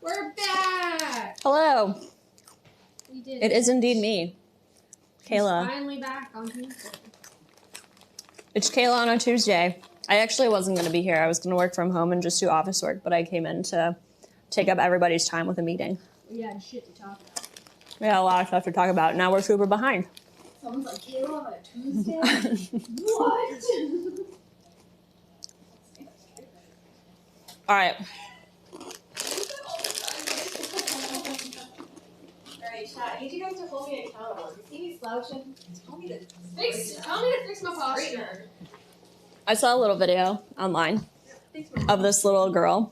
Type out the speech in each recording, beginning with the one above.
We're back! Hello. We did It is indeed me, Kayla. She's finally back on Tuesday. It's Kayla on a Tuesday. I actually wasn't going to be here. I was going to work from home and just do office work, but I came in to take up everybody's time with a meeting. We had shit to talk about. We had a lot of stuff to talk about. Now we're super behind. Someone's like, Kayla on a Tuesday? What? All right. Alright, chat. I need you guys to hold me accountable. If you see me slouching, tell me to fix my posture. I saw a little video online of this little girl,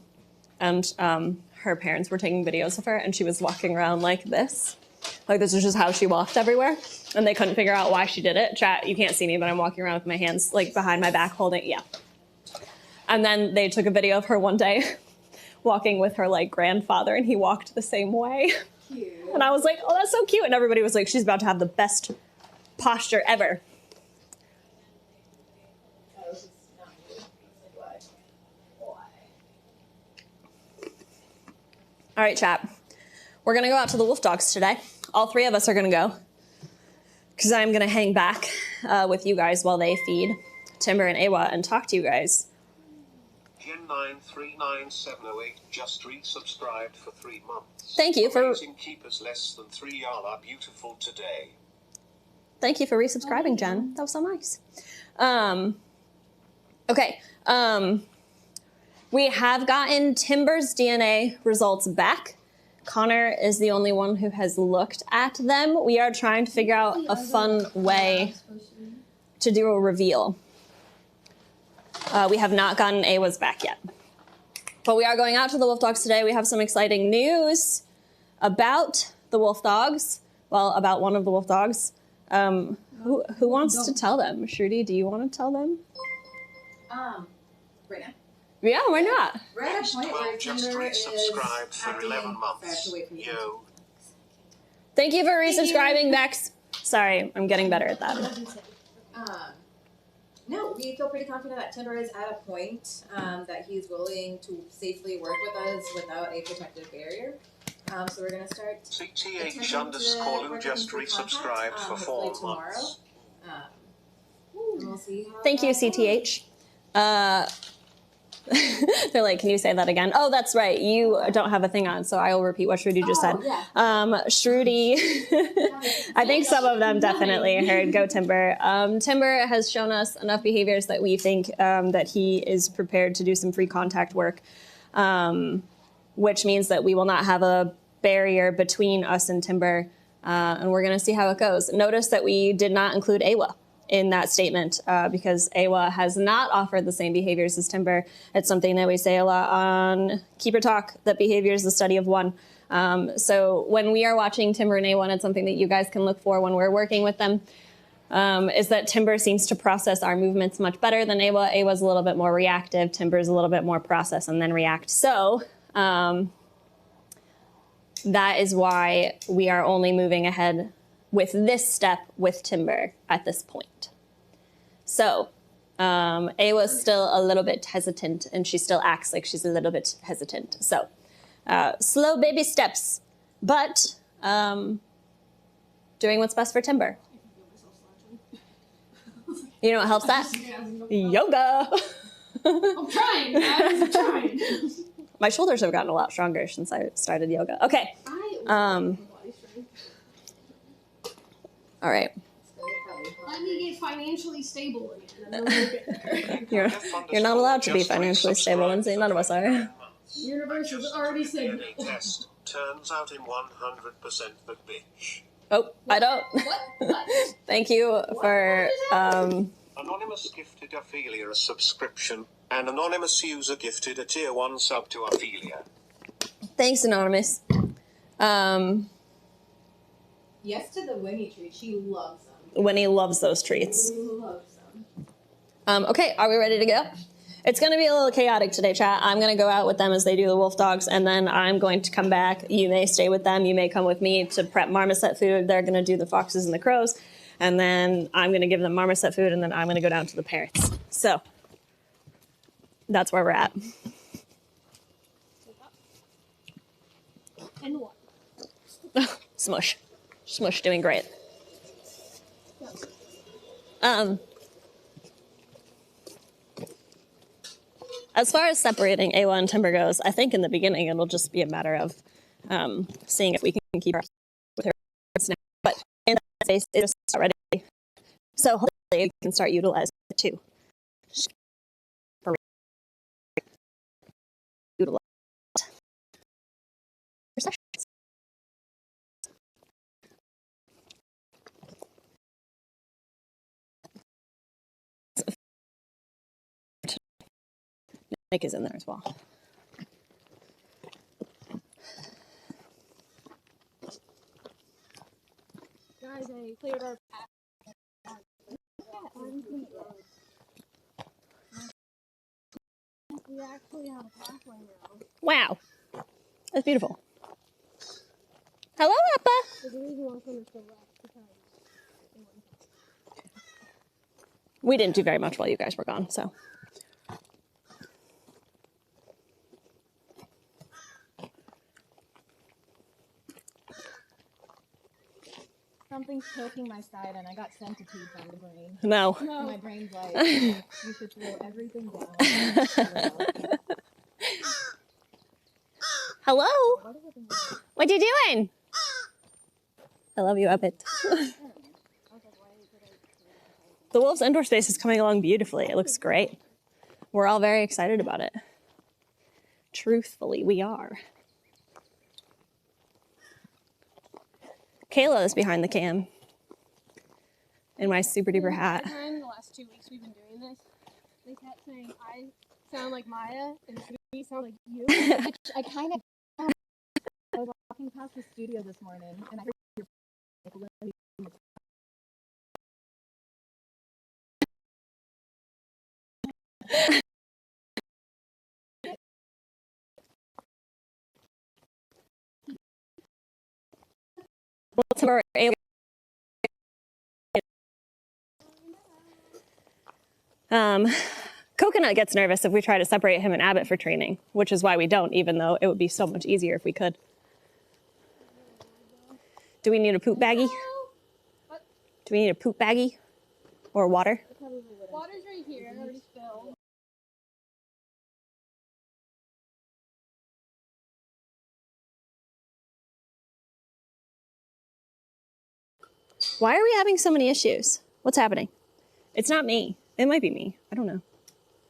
and her parents were taking videos of her, and she was walking around like this. Like, this is just how she walked everywhere, and they couldn't figure out why she did it. Chat, you can't see me, but I'm walking around with my hands, like, behind my back holding, yeah. And then they took a video of her one day walking with her, like, grandfather, and he walked the same way. Cute. And I was like, oh, that's so cute. And everybody was like, she's about to have the best posture ever. All right, chat. We're going to go out to the wolf dogs today. All three of us are going to go because I'm going to hang back with you guys while they feed Timber and Awa and talk to you guys. Gen939708 just resubscribed for 3 months. Thank you for Amazing keepers less than 3 y'all are beautiful today. Thank you for resubscribing, Jen. That was so nice. Okay. We have gotten Timber's DNA results back. Connor is the only one who has looked at them. We are trying to figure out a fun way to do a reveal. We have not gotten Awa's back yet. But we are going out to the wolf dogs today. We have some exciting news about the wolf dogs. Well, about one of the wolf dogs. Who wants to tell them? Shruti, do you want to tell them? Right now. Yeah, why not? We're at a point where Just Tinder is resubscribed for acting 11 in- I have months. to wait for you. Yo. Thank you for resubscribing, Bex. Sorry, I'm getting better at that. No, we feel pretty confident that Tinder is at a point that he's willing to safely work with us without a protective barrier. So we're going to start CTH_Lu just resubscribed for 4 months. And we'll see how Thank you, that goes. CTH. They're like, can you say that again? Oh, that's right. You don't have a thing on, so I will repeat what Shruti just said. Yeah. Shruti, I think some of them definitely heard Go Timber. Timber has shown us enough behaviors that we think that he is prepared to do some free contact work, which means that we will not have a barrier between us and Timber, and we're going to see how it goes. Notice that we did not include Awa in that statement because Awa has not offered the same behaviors as Timber. It's something that we say a lot on Keeper Talk, that behavior is the study of one. So when we are watching Timber and Awa, and it's something that you guys can look for when we're working with them, is that Timber seems to process our movements much better than Awa. Awa's a little bit more reactive. Timber's a little bit more process and then react. So that is why we are only moving ahead with this step with Timber at this point. So Awa's still a little bit hesitant, and she still acts like she's a little bit hesitant. So slow baby steps, but doing what's best for Timber. You know what helps that? Yoga. I'm trying, guys. I'm trying. My shoulders have gotten a lot stronger since I started yoga. Okay. All right. Let me get financially stable again, and then we'll get there. You're not allowed to be financially stable, Lindsay. None of us are. The universe has already said DNA test turns out in 100% the bitch. Oh, I don't. what? Thank you for. Anonymous gifted Ophelia a subscription. An anonymous user gifted a tier 1 sub to Ophelia. Thanks, Anonymous. Yes to the Winnie treat. She loves them. Winnie loves those treats. Loves them. Okay, are we ready to go? It's going to be a little chaotic today, chat. I'm going to go out with them as they do the wolf dogs, and then I'm going to come back. You may stay with them. You may come with me to prep marmoset food. They're going to do the foxes and the crows, and then I'm going to give them marmoset food, and then I'm going to go down to the parrots. So that's where we're at. And what? Smush. Smush doing great. As far as separating Awa and Timber goes, I think in the beginning it'll just be a matter of seeing if we can keep her with her now. But in that space, it's already. So hopefully we can start utilizing it too. Utilize. Nick is in there as well. Guys, I cleared our path. We actually have a pathway now. Wow. That's beautiful. Hello, Appa. There's a reason why I'm going to go left because We didn't do very much while you guys were gone, so. Something's poking my side, and I got centipede by the brain. No. And my brain's like, you should throw everything down. Hello. What you doing? I love you, Epic. The Wolves indoor space is coming along beautifully. It looks great. We're all very excited about it. Truthfully, we are. Kayla is behind the cam in my super duper hat. the last 2 weeks we've been doing this, they kept saying I sound like Maya and we sound like you. I kind of. I was walking past the studio this morning, and I heard your Coconut gets nervous if we try to separate him and Abbott for training, which is why we don't, even though it would be so much easier if we could. Do we need a poop baggie? Do we need a poop baggie? Or water? Water's right here. I already spilled. Why are we having so many issues? What's happening? It's not me. It might be me. I don't know.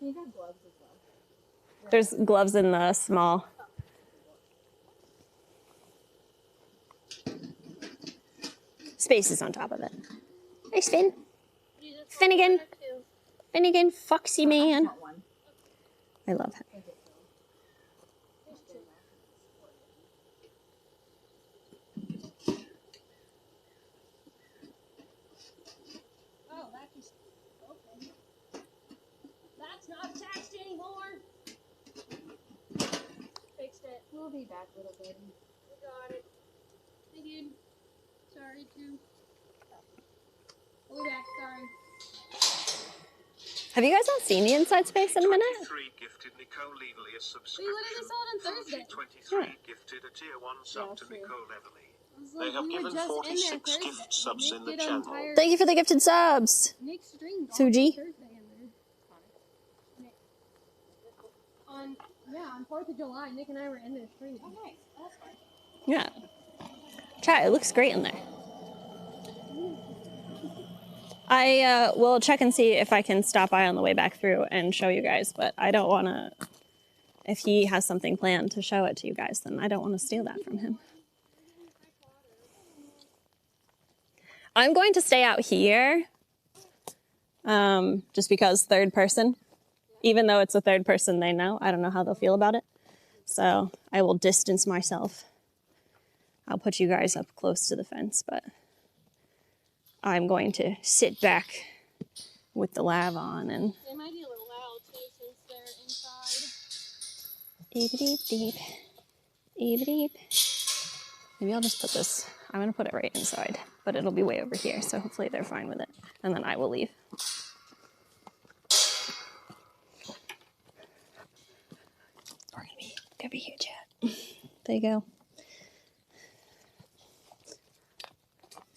You got gloves as well. There's gloves in the small. Space is on top of it. Nice Finn. Finnegan. Finnegan, foxy man. I love him. Oh, that just okay. That's not attached anymore. Fixed it. We'll be back, little baby. We got it. Again. Sorry too. We'll be back. Sorry. Have you guys not seen the inside space in a minute? 23 gifted Nicole legally a We subscription. literally saw it on Thursday. 23 gifted a tier 1 sub to Nicole Everly. I was They like, have we were given just in 46 there Thursday. gift subs Nick in the did an channel. entire Thank you for the gifted subs. Nick streamed all Fuji. Thursday in there. Nick. On 4th of July, Nick and I were in there streaming. Oh, nice. That's fine. Yeah. Chat, it looks great in there. I will check and see if I can stop by on the way back through and show you guys, but I don't want to, if he has something planned to show it to you guys, then I don't want to steal that from him. I'm going to stay out here, just because third person, even though it's a third person they know, I don't know how they'll feel about it. So I will distance myself. I'll put you guys up close to the fence, but I'm going to sit back with the lav on and They might be a little loud too since they're inside. deep, deep, deep, deep, deep. Maybe I'll just put this, I'm gonna put it right inside, but it'll be way over here, so hopefully they're fine with it. And then I will leave. We're gonna be here, chat. There you go.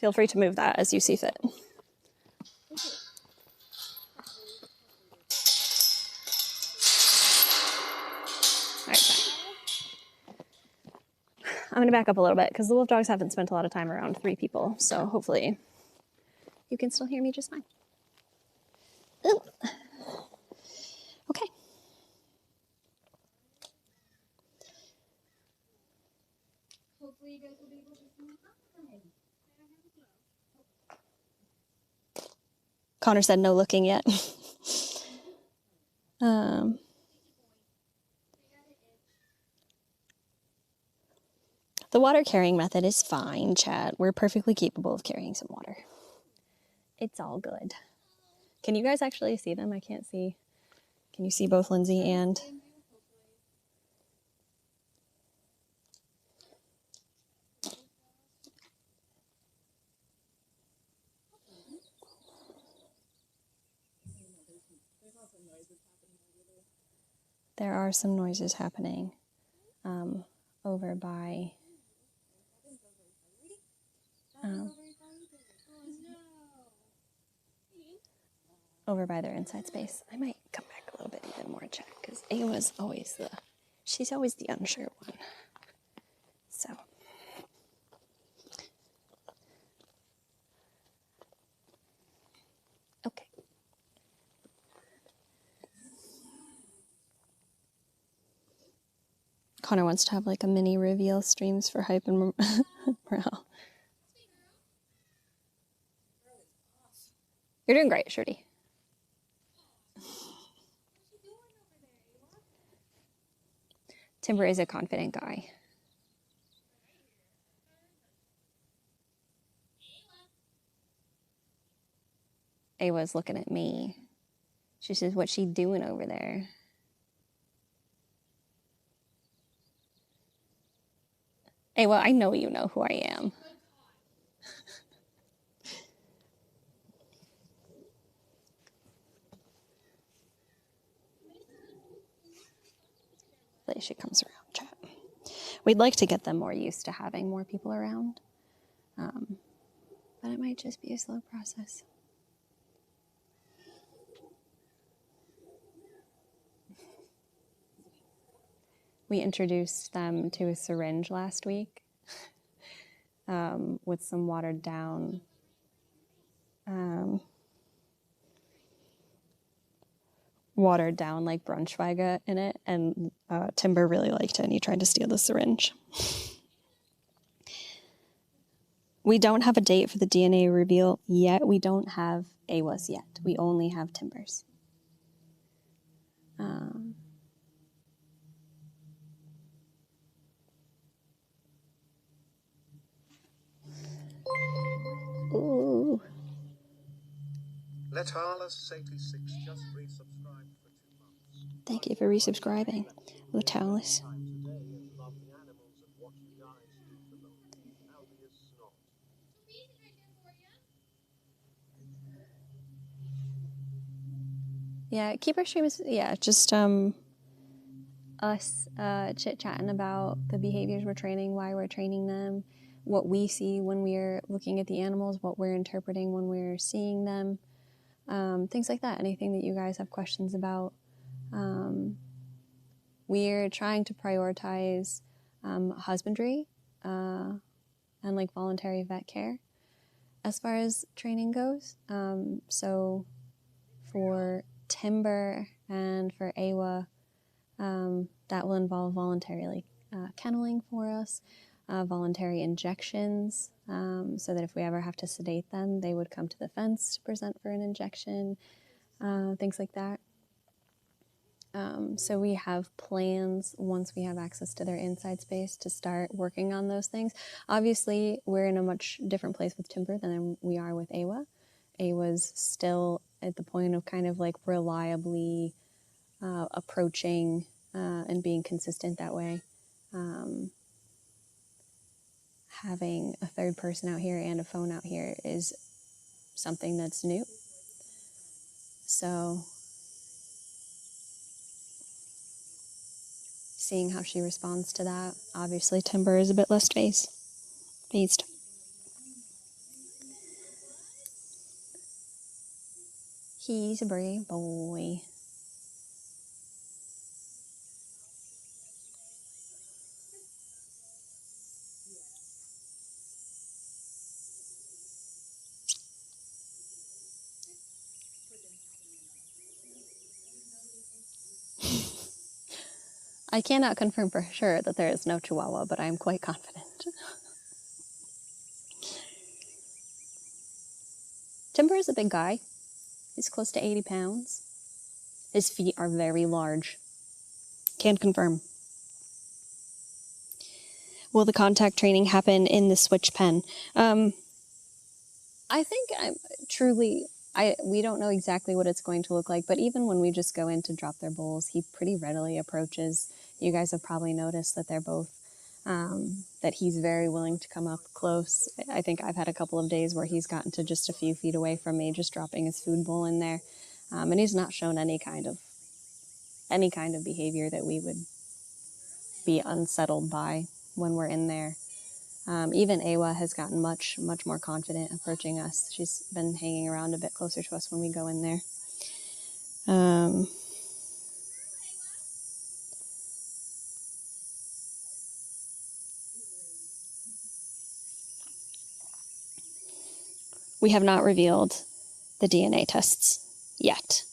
Feel free to move that as you see fit. All right, I'm going to back up a little bit because the wolf dogs haven't spent a lot of time around 3 people, so hopefully you can still hear me just fine. Ooh. Okay. Hopefully you guys will be able to see hi. Connor said no looking yet. The water carrying method is fine, chat. We're perfectly capable of carrying some water. It's all good. Can you guys actually see them? I can't see. Can you see both Lindsay and... There are some noises happening over by their inside space. I might come back a little bit even more, chat, because Aya's always she's always the unsure one. So. Okay. Connor wants to have like a mini reveal streams for hype and morale. You're doing great, Shruti. Timber is a confident guy. Aya's looking at me. She says, what's she doing over there? Awa, I know you know who I am. She comes around, chat. We'd like to get them more used to having more people around. But it might just be a slow process. We introduced them to a syringe last week with some watered down like Braunschweiger in it, and Timber really liked it and he tried to steal the syringe. We don't have a date for the DNA reveal yet. We don't have Awas yet. We only have Timber's. Ooh. Letalis 86 just resubscribed for 2 months. Thank you for resubscribing, Letalis. Yeah, keep our streams, just us chit-chatting about the behaviors we're training, why we're training them, what we see when we're looking at the animals, what we're interpreting when we're seeing them, things like that. Anything that you guys have questions about. We're trying to prioritize husbandry and like voluntary vet care as far as training goes. So for Timber and for Awa, that will involve voluntary kenneling for us, voluntary injections, so that if we ever have to sedate them, they would come to the fence to present for an injection, things like that. So we have plans once we have access to their inside space to start working on those things. Obviously, we're in a much different place with Timber than we are with Awa. Awa's still at the point of kind of like reliably approaching and being consistent that way. Having a third person out here and a phone out here is something that's new. So seeing how she responds to that, obviously Timber is a bit less phased. He's a brave boy. I cannot confirm for sure that there is no Chihuahua, but I am quite confident. Timber is a big guy. He's close to 80 pounds. His feet are very large. Can confirm. Will the contact training happen in the switch pen? I think we don't know exactly what it's going to look like, but even when we just go in to drop their bowls, he pretty readily approaches. You guys have probably noticed that they're both, that he's very willing to come up close. I think I've had a couple of days where he's gotten to just a few feet away from me, just dropping his food bowl in there. And he's not shown any kind of behavior that we would be unsettled by when we're in there. Even Awa has gotten much more confident approaching us. She's been hanging around a bit closer to us when we go in there. We have not revealed the DNA tests yet.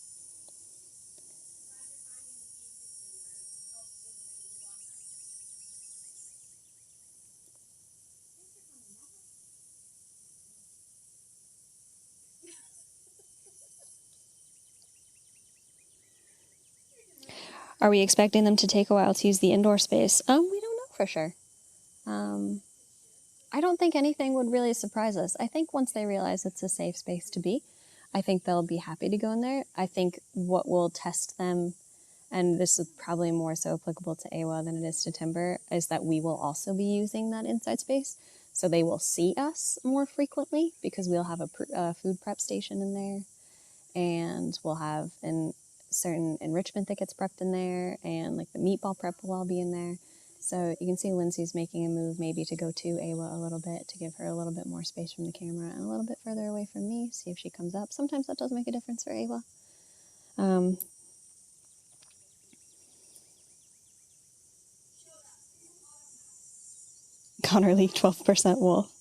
Are we expecting them to take a while to use the indoor space? We don't know for sure. I don't think anything would really surprise us. I think once they realize it's a safe space to be, I think they'll be happy to go in there. I think what will test them, and this is probably more so applicable to Awa than it is to Timber, is that we will also be using that inside space. So they will see us more frequently because we'll have a food prep station in there, and we'll have certain enrichment that gets prepped in there, and like the meatball prep will all be in there. So you can see Lindsay's making a move maybe to go to Awa a little bit to give her a little bit more space from the camera and a little bit further away from me, see if she comes up. Sometimes that does make a difference for Awa. Connor Lee, 12% wolf.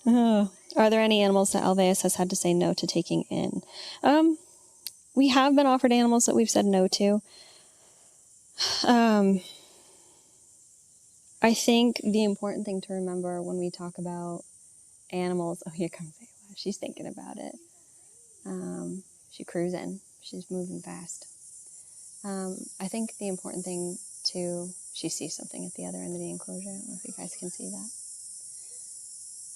Oh. Are there any animals that Alveus has had to say no to taking in? We have been offered animals that we've said no to. I think the important thing to remember when we talk about animals, oh, here comes Ayla. She's thinking about it. She's cruising. She's moving fast. I think the important thing she sees something at the other end of the enclosure. I don't know if you guys can see that.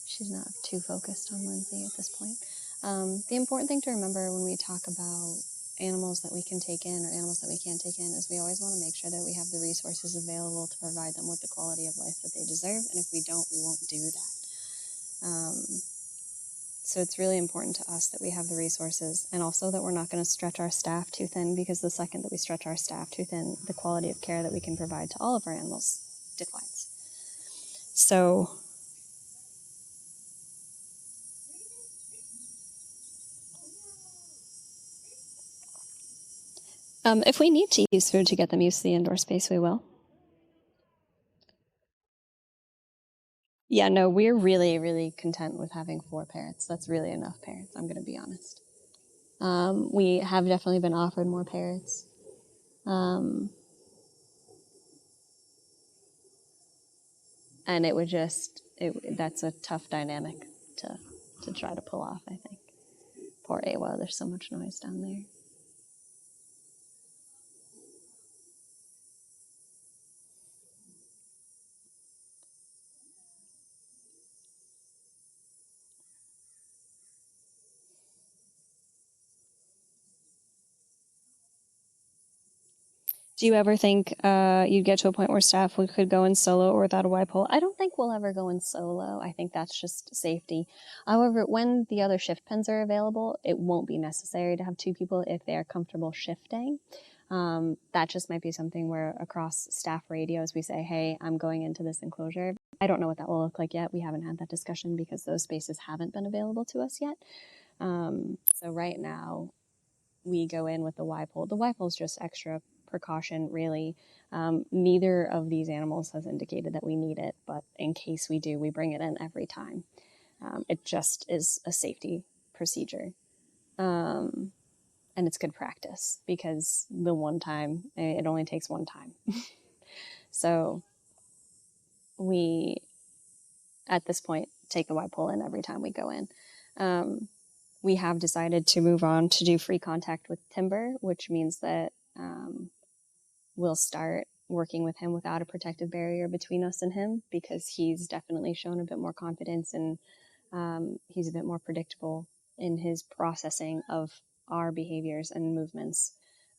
She's not too focused on Lindsay at this point. The important thing to remember when we talk about animals that we can take in or animals that we can't take in is we always want to make sure that we have the resources available to provide them with the quality of life that they deserve, and if we don't, we won't do that. So it's really important to us that we have the resources, and also that we're not going to stretch our staff too thin, because the second that we stretch our staff too thin, the quality of care that we can provide to all of our animals declines. So if we need to use food to get them used to the indoor space, we will. Yeah, no, we're really, really content with having 4 parrots. That's really enough parrots, I'm going to be honest. We have definitely been offered more parrots. And it would that's a tough dynamic to try to pull off, I think. Poor Awa, there's so much noise down there. Do you ever think you'd get to a point where staff could go in solo or without a Y pole? I don't think we'll ever go in solo. I think that's just safety. However, when the other shift pens are available, it won't be necessary to have 2 people if they are comfortable shifting. That just might be something where across staff radios we say, hey, I'm going into this enclosure. I don't know what that will look like yet. We haven't had that discussion because those spaces haven't been available to us yet. So right now, we go in with the Y pole. The Y pole is just extra precaution, really. Neither of these animals has indicated that we need it, but in case we do, we bring it in every time. It just is a safety procedure. And it's good practice because the one time, it only takes one time. So we, at this point, take the Y pole in every time we go in. We have decided to move on to do free contact with Timber, which means that we'll start working with him without a protective barrier between us and him, because he's definitely shown a bit more confidence and he's a bit more predictable in his processing of our behaviors and movements.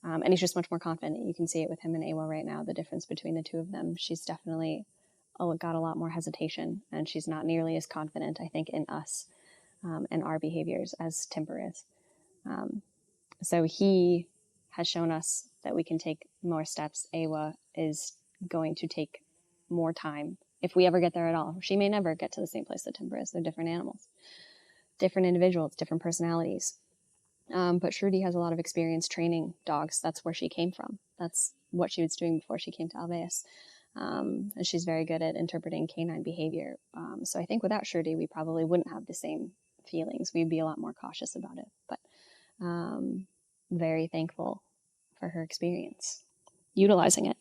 And he's just much more confident. You can see it with him and Awa right now, the difference between the two of them. She's definitely got a lot more hesitation, and she's not nearly as confident, I think, in us and our behaviors as Timber is. So he has shown us that we can take more steps. Awa is going to take more time, if we ever get there at all. She may never get to the same place that Timber is. They're different animals, different individuals, different personalities. But Shruti has a lot of experience training dogs. That's where she came from. That's what she was doing before she came to Alveus. And she's very good at interpreting canine behavior. So I think without Shruti, we probably wouldn't have the same feelings. We'd be a lot more cautious about it. But very thankful for her experience utilizing it.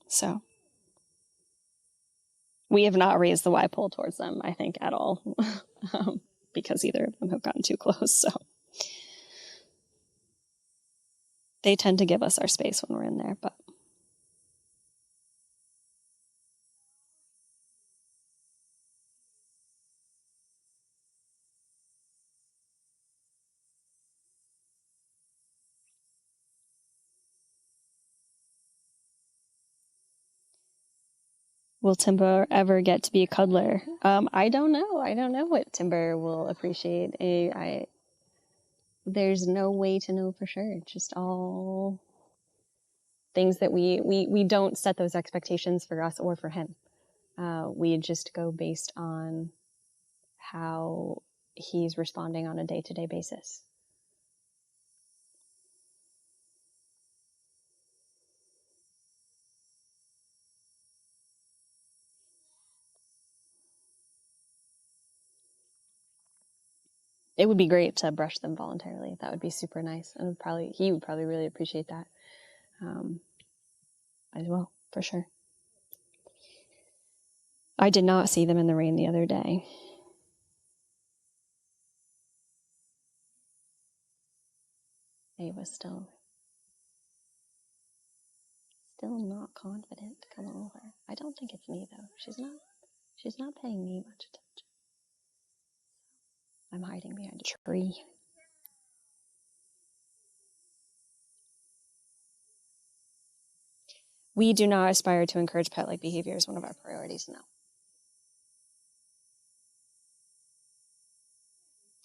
So we have not raised the Y pole towards them, I think, at all, because either of them have gotten too close. So they tend to give us our space when we're in there, but will Timber ever get to be a cuddler? I don't know. I don't know what Timber will appreciate. There's no way to know for sure. It's just all things that we don't set those expectations for us or for him. We just go based on how he's responding on a day-to-day basis. It would be great to brush them voluntarily. That would be super nice, and he would probably really appreciate that as well, for sure. I did not see them in the rain the other day. They was still not confident to come over. I don't think it's me though. She's not paying me much attention. I'm hiding behind a tree. We do not aspire to encourage pet-like behavior as one of our priorities, no.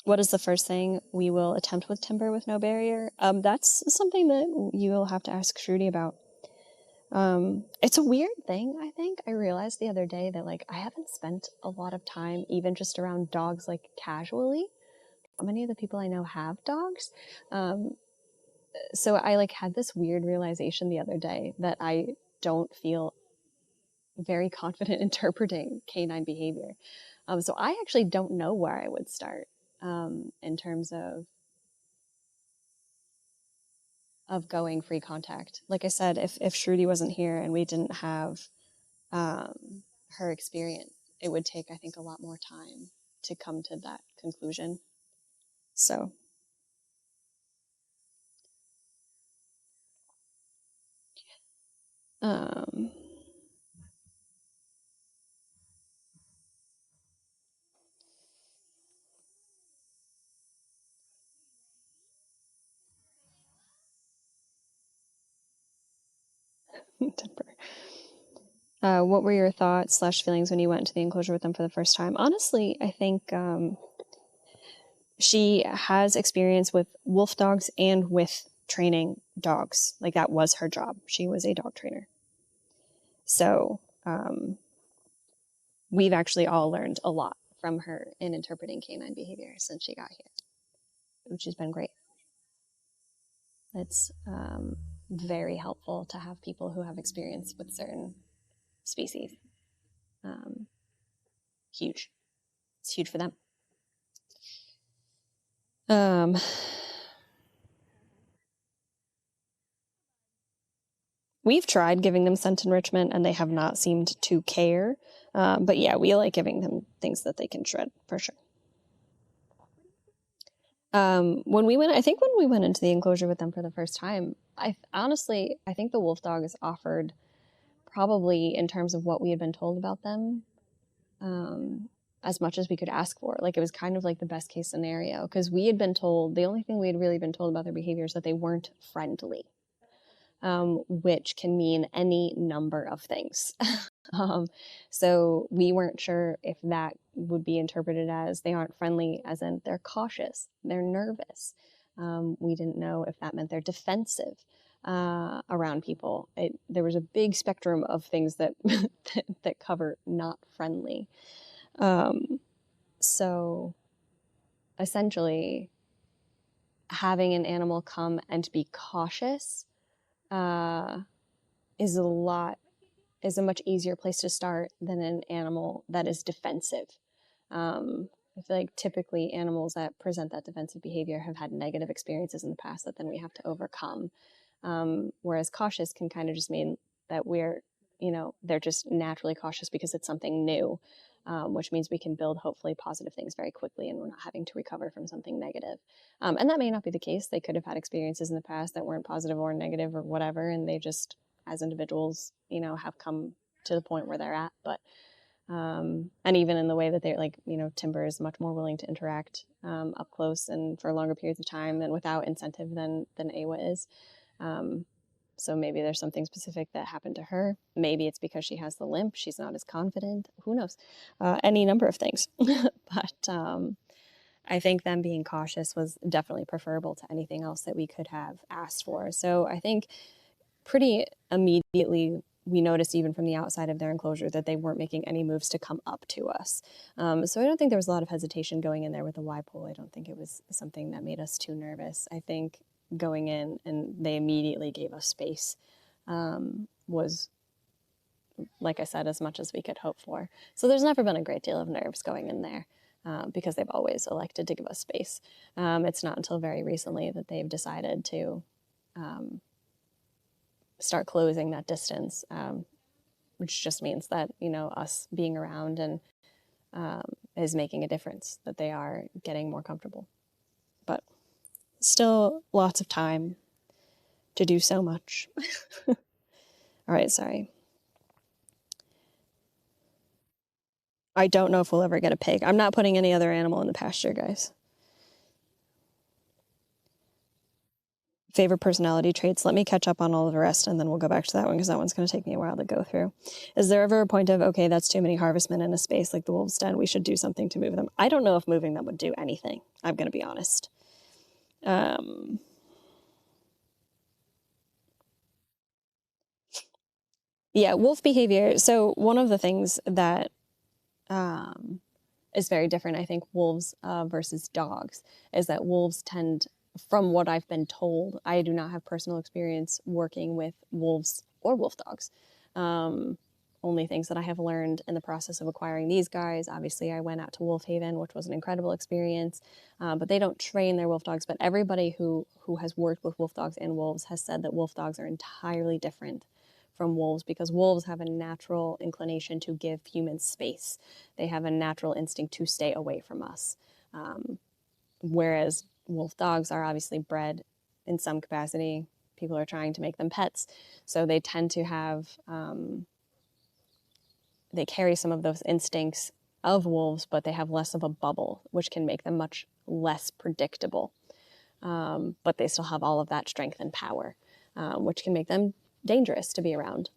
What is the first thing we will attempt with Timber with no barrier? That's something that you will have to ask Shruti about. It's a weird thing, I think. I realized the other day that, like, I haven't spent a lot of time even just around dogs, like, casually. How many of the people I know have dogs? So I, like, had this weird realization the other day that I don't feel very confident interpreting canine behavior. So I actually don't know where I would start in terms of going free contact. Like I said, if Shruti wasn't here and we didn't have her experience, it would take, I think, a lot more time to come to that conclusion. So what were your thoughts / feelings when you went into the enclosure with them for the first time? Honestly, I think she has experience with wolf dogs and with training dogs. Like, that was her job. She was a dog trainer. So we've actually all learned a lot from her in interpreting canine behavior since she got here, which has been great. It's very helpful to have people who have experience with certain species. Huge. It's huge for them. We've tried giving them scent enrichment and they have not seemed to care. But yeah, we like giving them things that they can shred for sure. When we went into the enclosure with them for the first time, I think the wolf dog is offered probably in terms of what we had been told about them, as much as we could ask for. Like, it was kind of like the best case scenario, because we had been told, the only thing we had really been told about their behavior is that they weren't friendly, which can mean any number of things. So we weren't sure if that would be interpreted as they aren't friendly, as in they're cautious, they're nervous. We didn't know if that meant they're defensive around people. There was a big spectrum of things that that cover not friendly. So essentially, having an animal come and be cautious is a much easier place to start than an animal that is defensive. I feel like typically animals that present that defensive behavior have had negative experiences in the past that then we have to overcome. Whereas cautious can kind of just mean that they're just naturally cautious because it's something new, which means we can build hopefully positive things very quickly and we're not having to recover from something negative. And that may not be the case. They could have had experiences in the past that weren't positive or negative or whatever, and they just, as individuals, have come to the point where they're at. But and even in the way that they're Timber is much more willing to interact up close and for longer periods of time than without incentive than Awa is. So maybe there's something specific that happened to her. Maybe it's because she has the limp. She's not as confident. Who knows? Any number of things. But I think them being cautious was definitely preferable to anything else that we could have asked for. So I think pretty immediately we noticed, even from the outside of their enclosure, that they weren't making any moves to come up to us. So I don't think there was a lot of hesitation going in there with the Y pole. I don't think it was something that made us too nervous. I think going in and they immediately gave us space was, like I said, as much as we could hope for. So there's never been a great deal of nerves going in there because they've always elected to give us space. It's not until very recently that they've decided to start closing that distance, which just means that, us being around and is making a difference, that they are getting more comfortable. But still lots of time to do so much. All right, sorry. I don't know if we'll ever get a pig. I'm not putting any other animal in the pasture, guys. Favorite personality traits. Let me catch up on all of the rest and then we'll go back to that one because that one's going to take me a while to go through. Is there ever a point of, okay, that's too many harvestmen in a space like the wolves' den, we should do something to move them? I don't know if moving them would do anything. I'm going to be honest. Yeah, wolf behavior. So one of the things that is very different, I think, wolves versus dogs, is that wolves tend, from what I've been told, I do not have personal experience working with wolves or wolf dogs. Only things that I have learned in the process of acquiring these guys. Obviously, I went out to Wolf Haven, which was an incredible experience, but they don't train their wolf dogs. But everybody who has worked with wolf dogs and wolves has said that wolf dogs are entirely different from wolves because wolves have a natural inclination to give humans space. They have a natural instinct to stay away from us. Whereas wolf dogs are obviously bred in some capacity. People are trying to make them pets. So they tend to have, they carry some of those instincts of wolves, but they have less of a bubble, which can make them much less predictable. But they still have all of that strength and power, which can make them dangerous to be around.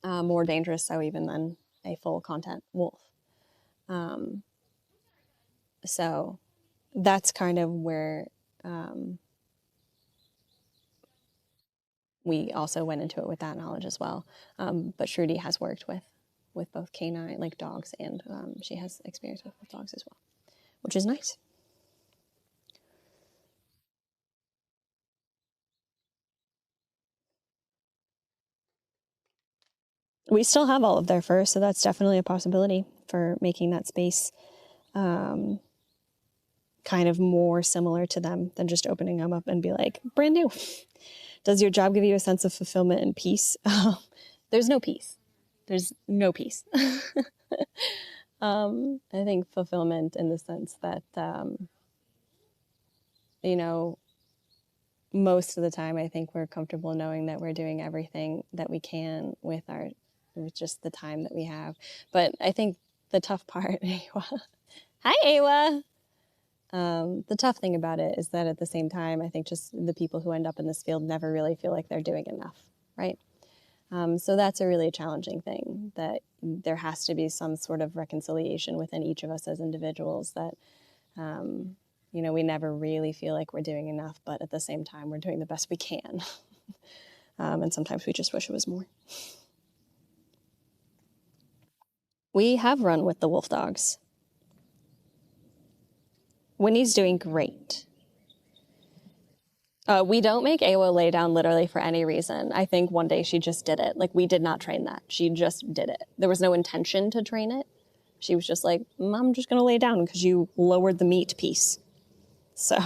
More dangerous so even than a full content wolf. So that's kind of where we also went into it with that knowledge as well. But Shruti has worked with both canine, like dogs, and she has experience with dogs as well, which is nice. we still have all of their fur, so that's definitely a possibility for making that space kind of more similar to them than just opening them up and be like, brand new. Does your job give you a sense of fulfillment and peace? There's no peace. There's no peace. I think fulfillment in the sense that, you know, most of the time, I think we're comfortable knowing that we're doing everything that we can with just the time that we have. But I think the tough part, Awa. Hi, Awa. The tough thing about it is that at the same time, I think just the people who end up in this field never really feel like they're doing enough, right? So that's a really challenging thing, that there has to be some sort of reconciliation within each of us as individuals that, you know, we never really feel like we're doing enough, but at the same time, we're doing the best we can. And sometimes we just wish it was more. We have run with the wolf dogs. Winnie's doing great. We don't make Awa lay down literally for any reason. I think one day she just did it. Like, we did not train that. She just did it. There was no intention to train it. She was just like, I'm just going to lay down because you lowered the meat piece. So,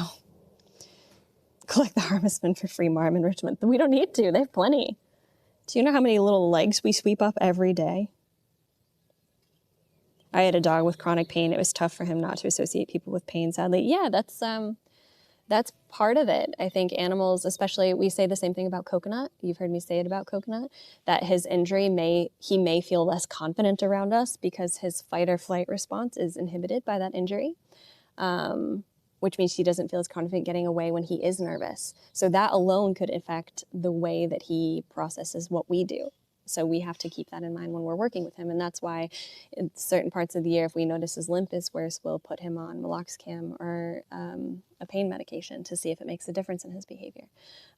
collect the harvestman for free, Marm Enrichment. We don't need to. They have plenty. Do you know how many little legs we sweep up every day? I had a dog with chronic pain. It was tough for him not to associate people with pain, sadly. Yeah, that's part of it. I think animals, especially, we say the same thing about Coconut. You've heard me say it about Coconut, that his injury he may feel less confident around us because his fight or flight response is inhibited by that injury, which means he doesn't feel as confident getting away when he is nervous. So that alone could affect the way that he processes what we do. So we have to keep that in mind when we're working with him. And that's why in certain parts of the year, if we notice his limp is worse, we'll put him on meloxicam or a pain medication to see if it makes a difference in his behavior.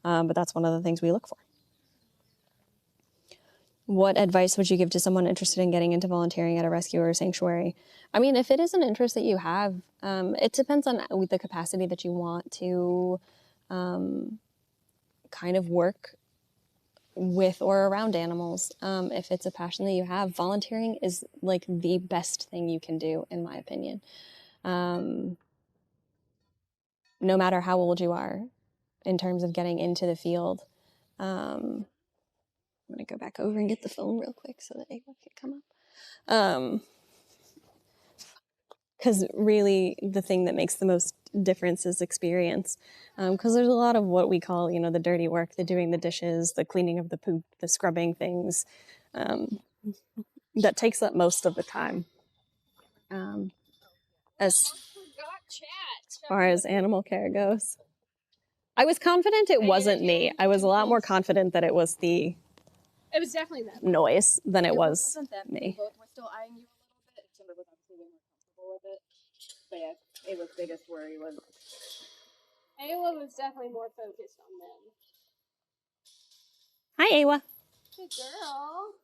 But that's one of the things we look for. What advice would you give to someone interested in getting into volunteering at a rescue or a sanctuary? I mean, if it is an interest that you have, it depends on the capacity that you want to kind of work with or around animals. If it's a passion that you have, volunteering is like the best thing you can do, in my opinion. No matter how old you are, in terms of getting into the field. I'm gonna go back over and get the phone real quick so that Ava can come up. Because really the thing that makes the most difference is experience. Because there's a lot of what we call, you know, the dirty work, the doing the dishes, the cleaning of the poop, the scrubbing things, that takes up most of the time. As far as animal care goes. I was confident it wasn't me. I was a lot more confident that it was the It was definitely that noise than it was me. Both were still eyeing you a little bit. Timber was obviously way more comfortable with it. But yeah, Ava's biggest worry was... Ayla was definitely more focused on them. Hi, Awa. Good girl.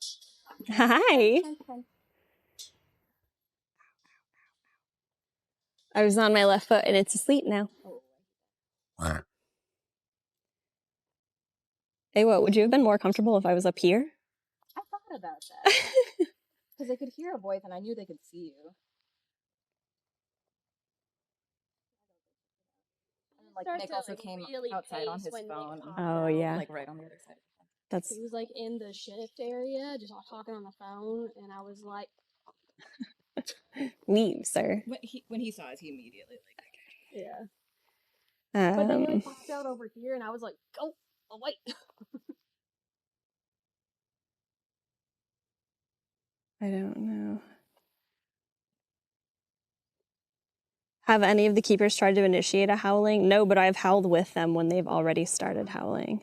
Hi. I was on my left foot and it's asleep now. Awa, would you have been more comfortable if I was up here? I thought about that. Because they could hear a voice and I knew they could see you. And like Nick also came really outside on his when Nick phone. popped Oh, out. yeah. Like right on the other side. That's He was like in the shift area, just talking on the phone, and I was like, leave, sir. When he saw us, he immediately like... yeah. But then he like popped out over here, and I was like, go away. I don't know. Have any of the keepers tried to initiate a howling? No, but I've howled with them when they've already started howling.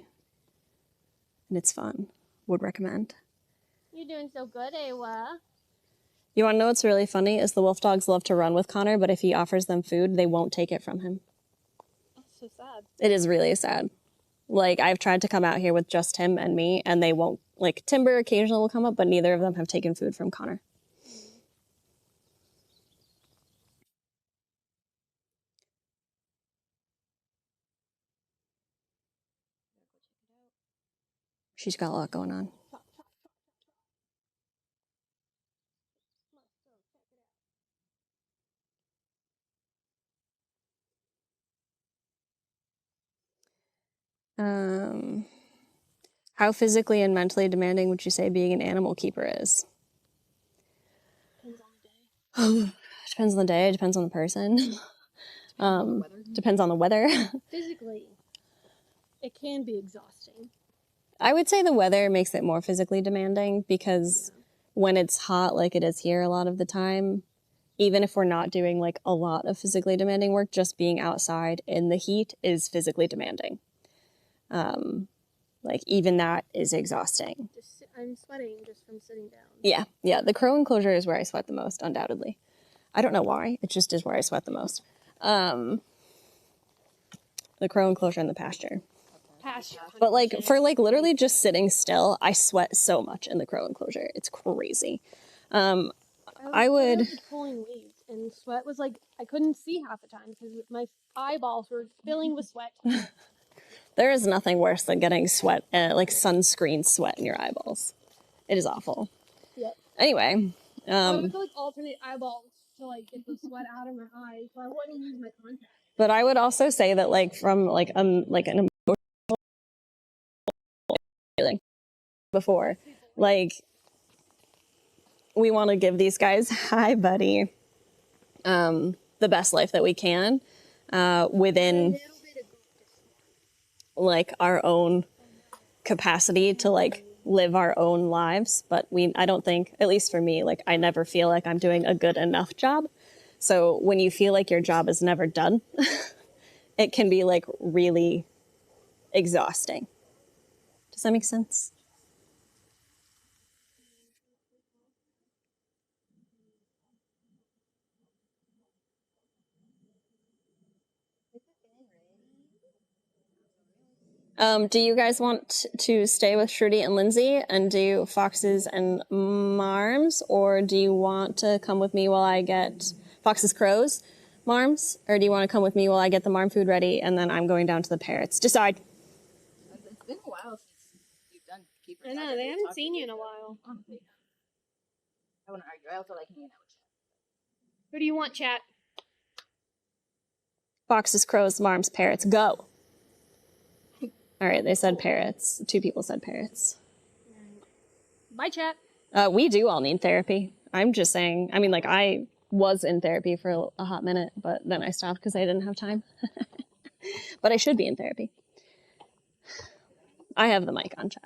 And it's fun. Would recommend. You're doing so good, Awa. You want to know what's really funny is the wolf dogs love to run with Connor, but if he offers them food, they won't take it from him. That's so sad. It is really sad. Like, I've tried to come out here with just him and me, and they won't. Like, Timber occasionally will come up, but neither of them have taken food from Connor. She's got a lot going on. How physically and mentally demanding would you say being an animal keeper is? Depends on the day. Depends on the day, depends on the person. Depends on the weather. Physically, it can be exhausting. I would say the weather makes it more physically demanding because when it's hot like it is here a lot of the time, even if we're not doing like a lot of physically demanding work, just being outside in the heat is physically demanding. Like even that is exhausting. I'm sweating just from sitting down. Yeah. The crow enclosure is where I sweat the most, undoubtedly. I don't know why. It just is where I sweat the most. The crow enclosure and the pasture. Pasture. But like for like literally just sitting still, I sweat so much in the crow enclosure. It's crazy. I would pulling weeds, and sweat was like I couldn't see half the time because my eyeballs were filling with sweat. There is nothing worse than getting sweat, like sunscreen sweat in your eyeballs. It is awful. Yep. Anyway, I would like alternate eyeballs to like get the sweat out of my eyes, so I wouldn't use my contacts. but I would also say that like from like an emotional before, like we want to give these guys, hi buddy, the best life that we can, within like our own capacity to like live our own lives. But I don't think, at least for me, like I never feel like I'm doing a good enough job. So when you feel like your job is never done, it can be like really exhausting. Does that make sense? Do you guys want to stay with Shruti and Lindsay and do foxes and marms, or do you want to come with me while I get foxes, crows, marms, or do you want to come with me while I get the marm food ready and then I'm going down to the parrots? Decide. It's been a while since you've done keepers. I know, they haven't seen you in a while. I want to argue. I also like hanging out with you. Who do you want, chat? Foxes, crows, marms, parrots, go. All right, they said parrots. 2 people said parrots. Bye, chat. We do all need therapy. I'm just saying, I mean, like I was in therapy for a hot minute, but then I stopped because I didn't have time. But I should be in therapy. I have the mic on, chat.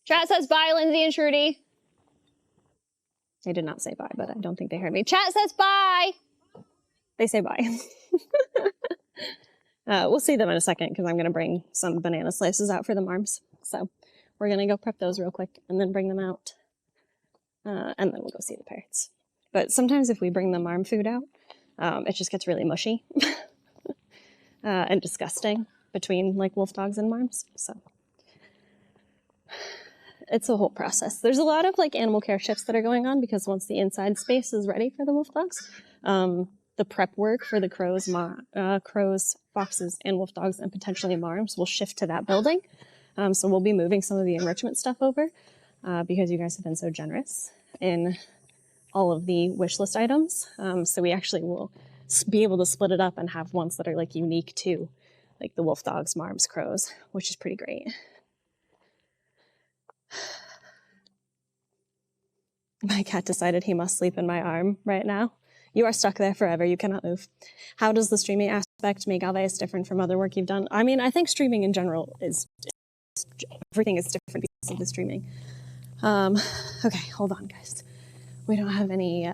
Chat says bye, Lindsay and Shruti. They did not say bye, but I don't think they heard me. Chat says bye. They say bye. We'll see them in a second because I'm going to bring some banana slices out for the marms. So we're going to go prep those real quick and then bring them out. And then we'll go see the parrots. But sometimes if we bring the marm food out, it just gets really mushy and disgusting between like wolf dogs and marms. So it's a whole process. There's a lot of like animal care shifts that are going on because once the inside space is ready for the wolf dogs, the prep work for the crows, foxes, and wolf dogs, and potentially marms will shift to that building. So we'll be moving some of the enrichment stuff over because you guys have been so generous in all of the wish list items. So we actually will be able to split it up and have ones that are like unique to like the wolf dogs, marms, crows, which is pretty great. My cat decided he must sleep in my arm right now. You are stuck there forever. You cannot move. How does the streaming aspect make Alveus different from other work you've done? I mean, I think streaming in general is everything is different because of the streaming. Okay, hold on, guys. We don't have any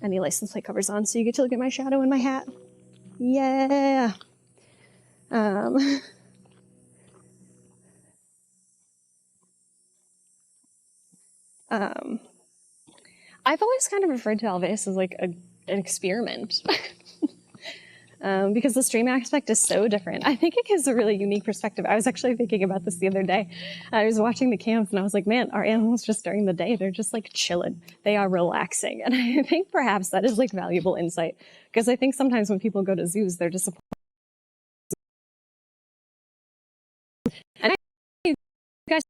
license plate covers on, so you get to look at my shadow and my hat. Yeah. I've always kind of referred to Alveus as like an experiment. Because the stream aspect is so different. I think it gives a really unique perspective. I was actually thinking about this the other day. I was watching the cams and I was like, man, our animals just during the day, they're just like chilling. They are relaxing. And I think perhaps that is like valuable insight. Because I think sometimes when people go to zoos, they're disappointed. And you guys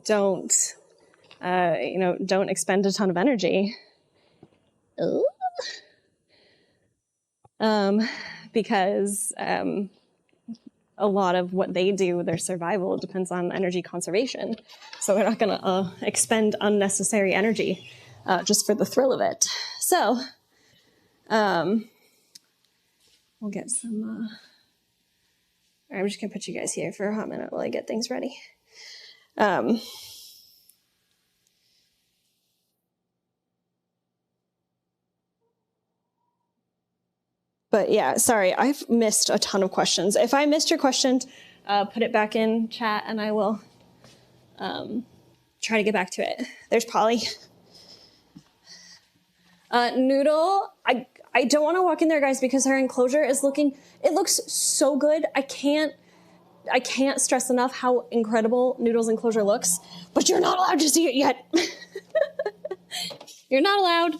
don't don't expend a ton of energy. Ooh. Because a lot of what they do, their survival, depends on energy conservation. So we're not going to expend unnecessary energy just for the thrill of it. So we'll get some... I'm just going to put you guys here for a hot minute while I get things ready. But yeah, sorry, I've missed a ton of questions. If I missed your question, put it back in chat and I will try to get back to it. There's Polly. Noodle, I don't want to walk in there, guys, because her enclosure is it looks so good. I can't stress enough how incredible Noodle's enclosure looks, but you're not allowed to see it yet. You're not allowed.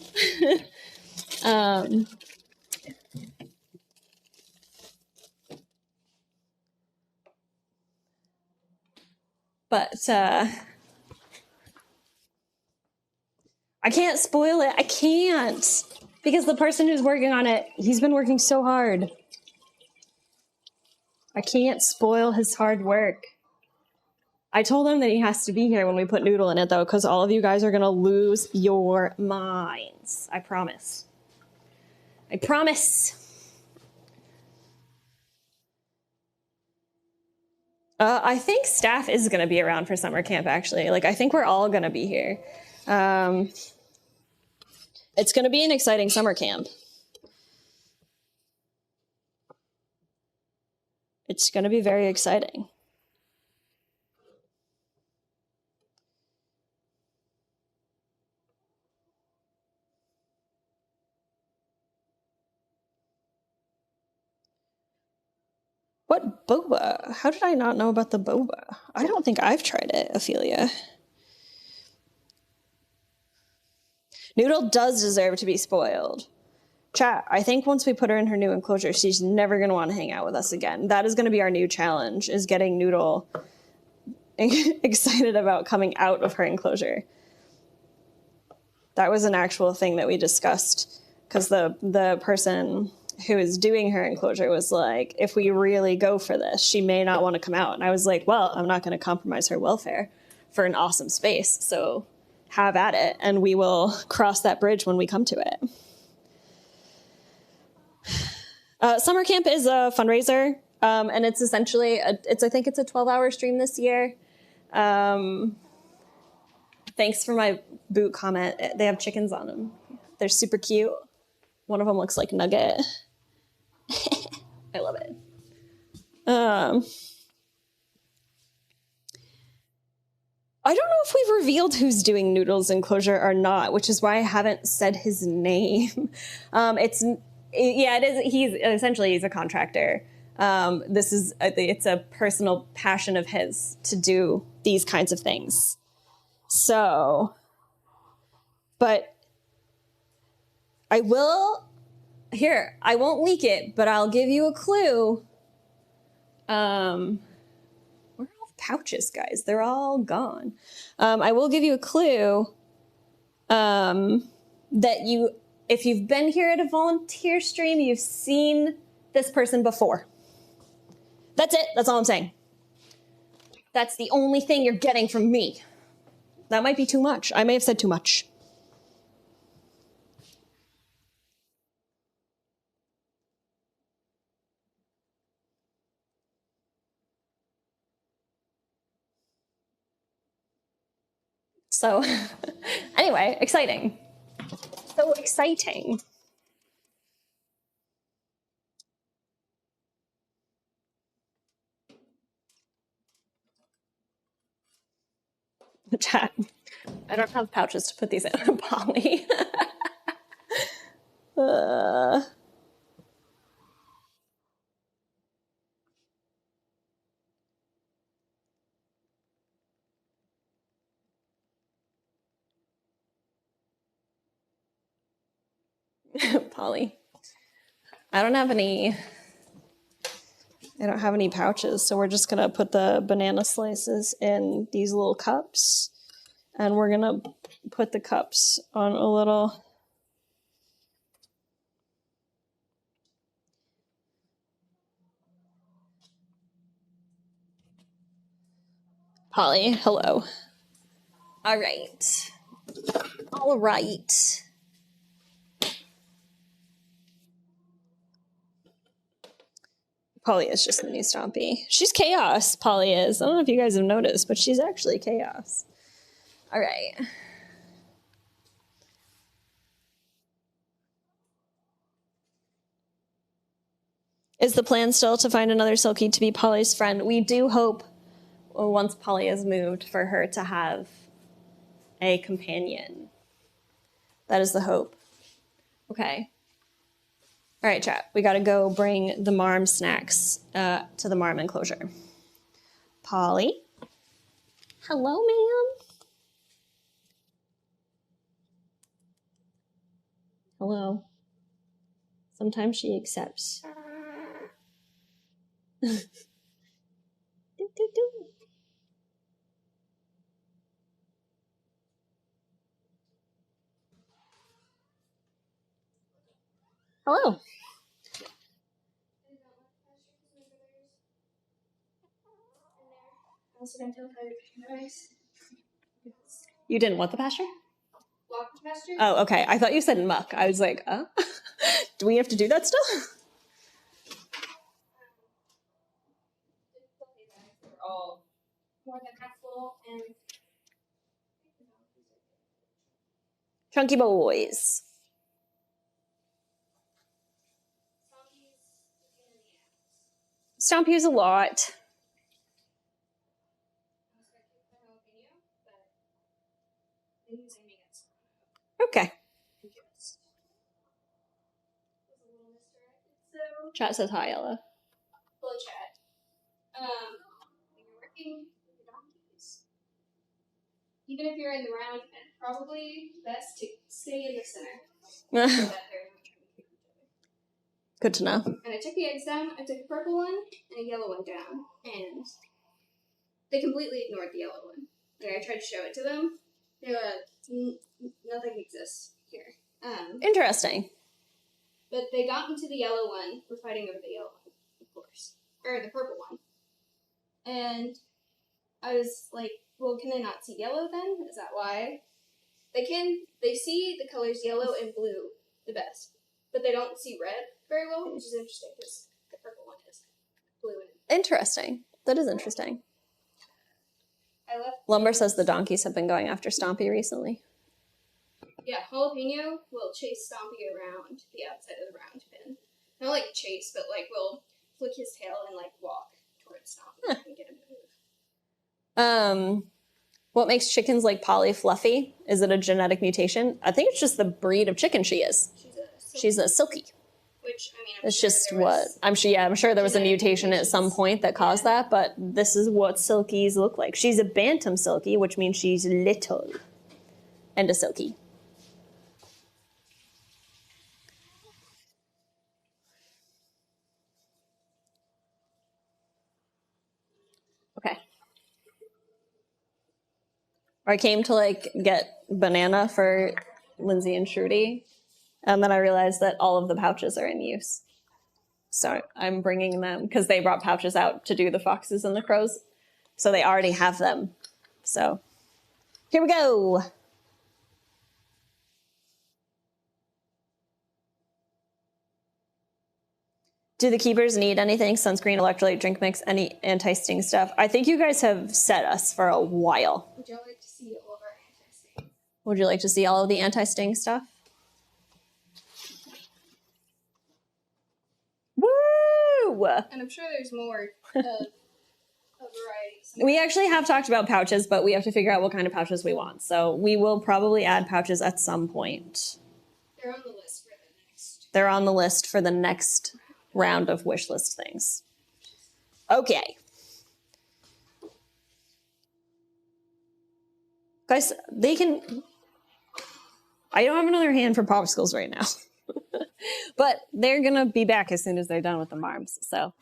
But I can't spoil it. I can't. Because the person who's working on it, he's been working so hard. I can't spoil his hard work. I told him that he has to be here when we put Noodle in it, though, because all of you guys are going to lose your minds. I promise. I promise. I think staff is going to be around for summer camp, actually. Like, I think we're all going to be here. It's going to be an exciting summer camp. It's going to be very exciting. What boba? How did I not know about the boba? I don't think I've tried it, Ophelia. Noodle does deserve to be spoiled. Chat, I think once we put her in her new enclosure, she's never going to want to hang out with us again. That is going to be our new challenge, is getting Noodle excited about coming out of her enclosure. That was an actual thing that we discussed, because the person who is doing her enclosure was like, if we really go for this, she may not want to come out. And I was like, well, I'm not going to compromise her welfare for an awesome space. So have at it, and we will cross that bridge when we come to it. Summer camp is a fundraiser, and it's essentially, I think it's a 12-hour stream this year. Thanks for my boot comment. They have chickens on them. They're super cute. One of them looks like Nugget. I love it. I don't know if we've revealed who's doing Noodle's enclosure or not, which is why I haven't said his name. It is. He's a contractor. It's a personal passion of his to do these kinds of things. So, but I won't leak it, but I'll give you a clue. Where are all the pouches, guys? They're all gone. I will give you a clue that if you've been here at a volunteer stream, you've seen this person before. That's it. That's all I'm saying. That's the only thing you're getting from me. That might be too much. I may have said too much. So, anyway, exciting. So exciting. Chat. I don't have pouches to put these in. Polly. Polly. I don't have any I don't have any pouches, so we're just gonna put the banana slices in these little cups, and we're gonna put the cups on a little Polly, hello. All right. All right. Polly is just the new Stompy. She's chaos, Polly is. I don't know if you guys have noticed, but she's actually chaos. All right. Is the plan still to find another Silky to be Polly's friend? We do hope, once Polly has moved, for her to have a companion. That is the hope. Okay. All right, chat. We got to go bring the marm snacks to the marm enclosure. Polly? Hello, ma'am. Hello. Sometimes she accepts. Do, do, do. Hello. You didn't want the pasture? Walk the pasture? Oh, okay. I thought you said muck. I was like, do we have to do that still? All more than half full and Chunky boys. Stomp use a lot. Okay. Chat says hi, Ella. Hello, chat. When you're working with the donkeys, even if you're in the round, and probably best to stay in the center. So that they're not trying to kick each other. Good to know. And I took the eggs down. I took a purple one and a yellow one down, and they completely ignored the yellow one. Like, I tried to show it to them. They were like, nothing exists here. Interesting. But they got into the yellow one. We're fighting over the yellow one, of course. Or the purple one. And I was like, well, can they not see yellow then? Is that why? They can. They see the colors yellow and blue the best. But they don't see red very well, which is interesting because the purple one is blue and Interesting. That is interesting. I left. Lumber says the donkeys have been going after Stompy recently. Yeah, Jalapeno will chase Stompy around the outside of the round pin. Not like chase, but like will flick his tail and like walk towards Stompy and get him to move. What makes chickens like Polly fluffy? Is it a genetic mutation? I think it's just the breed of chicken she is. She's a silky. Which, I mean, It's just what I'm sure. Yeah, I'm sure there was a mutation at some point that caused that, but this is what silkies look like. She's a bantam silky, which means she's little, and a silky. Okay. I came to like get banana for Lindsay and Shruti, and then I realized that all of the pouches are in use. So I'm bringing them because they brought pouches out to do the foxes and the crows. So they already have them. So here we go. Do the keepers need anything? Sunscreen, electrolyte, drink mix, any anti-sting stuff? I think you guys have set us for a while. Would you like to see all of our anti-sting? Would you like to see all of the anti-sting stuff? Woo! And I'm sure there's more of a variety. We actually have talked about pouches, but we have to figure out what kind of pouches we want. So we will probably add pouches at some point. They're on the list for the next. They're on the list for the next round of wish list things. Okay. Guys, they can... I don't have another hand for popsicles right now. But they're going to be back as soon as they're done with the marms, so...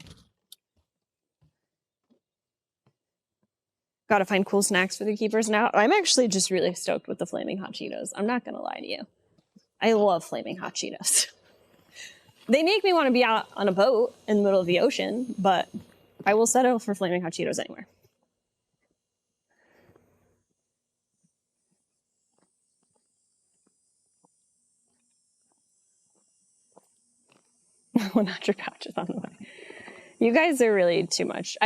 Gotta find cool snacks for the keepers now. I'm actually just really stoked with the flaming hot Cheetos. I'm not gonna lie to you. I love flaming hot Cheetos. They make me want to be out on a boat in the middle of the ocean, but I will settle for flaming hot Cheetos anywhere. One hundred pouches on the way. You guys are really too much.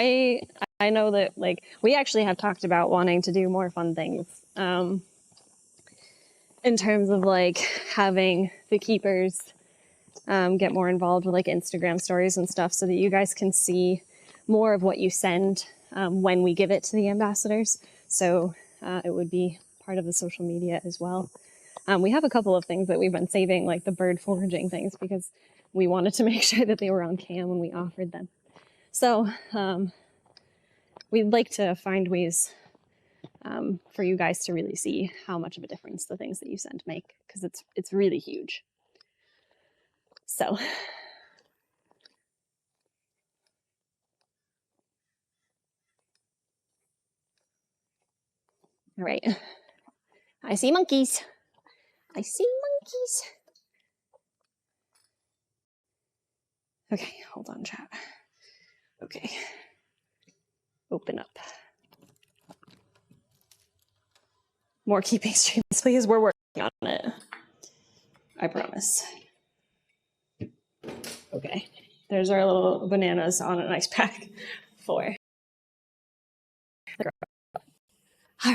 I know that, like, we actually have talked about wanting to do more fun things in terms of like having the keepers get more involved with like Instagram stories and stuff, so that you guys can see more of what you send when we give it to the ambassadors. So it would be part of the social media as well. We have a couple of things that we've been saving, like the bird foraging things, because we wanted to make sure that they were on cam when we offered them. So we'd like to find ways for you guys to really see how much of a difference the things that you send make, because it's really huge. So all right. I see monkeys. I see monkeys. Okay, hold on, chat. Okay. Open up. More keeping streams, please. We're working on it. I promise. Okay. There's our little bananas on an ice pack for. All right. All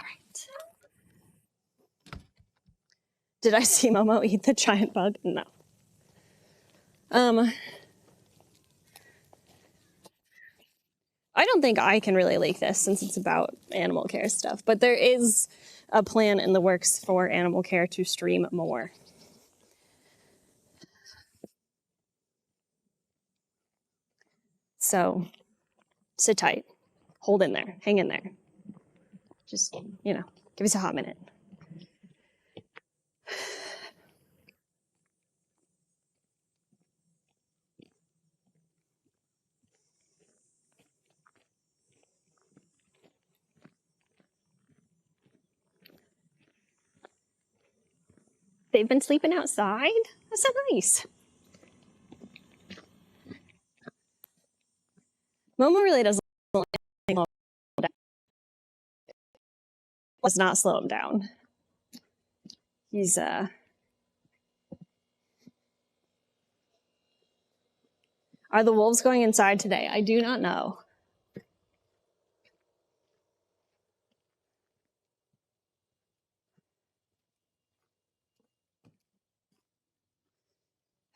right. Did I see Momo eat the giant bug? No. I don't think I can really leak this since it's about animal care stuff, but there is a plan in the works for animal care to stream more. So sit tight, hold in there, hang in there. Just, you know, give us a hot minute. They've been sleeping outside? That's so nice. Momo really doesn't does not slow him down. He's Are the wolves going inside today? I do not know.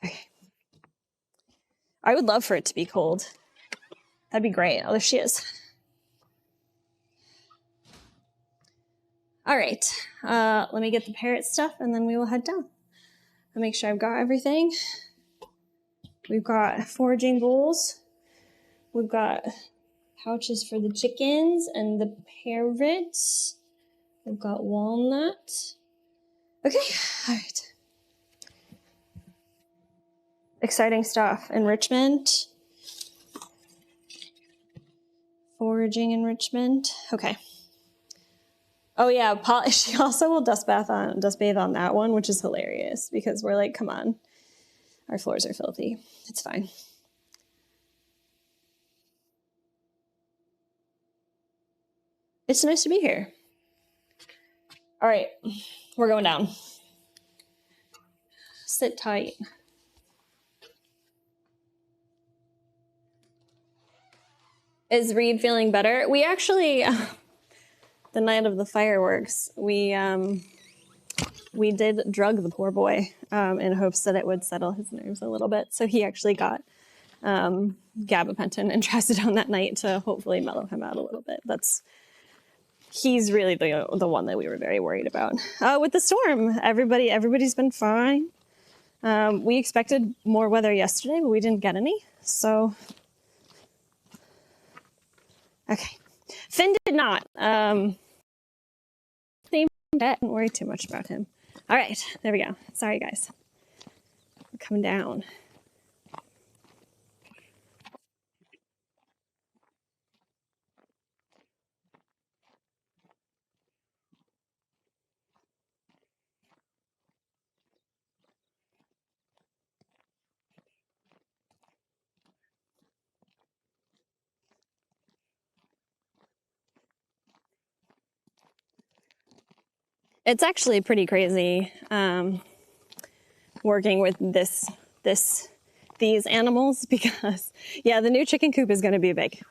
Okay. I would love for it to be cold. That'd be great. Oh, there she is. All right. Let me get the parrot stuff and then we will head down. I'll make sure I've got everything. We've got foraging bowls. We've got pouches for the chickens and the parrots. We've got walnut. Okay, all right. Exciting stuff. Enrichment. Foraging enrichment. Okay. Oh yeah, she also will dust bathe on that one, which is hilarious because we're like, come on, our floors are filthy. It's fine. It's nice to be here. All right, we're going down. Sit tight. Is Reed feeling better? We actually, the night of the fireworks, we did drug the poor boy in hopes that it would settle his nerves a little bit. So he actually got gabapentin and trazodone that night to hopefully mellow him out a little bit. He's really the one that we were very worried about. With the storm, everybody's been fine. We expected more weather yesterday, but we didn't get any. So, okay. Finn did not. Don't worry too much about him. All right, there we go. Sorry, guys. We're coming down. It's actually pretty crazy working with these animals because, yeah, the new chicken coop is going to be big.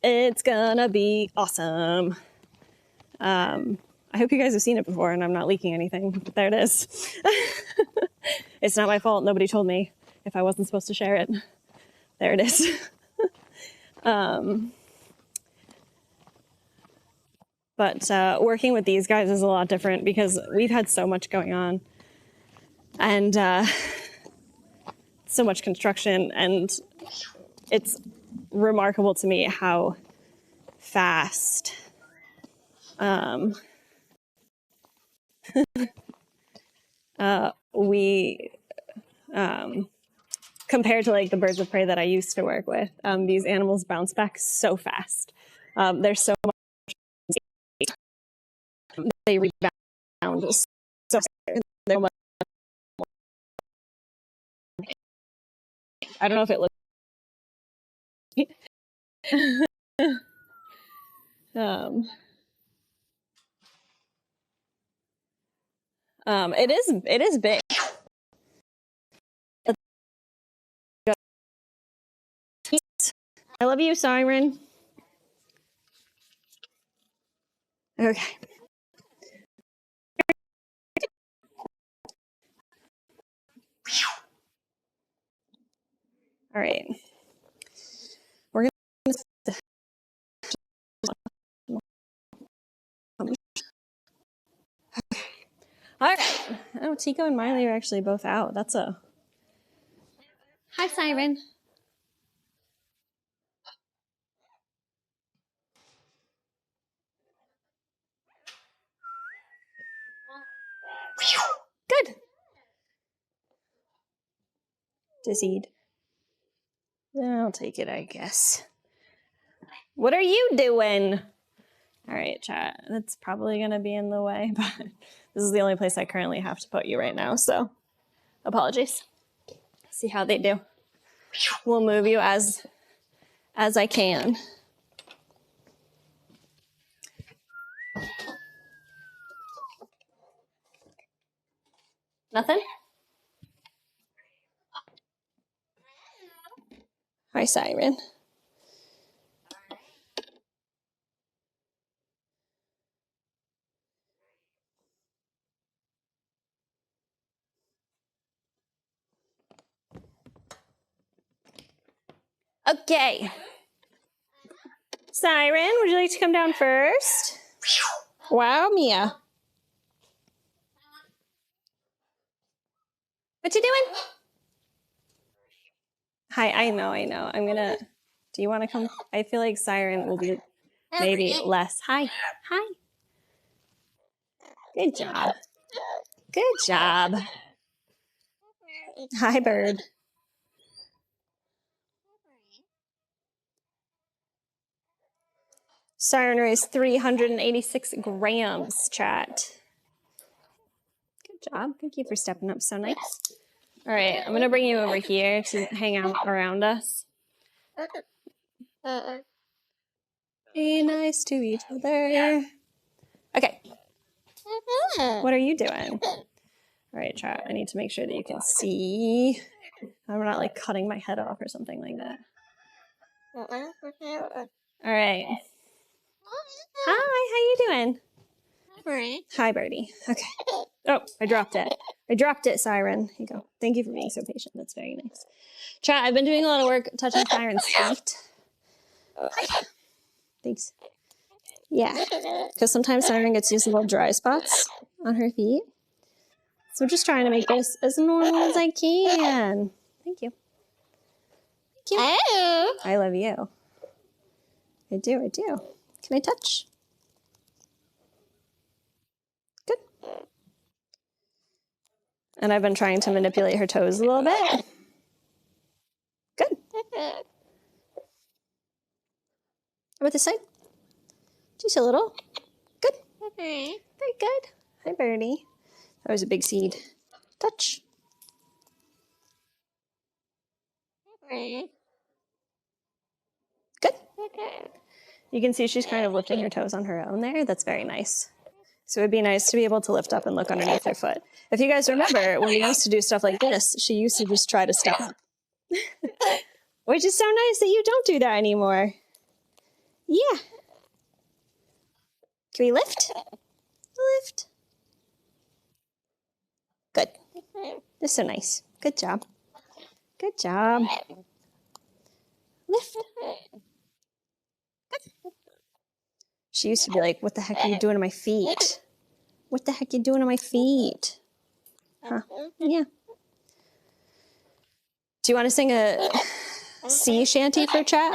It's going to be awesome. I hope you guys have seen it before and I'm not leaking anything, but there it is. It's not my fault. Nobody told me if I wasn't supposed to share it. There it is. But working with these guys is a lot different because we've had so much going on and so much construction, and it's remarkable to me how fast we compared to like the birds of prey that I used to work with, these animals bounce back so fast. They're so much, they rebound so they're much, I don't know if it looks it is big. I love you, Siren. Okay. All right. We're gonna. All right. Oh, Tico and Miley are actually both out. That's a. Hi, Siren. Good. Dizzied. I'll take it, I guess. What are you doing? All right, chat. That's probably going to be in the way, but this is the only place I currently have to put you right now, so apologies. See how they do. We'll move you as I can. Nothing? Hi, Siren. Okay. Siren, would you like to come down first? Wow, Mia. What you doing? Hi, I know. I'm gonna, do you want to come? I feel like Siren will be maybe less. Hi. Good job. Good job. Hi, bird. Siren weighs 386 grams, chat. Good job. Thank you for stepping up so nice. All right, I'm going to bring you over here to hang out around us. Be nice to each other. Okay. What are you doing? All right, chat. I need to make sure that you can see. I'm not like cutting my head off or something like that. All right. Hi, how you doing? Hi, birdie. Okay. Oh, I dropped it, Siren. Here you go. Thank you for being so patient. That's very nice. Chat, I've been doing a lot of work touching Siren's feet. Thanks. Yeah, because sometimes Siren gets these little dry spots on her feet. So I'm just trying to make this as normal as I can. Thank you. Thank you. I love you. I do. Can I touch? Good. And I've been trying to manipulate her toes a little bit. Good. How about this side? Just a little. Good. Very good. Hi, birdie. That was a big seed. Touch. Good. You can see she's kind of lifting her toes on her own there. That's very nice. So it'd be nice to be able to lift up and look underneath her foot. If you guys remember, when we used to do stuff like this, she used to just try to step up. Which is so nice that you don't do that anymore. Yeah. Can we lift? Lift. Good. That's so nice. Good job. Good job. Lift. Good. She used to be like, what the heck are you doing to my feet? What the heck are you doing to my feet? Huh. Yeah. Do you want to sing a sea shanty for chat?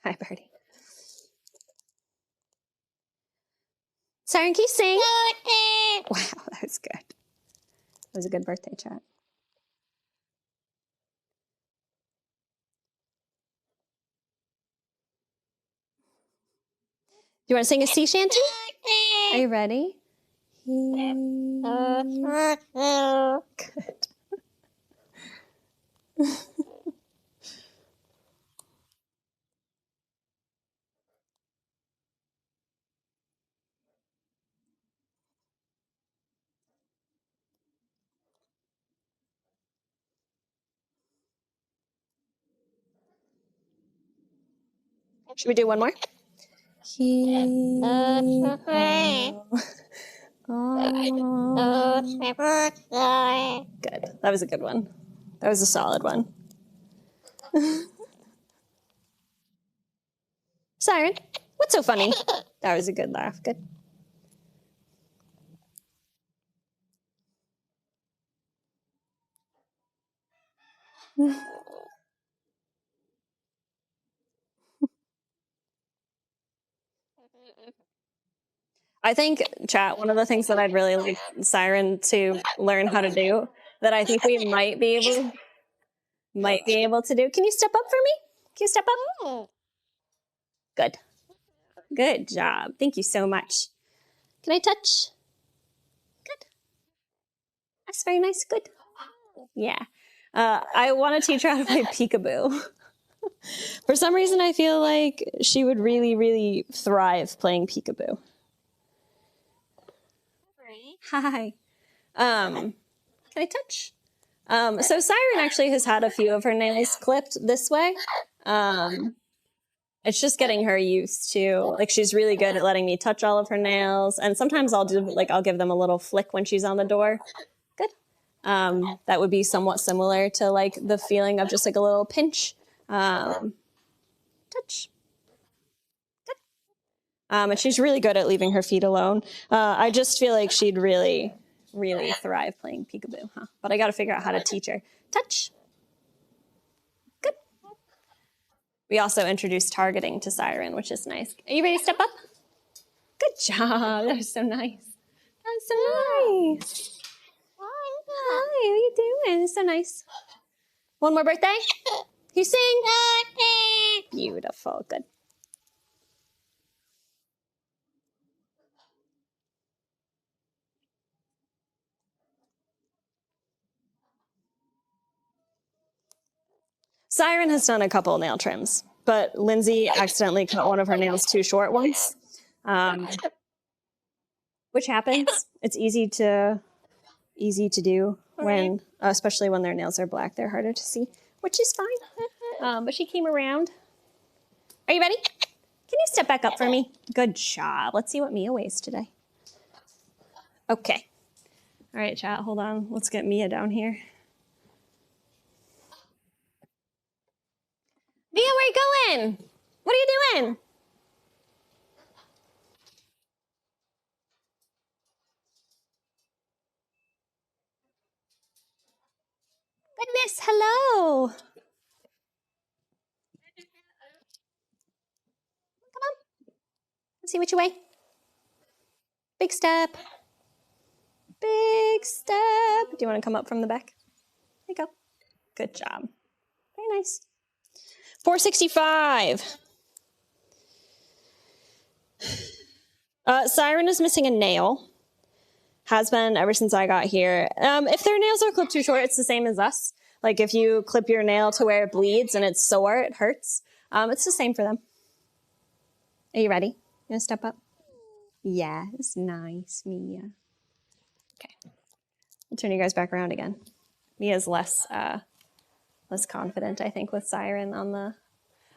Hi, Birdie. Siren, can you sing? Wow, that was good. That was a good birthday chat. Do you want to sing a sea shanty? Are you ready? Good. Should we do one more? Good. That was a good one. That was a solid one. Siren, what's so funny? That was a good laugh. Good. I think, chat, one of the things that I'd really like Siren to learn how to do that I think we might be able to do. Can you step up for me? Can you step up? Good. Good job. Thank you so much. Can I touch? Good. That's very nice. Good. Yeah. I want to teach her how to play peekaboo. For some reason, I feel like she would really, really thrive playing peekaboo. Hi. Can I touch? So Siren actually has had a few of her nails clipped this way. It's just getting her used to, like, she's really good at letting me touch all of her nails. And sometimes I'll give them a little flick when she's on the door. Good. That would be somewhat similar to like the feeling of just like a little pinch. Touch. Good. And she's really good at leaving her feet alone. I just feel like she'd really, really thrive playing peekaboo, huh? But I got to figure out how to teach her. Touch. Good. We also introduced targeting to Siren, which is nice. Are you ready to step up? Good job. That was so nice. That was so nice. Hi, what are you doing? It's so nice. One more birthday? You sing? Beautiful. Good. Siren has done a couple nail trims, but Lindsay accidentally cut one of her nails too short once, which happens. It's easy to do when, especially when their nails are black. They're harder to see, which is fine. But she came around. Are you ready? Can you step back up for me? Good job. Let's see what Mia weighs today. Okay. All right, chat. Hold on. Let's get Mia down here. Mia, where are you going? What are you doing? Goodness, hello. Come on. Let's see what you weigh. Big step. Big step. Do you want to come up from the back? There you go. Good job. Very nice. 465. Siren is missing a nail. Has been ever since I got here. If their nails are clipped too short, it's the same as us. Like if you clip your nail to where it bleeds and it's sore, it hurts. It's the same for them. Are you ready? You gonna step up? Yes, nice, Mia. Okay, I'll turn you guys back around again. Mia's less confident, I think, with Siren on the.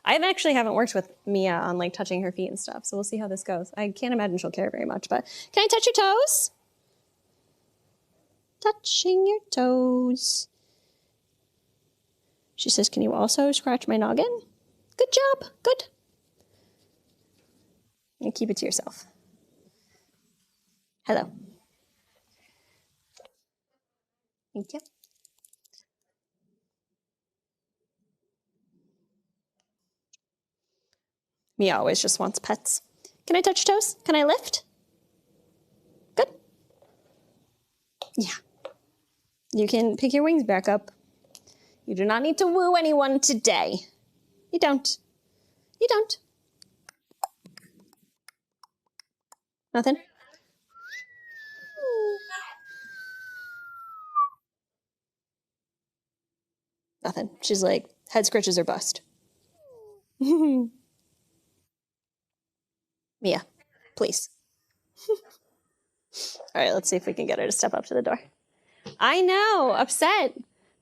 I actually haven't worked with Mia on like touching her feet and stuff, so we'll see how this goes. I can't imagine she'll care very much, but can I touch your toes? Touching your toes. She says, can you also scratch my noggin? Good job, good. And keep it to yourself. Hello. Thank you. Mia always just wants pets. Can I touch your toes? Can I lift? Good. Yeah. You can pick your wings back up. You do not need to woo anyone today. You don't. You don't. Nothing? Nothing. She's like, head scratches or bust. Mia, please. All right, let's see if we can get her to step up to the door. I know, upset.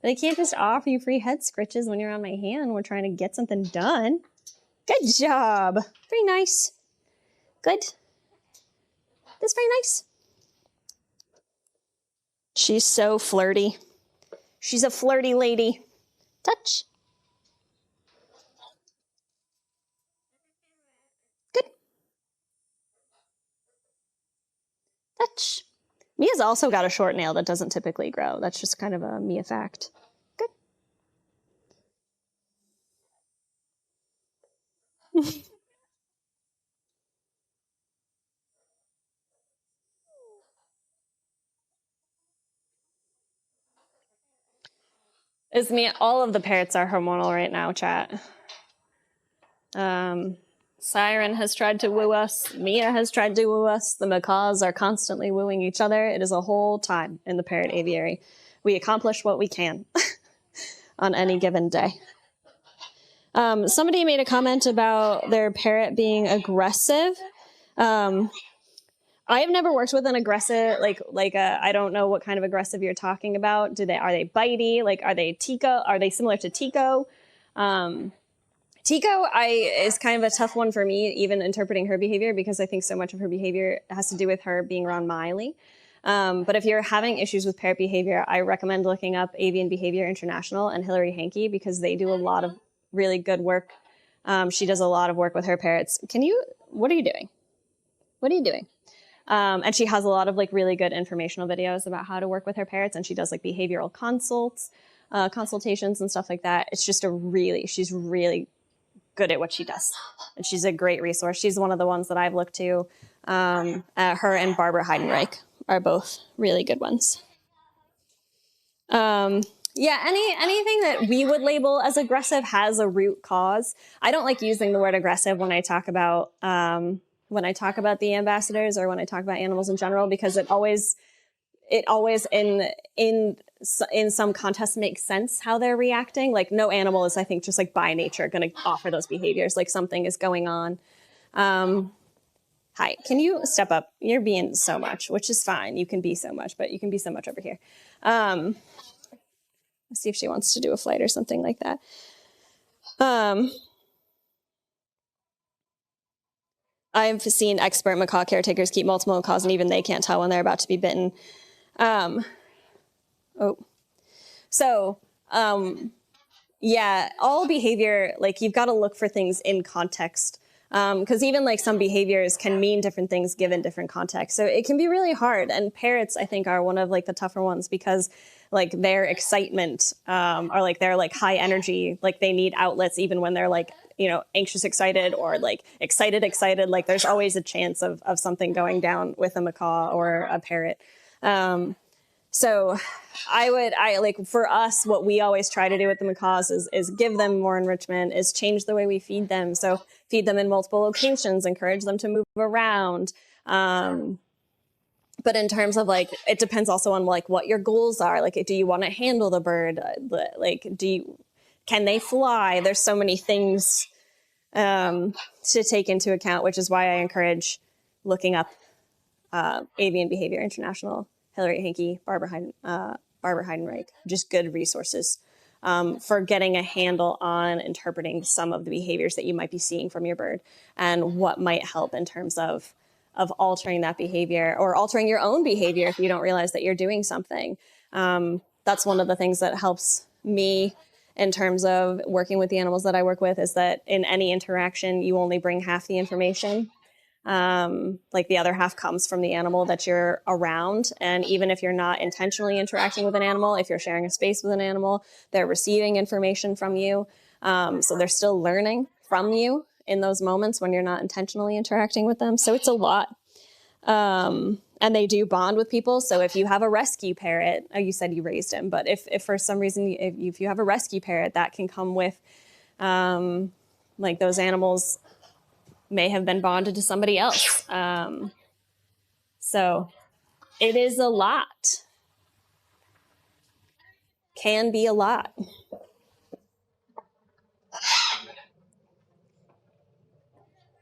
But I can't just offer you free head scratches when you're on my hand. We're trying to get something done. Good job. Very nice. Good. That's very nice. She's so flirty. She's a flirty lady. Touch. Good. Touch. Mia's also got a short nail that doesn't typically grow. That's just kind of a Mia fact. Good. Is Mia? All of the parrots are hormonal right now, chat. Siren has tried to woo us. Mia has tried to woo us. The macaws are constantly wooing each other. It is a whole time in the parrot aviary. We accomplish what we can on any given day. Somebody made a comment about their parrot being aggressive. I have never worked with an aggressive, I don't know what kind of aggressive you're talking about. Are they bitey? Like, are they Tico? Are they similar to Tico? Tico is kind of a tough one for me, even interpreting her behavior, because I think so much of her behavior has to do with her being around Miley. But if you're having issues with parrot behavior, I recommend looking up Avian Behavior International and Hillary Hankey, because they do a lot of really good work. She does a lot of work with her parrots. What are you doing? What are you doing? And she has a lot of like really good informational videos about how to work with her parrots, and she does like behavioral consultations and stuff like that. It's just she's really good at what she does, and she's a great resource. She's one of the ones that I've looked to. Her and Barbara Heidenreich are both really good ones. Yeah, anything that we would label as aggressive has a root cause. I don't like using the word aggressive when I talk about the ambassadors, or when I talk about animals in general, because it always in some contests makes sense how they're reacting. Like, no animal is, I think, just like by nature going to offer those behaviors. Like, something is going on. Hi, can you step up? You're being so much, which is fine. You can be so much, but you can be so much over here. Let's see if she wants to do a flight or something like that. I've seen expert macaw caretakers keep multiple macaws, and even they can't tell when they're about to be bitten. Yeah, all behavior, like, you've got to look for things in context, because even like some behaviors can mean different things given different contexts. So it can be really hard. And parrots, I think, are one of like the tougher ones, because like their excitement, or like their like high energy, like they need outlets even when they're like, you know, anxious, excited, or like excited. Like, there's always a chance of something going down with a macaw or a parrot. So for us, what we always try to do with the macaws is give them more enrichment, is change the way we feed them. So feed them in multiple locations, encourage them to move around, But in terms of like, it depends also on like what your goals are. Like, do you want to handle the bird? Like, can they fly? There's so many things to take into account, which is why I encourage looking up Avian Behavior International, Hillary Hankey, Barbara Heidenreich, just good resources for getting a handle on interpreting some of the behaviors that you might be seeing from your bird and what might help in terms of altering that behavior or altering your own behavior if you don't realize that you're doing something. That's one of the things that helps me in terms of working with the animals that I work with, is that in any interaction, you only bring half the information. Like the other half comes from the animal that you're around. And even if you're not intentionally interacting with an animal, if you're sharing a space with an animal, they're receiving information from you. So they're still learning from you in those moments when you're not intentionally interacting with them. So it's a lot. And they do bond with people. So if you have a rescue parrot, you said you raised him, but if for some reason, if you have a rescue parrot, that can come with, like those animals may have been bonded to somebody else. So it is a lot. Can be a lot.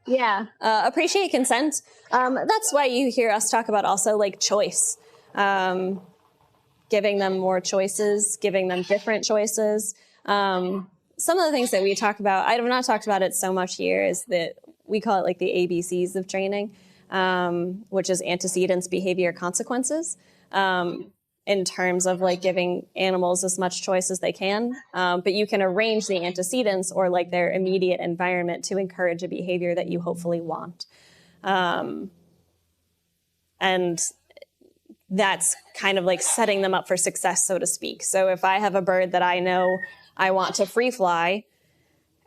Yeah, appreciate consent. That's why you hear us talk about also like choice, giving them more choices, giving them different choices. Some of the things that we talk about, I have not talked about it so much here, is that we call it like the ABCs of training, which is antecedents, behavior, consequences. In terms of like giving animals as much choice as they can. But you can arrange the antecedents or like their immediate environment to encourage a behavior that you hopefully want. And that's kind of like setting them up for success, so to speak. So if I have a bird that I know I want to free fly,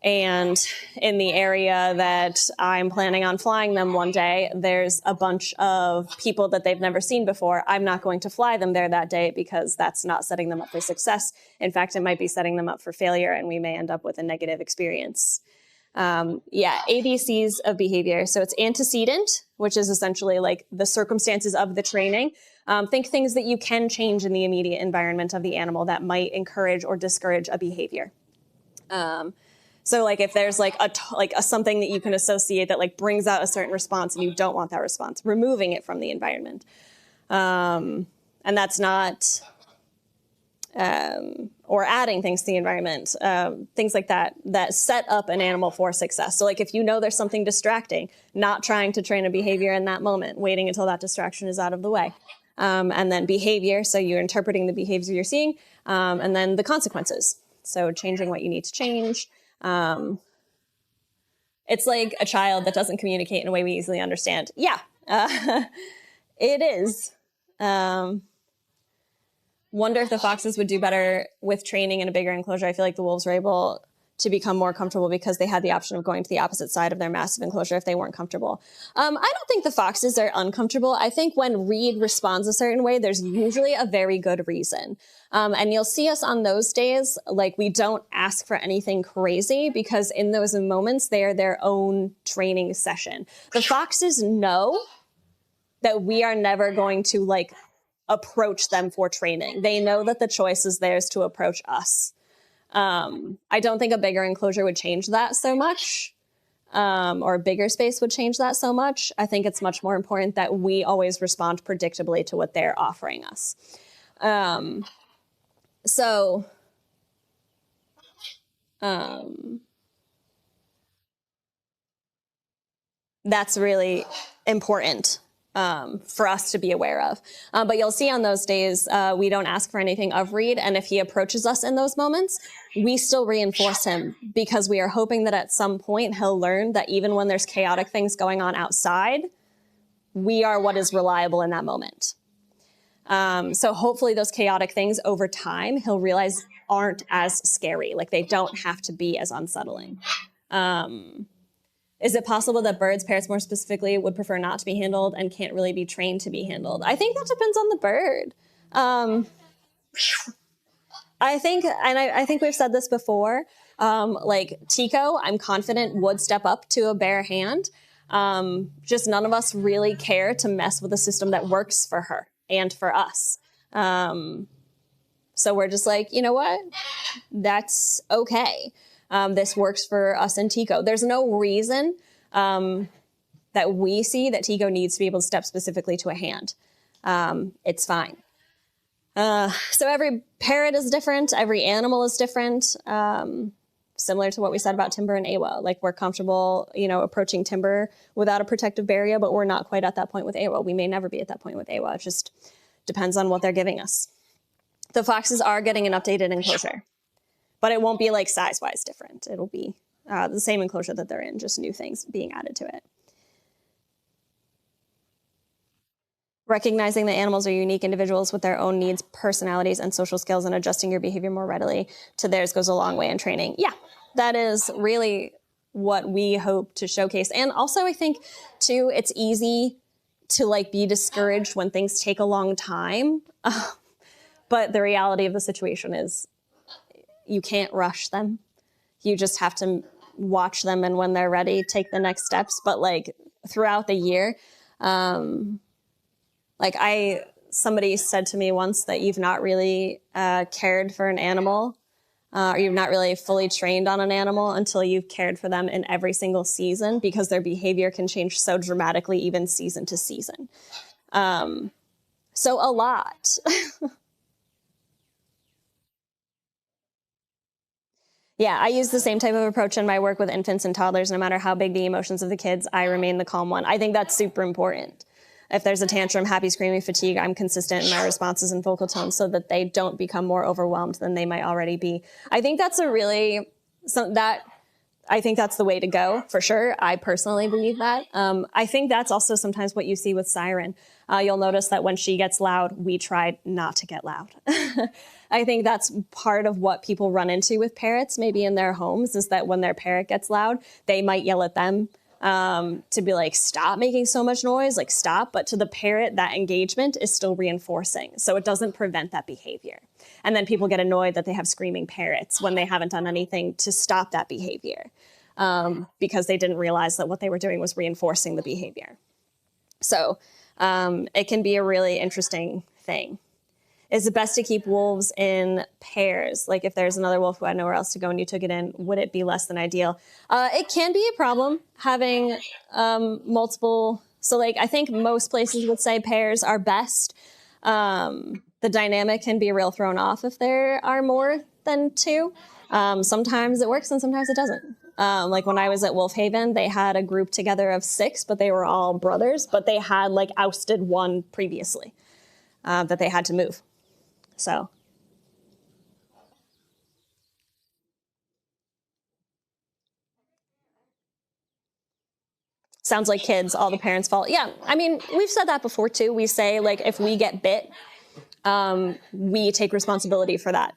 and in the area that I'm planning on flying them one day, there's a bunch of people that they've never seen before. I'm not going to fly them there that day because that's not setting them up for success. In fact, it might be setting them up for failure, and we may end up with a negative experience. ABCs of behavior. So it's antecedent, which is essentially like the circumstances of the training. Think things that you can change in the immediate environment of the animal that might encourage or discourage a behavior. So like if there's like a something that you can associate that like brings out a certain response and you don't want that response, removing it from the environment. And that's not, or adding things to the environment, things like that set up an animal for success. So like if you know there's something distracting, not trying to train a behavior in that moment, waiting until that distraction is out of the way. And then behavior, so you're interpreting the behavior you're seeing, and then the consequences. So changing what you need to change. It's like a child that doesn't communicate in a way we easily understand. Yeah, it is. Wonder if the foxes would do better with training in a bigger enclosure. I feel like the wolves were able to become more comfortable because they had the option of going to the opposite side of their massive enclosure if they weren't comfortable. I don't think the foxes are uncomfortable. I think when Reed responds a certain way, there's usually a very good reason. And you'll see us on those days, like we don't ask for anything crazy because in those moments, they are their own training session. The foxes know that we are never going to like approach them for training. They know that the choice is theirs to approach us. I don't think a bigger enclosure would change that so much, or a bigger space would change that so much. I think it's much more important that we always respond predictably to what they're offering us. That's really important for us to be aware of. But you'll see on those days, we don't ask for anything of Reed. And if he approaches us in those moments, we still reinforce him because we are hoping that at some point he'll learn that even when there's chaotic things going on outside, we are what is reliable in that moment. So hopefully those chaotic things over time, he'll realize aren't as scary. Like they don't have to be as unsettling. Is it possible that birds, parrots more specifically, would prefer not to be handled and can't really be trained to be handled? I think that depends on the bird. I think we've said this before, like Tico, I'm confident would step up to a bare hand. Just none of us really care to mess with a system that works for her and for us. So we're just like, you know what? That's okay. This works for us and Tico. There's no reason that we see that Tico needs to be able to step specifically to a hand. It's fine. So every parrot is different. Every animal is different. Similar to what we said about Timber and Awa. Like, we're comfortable, approaching Timber without a protective barrier, but we're not quite at that point with Awa. We may never be at that point with Awa. It just depends on what they're giving us. The foxes are getting an updated enclosure, but it won't be like size-wise different. It'll be the same enclosure that they're in, just new things being added to it. Recognizing that animals are unique individuals with their own needs, personalities, and social skills, and adjusting your behavior more readily to theirs goes a long way in training. Yeah, that is really what we hope to showcase. And also, I think, too, it's easy to be discouraged when things take a long time. But the reality of the situation is you can't rush them. You just have to watch them, and when they're ready, take the next steps. But throughout the year, somebody said to me once that you've not really cared for an animal, or you've not really fully trained on an animal until you've cared for them in every single season, because their behavior can change so dramatically, even season to season. So a lot. Yeah, I use the same type of approach in my work with infants and toddlers. No matter how big the emotions of the kids, I remain the calm one. I think that's super important. If there's a tantrum, happy, screaming, fatigue, I'm consistent in my responses and vocal tone so that they don't become more overwhelmed than they might already be. I think that's I think that's the way to go, for sure. I personally believe that. I think that's also sometimes what you see with Siren. You'll notice that when she gets loud, we try not to get loud. I think that's part of what people run into with parrots, maybe in their homes, is that when their parrot gets loud, they might yell at them to be like, stop making so much noise, stop. But to the parrot, that engagement is still reinforcing. So it doesn't prevent that behavior. And then people get annoyed that they have screaming parrots when they haven't done anything to stop that behavior, because they didn't realize that what they were doing was reinforcing the behavior. So it can be a really interesting thing. Is it best to keep wolves in pairs? If there's another wolf who had nowhere else to go and you took it in, would it be less than ideal? It can be a problem having multiple. So I think most places would say pairs are best. The dynamic can be real thrown off if there are more than two. Sometimes it works and sometimes it doesn't. When I was at Wolf Haven, they had a group together of 6, but they were all brothers, but they had ousted one previously that they had to move. So. Sounds like kids, all the parents' fault. Yeah, I mean, we've said that before too. We say if we get bit, we take responsibility for that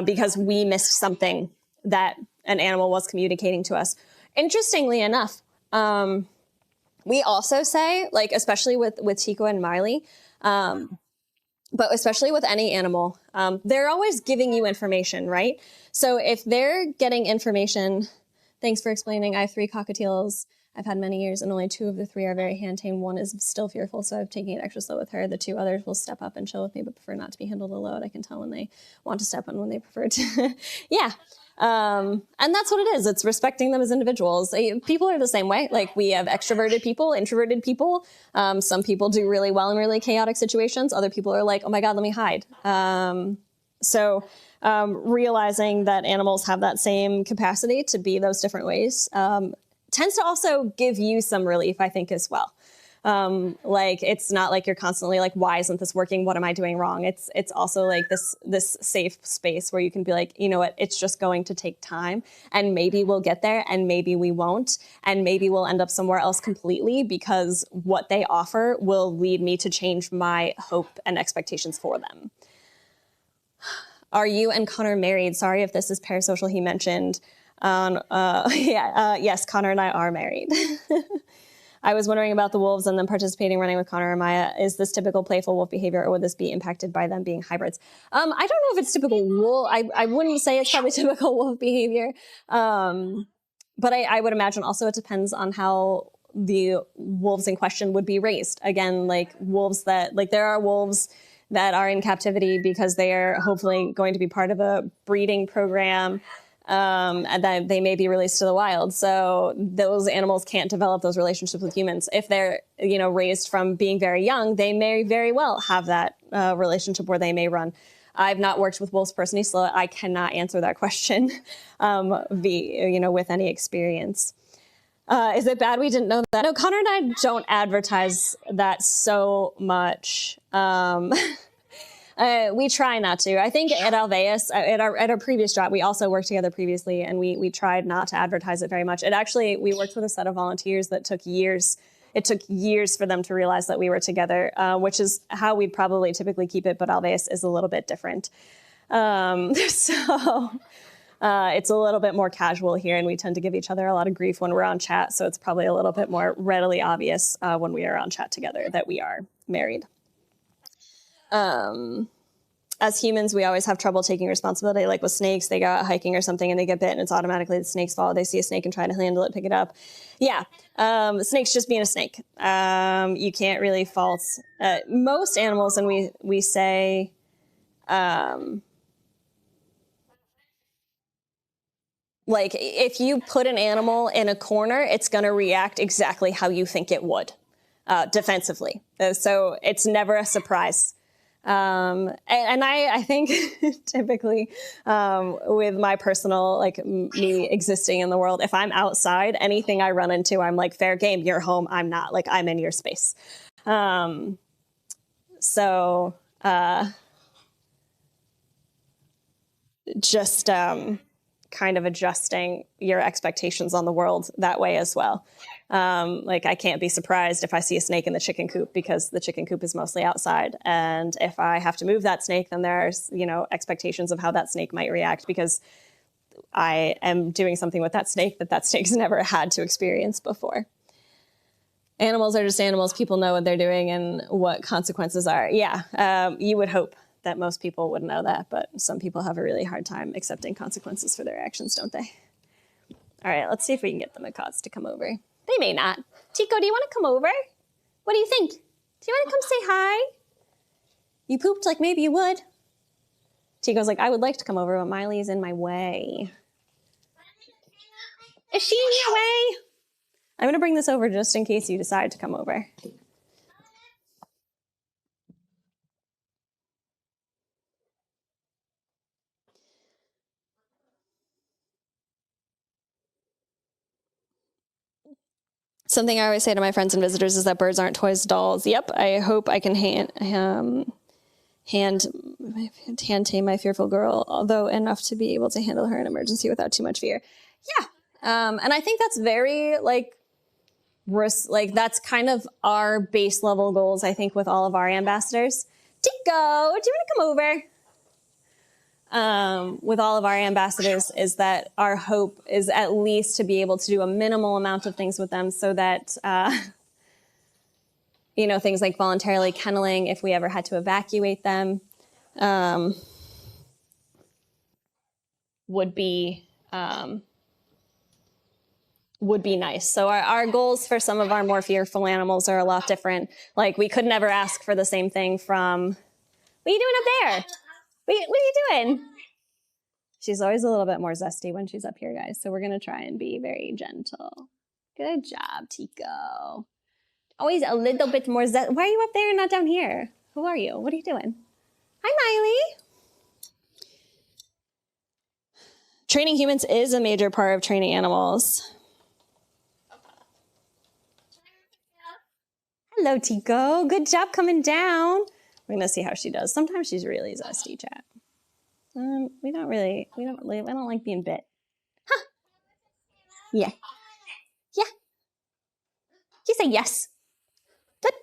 because we missed something that an animal was communicating to us. Interestingly enough, we also say, especially with Tico and Miley, but especially with any animal, they're always giving you information, right? So if they're getting information, thanks for explaining. I have 3 cockatiels. I've had many years, and only 2 of the 3 are very hand-tamed. 1 is still fearful, so I'm taking it extra slow with her. The 2 others will step up and chill with me, but prefer not to be handled alone. I can tell when they want to step on, when they prefer to. Yeah. And that's what it is. It's respecting them as individuals. People are the same way. We have extroverted people, introverted people. Some people do really well in really chaotic situations. Other people are like, oh my God, let me hide. So realizing that animals have that same capacity to be those different ways tends to also give you some relief, I think, as well. It's not like you're constantly why isn't this working? What am I doing wrong? It's also this safe space where you can be you know what, it's just going to take time, and maybe we'll get there and maybe we won't, and maybe we'll end up somewhere else completely because what they offer will lead me to change my hope and expectations for them. Are you and Connor married? Sorry if this is parasocial, he mentioned. Yes, Connor and I are married. I was wondering about the wolves and them participating, running with Connor and Maya. Is this typical playful wolf behavior, or would this be impacted by them being hybrids? I don't know if it's typical wolf. I wouldn't say it's probably typical wolf behavior. But I would imagine also it depends on how the wolves in question would be raised. Again, like wolves that, like there are wolves that are in captivity because they are hopefully going to be part of a breeding program, and that they may be released to the wild. So those animals can't develop those relationships with humans. If they're, you know, raised from being very young, they may very well have that relationship where they may run. I've not worked with wolves personally, so I cannot answer that question with any experience. Is it bad we didn't know that? No, Connor and I don't advertise that so much. We try not to. I think at Alveus, at our previous job, we also worked together previously, and we tried not to advertise it very much. We worked with a set of volunteers that took years. It took years for them to realize that we were together, which is how we'd probably typically keep it, but Alveus is a little bit different. It's a little bit more casual here, and we tend to give each other a lot of grief when we're on chat, so it's probably a little bit more readily obvious when we are on chat together that we are married. As humans, we always have trouble taking responsibility. Like with snakes, they go out hiking or something and they get bit, and it's automatically the snake's fault. They see a snake and try to handle it, pick it up. Yeah, the snake's just being a snake. You can't really fault most animals, and we say, like if you put an animal in a corner, it's going to react exactly how you think it would, defensively. So it's never a surprise. And I think typically, with my personal, like me existing in the world, if I'm outside, anything I run into, I'm like, fair game, you're home. I'm not, like, I'm in your space. Just kind of adjusting your expectations on the world that way as well. Like I can't be surprised if I see a snake in the chicken coop because the chicken coop is mostly outside. And if I have to move that snake, then there's, expectations of how that snake might react because I am doing something with that snake that snake's never had to experience before. Animals are just animals. People know what they're doing and what consequences are. Yeah, you would hope that most people would know that, but some people have a really hard time accepting consequences for their actions, don't they? All right, let's see if we can get the macaws to come over. They may not. Tico, do you want to come over? What do you think? Do you want to come say hi? You pooped like maybe you would. Tico's like, I would like to come over, but Miley's in my way. Is she in your way? I'm going to bring this over just in case you decide to come over. Something I always say to my friends and visitors is that birds aren't toys, dolls. Yep, I hope I can hand tame my fearful girl, although enough to be able to handle her in emergency without too much fear. Yeah, and I think that's very that's kind of our base level goals. I think with all of our ambassadors. Tico, do you want to come over? With all of our ambassadors is that our hope is at least to be able to do a minimal amount of things with them so that, things like voluntarily kenneling, if we ever had to evacuate them, would be nice. So our goals for some of our more fearful animals are a lot different. Like we could never ask for the same thing from, what are you doing up there? What are you doing? She's always a little bit more zesty when she's up here, guys. So we're going to try and be very gentle. Good job, Tico. Always a little bit more zesty. Why are you up there and not down here? Who are you? What are you doing? Hi, Miley. Training humans is a major part of training animals. Hello, Tico. Good job coming down. We're going to see how she does. Sometimes she's really zesty, chat. We don't like being bit. Huh. Yeah. Yeah. You say yes. Good.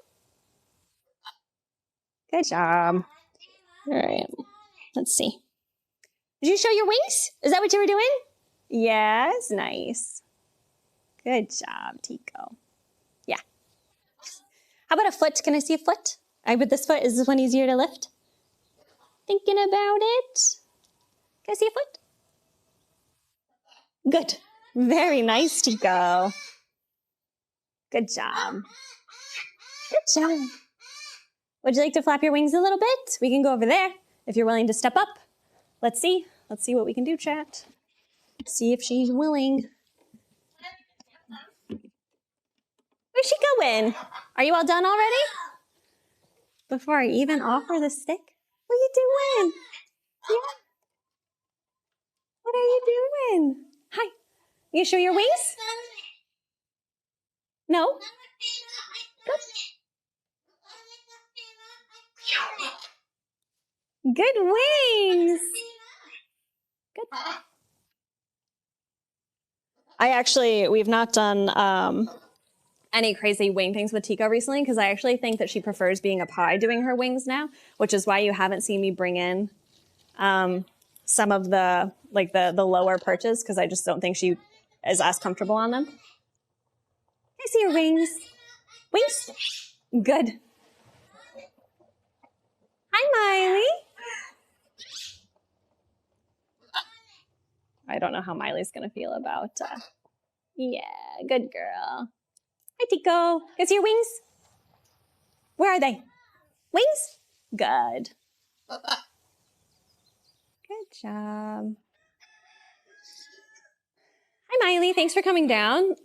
Good job. All right. Let's see. Did you show your wings? Is that what you were doing? Yes. Nice. Good job, Tico. Yeah. How about a foot? Can I see a foot? With this foot, is this one easier to lift? Thinking about it. Can I see a foot? Good. Very nice, Tico. Good job. Good job. Would you like to flap your wings a little bit? We can go over there if you're willing to step up. Let's see. Let's see what we can do, chat. See if she's willing. Where's she going? Are you all done already? Before I even offer the stick? What are you doing? Yeah. What are you doing? Hi. You show your wings? No? Good wings. Good. We've not done any crazy wing things with Tico recently because I actually think that she prefers being a pie doing her wings now, which is why you haven't seen me bring in some of the lower perches because I just don't think she is as comfortable on them. I see your wings. Wings? Good. Hi, Miley. I don't know how Miley's going to feel about, yeah, good girl. Hi, Tico. Can I see your wings? Where are they? Wings? Good. Good job. Hi, Miley. Thanks for coming down.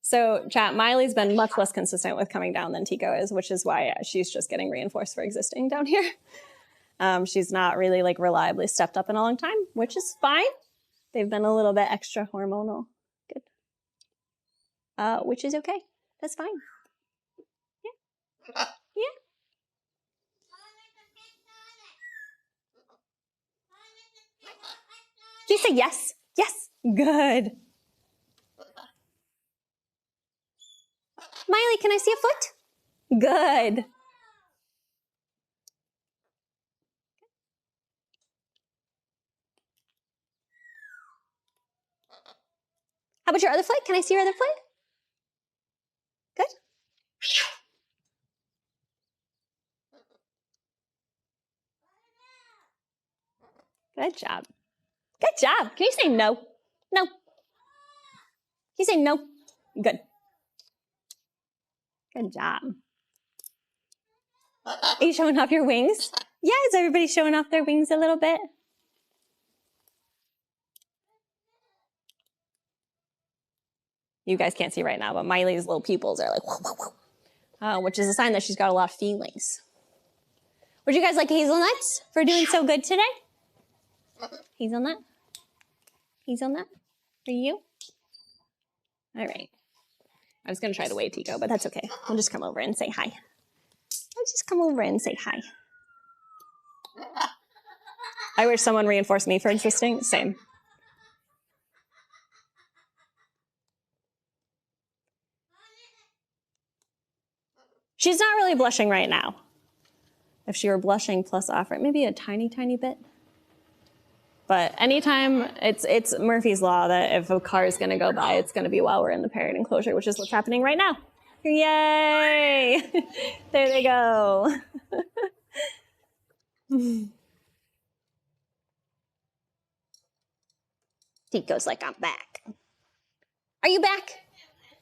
So, chat, Miley's been much less consistent with coming down than Tico is, which is why she's just getting reinforced for existing down here. She's not really like reliably stepped up in a long time, which is fine. They've been a little bit extra hormonal. Good. Which is okay. That's fine. Yeah. Yeah. Can you say yes? Yes. Good. Miley, can I see a foot? Good. How about your other foot? Can I see your other foot? Good. Good job. Good job. Can you say no? No. Can you say no? Good. Good job. Are you showing off your wings? Yeah, is everybody showing off their wings a little bit? You guys can't see right now, but Miley's little pupils are like, whoa, whoa, whoa. Which is a sign that she's got a lot of feelings. Would you guys like hazelnuts for doing so good today? Hazelnut? Hazelnut? For you? All right. I was going to try to wave Tico, but that's okay. I'll just come over and say hi. I'll just come over and say hi. I wish someone reinforced me for existing. Same. She's not really blushing right now. If she were blushing plus offer, maybe a tiny, tiny bit. But anytime, it's Murphy's Law that if a car is going to go by, it's going to be while we're in the parrot enclosure, which is what's happening right now. Yay! There they go. Tico's like, I'm back. Are you back?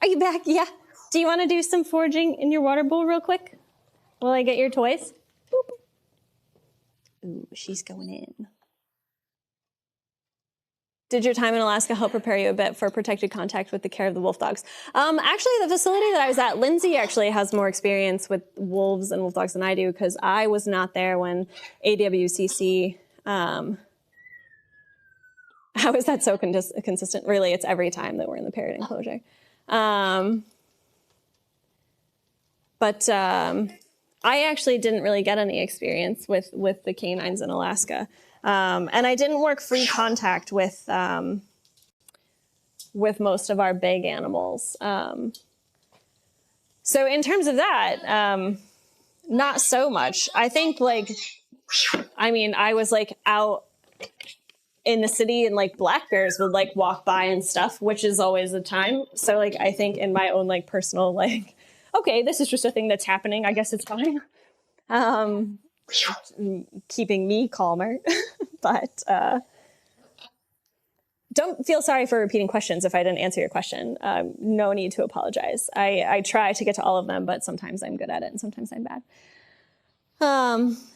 Are you back? Yeah. Do you want to do some foraging in your water bowl real quick? While I get your toys? Boop. Ooh, she's going in. Did your time in Alaska help prepare you a bit for protected contact with the care of the wolf dogs? Actually, the facility that I was at, Lindsay actually has more experience with wolves and wolf dogs than I do because I was not there when AWCC, how is that so consistent? Really, it's every time that we're in the parrot enclosure. But I actually didn't really get any experience with the canines in Alaska. And I didn't work free contact with most of our big animals. So in terms of that, not so much. I think I was like out in the city and like black bears would like walk by and stuff, which is always the time. So like, I think in my own like personal, like, okay, this is just a thing that's happening. I guess it's fine. Keeping me calmer, but don't feel sorry for repeating questions if I didn't answer your question. No need to apologize. I try to get to all of them, but sometimes I'm good at it and sometimes I'm bad.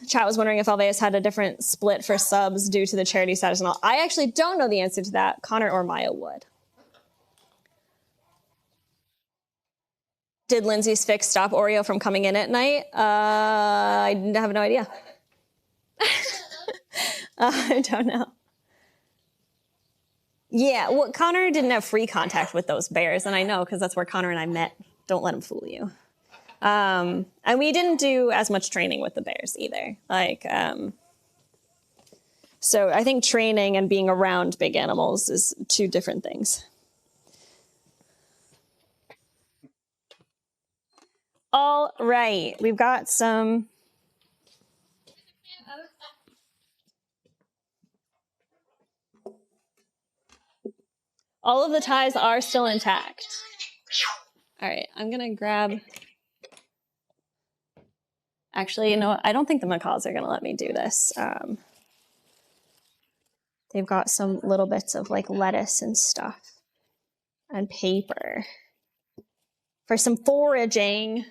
Chat was wondering if Alveus had a different split for subs due to the charity status and all. I actually don't know the answer to that. Connor or Maya would. Did Lindsay's fix stop Oreo from coming in at night? I have no idea. I don't know. Yeah, well, Connor didn't have free contact with those bears, and I know because that's where Connor and I met. Don't let him fool you. And we didn't do as much training with the bears either. So I think training and being around big animals is two different things. All right, we've got some. All of the ties are still intact. All right, I'm gonna grab. Actually, you know what? I don't think the macaws are gonna let me do this. They've got some little bits of like lettuce and stuff and paper for some foraging.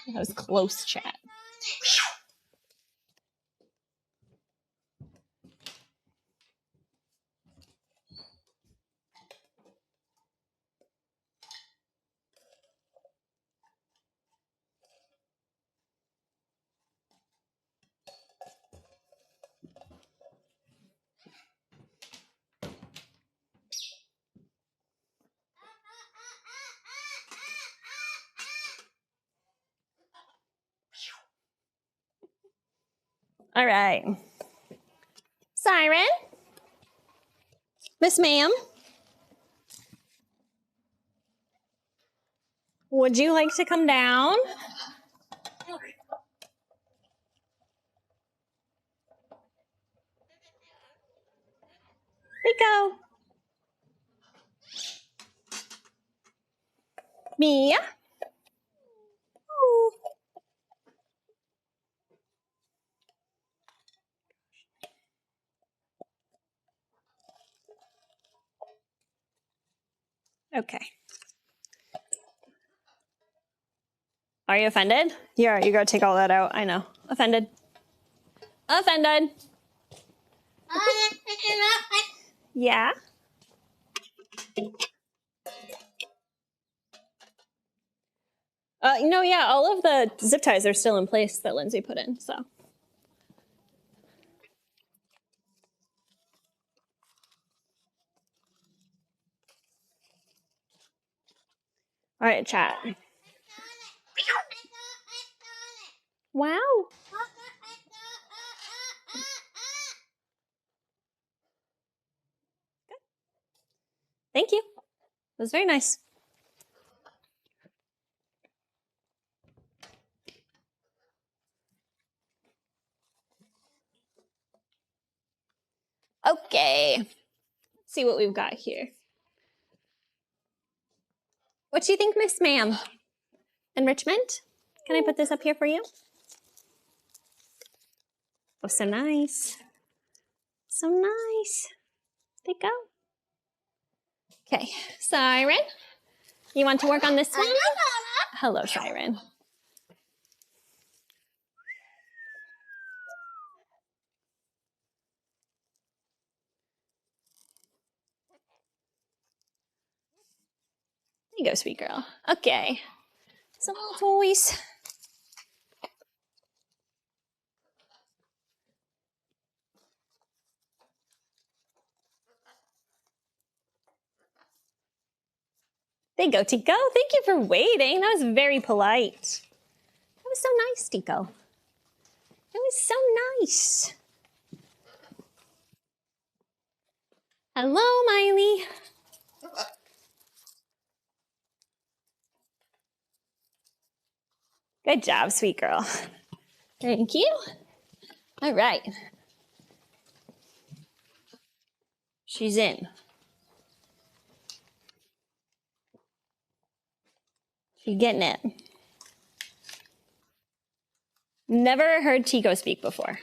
That was close, chat. All right. Siren? Miss Ma'am? Would you like to come down? Rico. Mia? Ooh. Okay. Are you offended? Yeah, you gotta take all that out. I know. Offended. Offended. Yeah. No, yeah, all of the zip ties are still in place that Lindsay put in, so. All right, chat. Wow. Good. Thank you. It was very nice. Okay. Let's see what we've got here. What do you think, Miss Ma'am? Enrichment? Can I put this up here for you? Oh, so nice. So nice. There you go. Okay, Siren. You want to work on this one? Hello, Siren. There you go, sweet girl. Okay. Some little toys. There you go, Tico. Thank you for waiting. That was very polite. That was so nice, Tico. That was so nice. Hello, Miley. Good job, sweet girl. Thank you. All right. She's in. She's getting it. Never heard Tico speak before.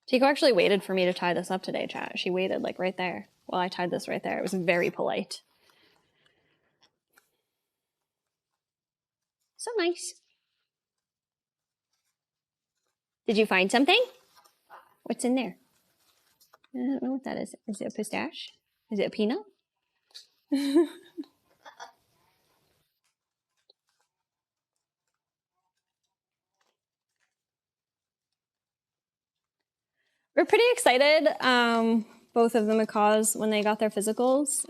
Tico actually waited for me to tie this up today, chat. She waited like right there while I tied this right there. It was very polite. So nice. Did you find something? What's in there? I don't know what that is. Is it a pistache? Is it a peanut? We're pretty excited, both of the macaws, when they got their physicals.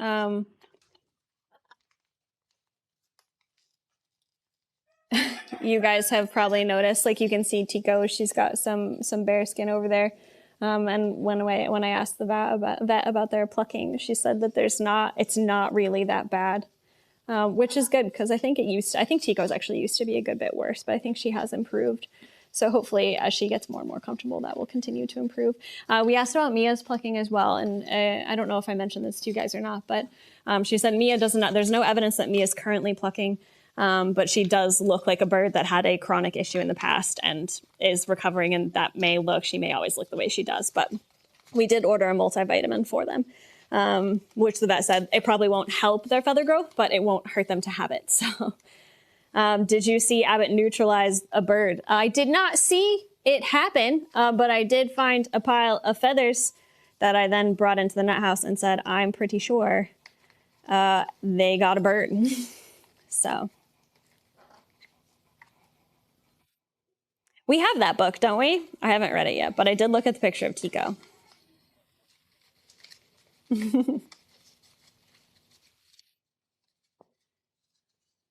You guys have probably noticed, like you can see Tico, she's got some bare skin over there. And when I asked the vet about their plucking, she said that it's not really that bad, which is good because I think Tico's actually used to be a good bit worse, but I think she has improved. So hopefully, as she gets more and more comfortable, that will continue to improve. We asked about Mia's plucking as well, and I don't know if I mentioned this to you guys or not, but she said there's no evidence that Mia's currently plucking, but she does look like a bird that had a chronic issue in the past and is recovering, and she may always look the way she does, but we did order a multivitamin for them, which the vet said it probably won't help their feather growth, but it won't hurt them to have it, so... did you see Abbott neutralize a bird? I did not see it happen, but I did find a pile of feathers that I then brought into the nut house and said, I'm pretty sure they got a bird. So. We have that book, don't we? I haven't read it yet, but I did look at the picture of Tico.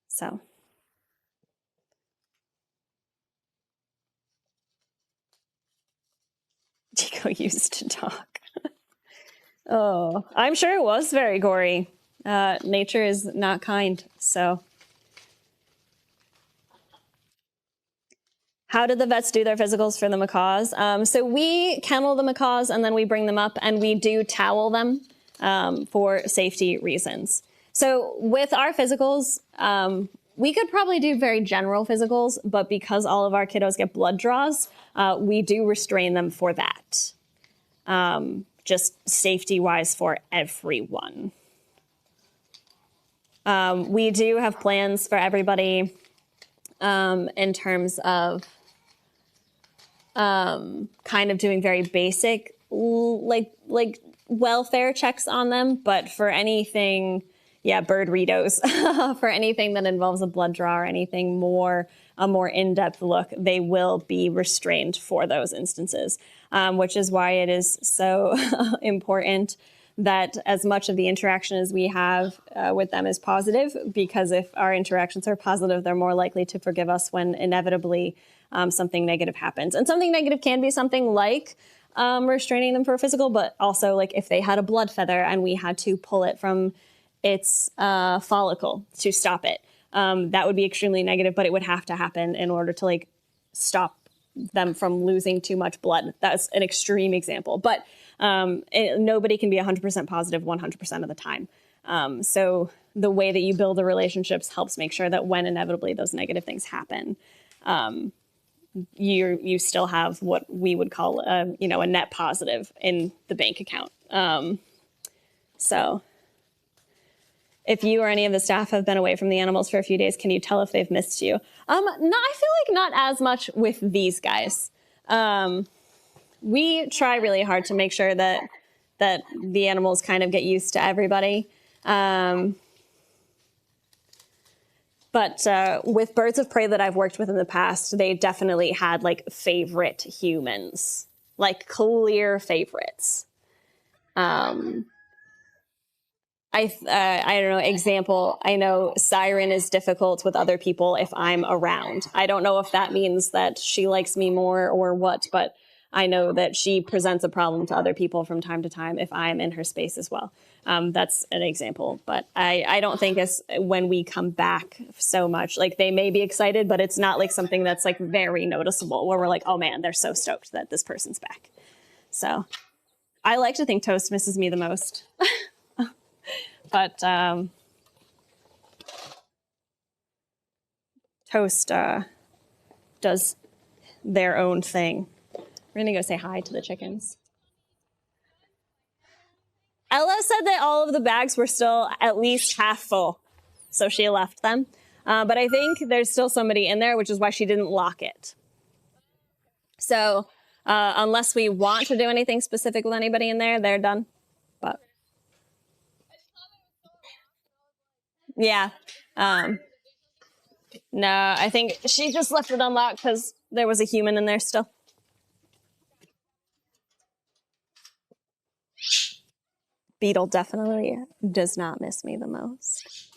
So. Tico used to talk. Oh, I'm sure it was very gory. Nature is not kind, so. How did the vets do their physicals for the macaws? So we kennel the macaws and then we bring them up and we do towel them for safety reasons. So with our physicals, we could probably do very general physicals, but because all of our kiddos get blood draws, we do restrain them for that. Just safety-wise for everyone. We do have plans for everybody in terms of kind of doing very basic like welfare checks on them, but for anything, bird redos, for anything that involves a blood draw or anything a more in-depth look, they will be restrained for those instances, which is why it is so important that as much of the interaction as we have with them is positive, because if our interactions are positive, they're more likely to forgive us when inevitably something negative happens. And something negative can be something like restraining them for a physical, but also like if they had a blood feather and we had to pull it from its follicle to stop it. That would be extremely negative, but it would have to happen in order to like stop them from losing too much blood. That's an extreme example, but nobody can be 100% positive 100% of the time. So the way that you build the relationships helps make sure that when inevitably those negative things happen, you still have what we would call a net positive in the bank account. So if you or any of the staff have been away from the animals for a few days, can you tell if they've missed you? I feel like not as much with these guys. We try really hard to make sure that the animals kind of get used to everybody. But with birds of prey that I've worked with in the past, they definitely had like favorite humans, like clear favorites. I don't know, example, I know Siren is difficult with other people if I'm around. I don't know if that means that she likes me more or what, but I know that she presents a problem to other people from time to time if I'm in her space as well. That's an example, but I don't think it's when we come back so much, like they may be excited, but it's not like something that's like very noticeable where we're like, oh man, they're so stoked that this person's back. So I like to think Toast misses me the most. But Toast does their own thing. We're gonna go say hi to the chickens. Ella said that all of the bags were still at least half full, so she left them. But I think there's still somebody in there, which is why she didn't lock it. So unless we want to do anything specific with anybody in there, they're done. But yeah. No, I think she just left it unlocked because there was a human in there still. Beetle definitely does not miss me the most.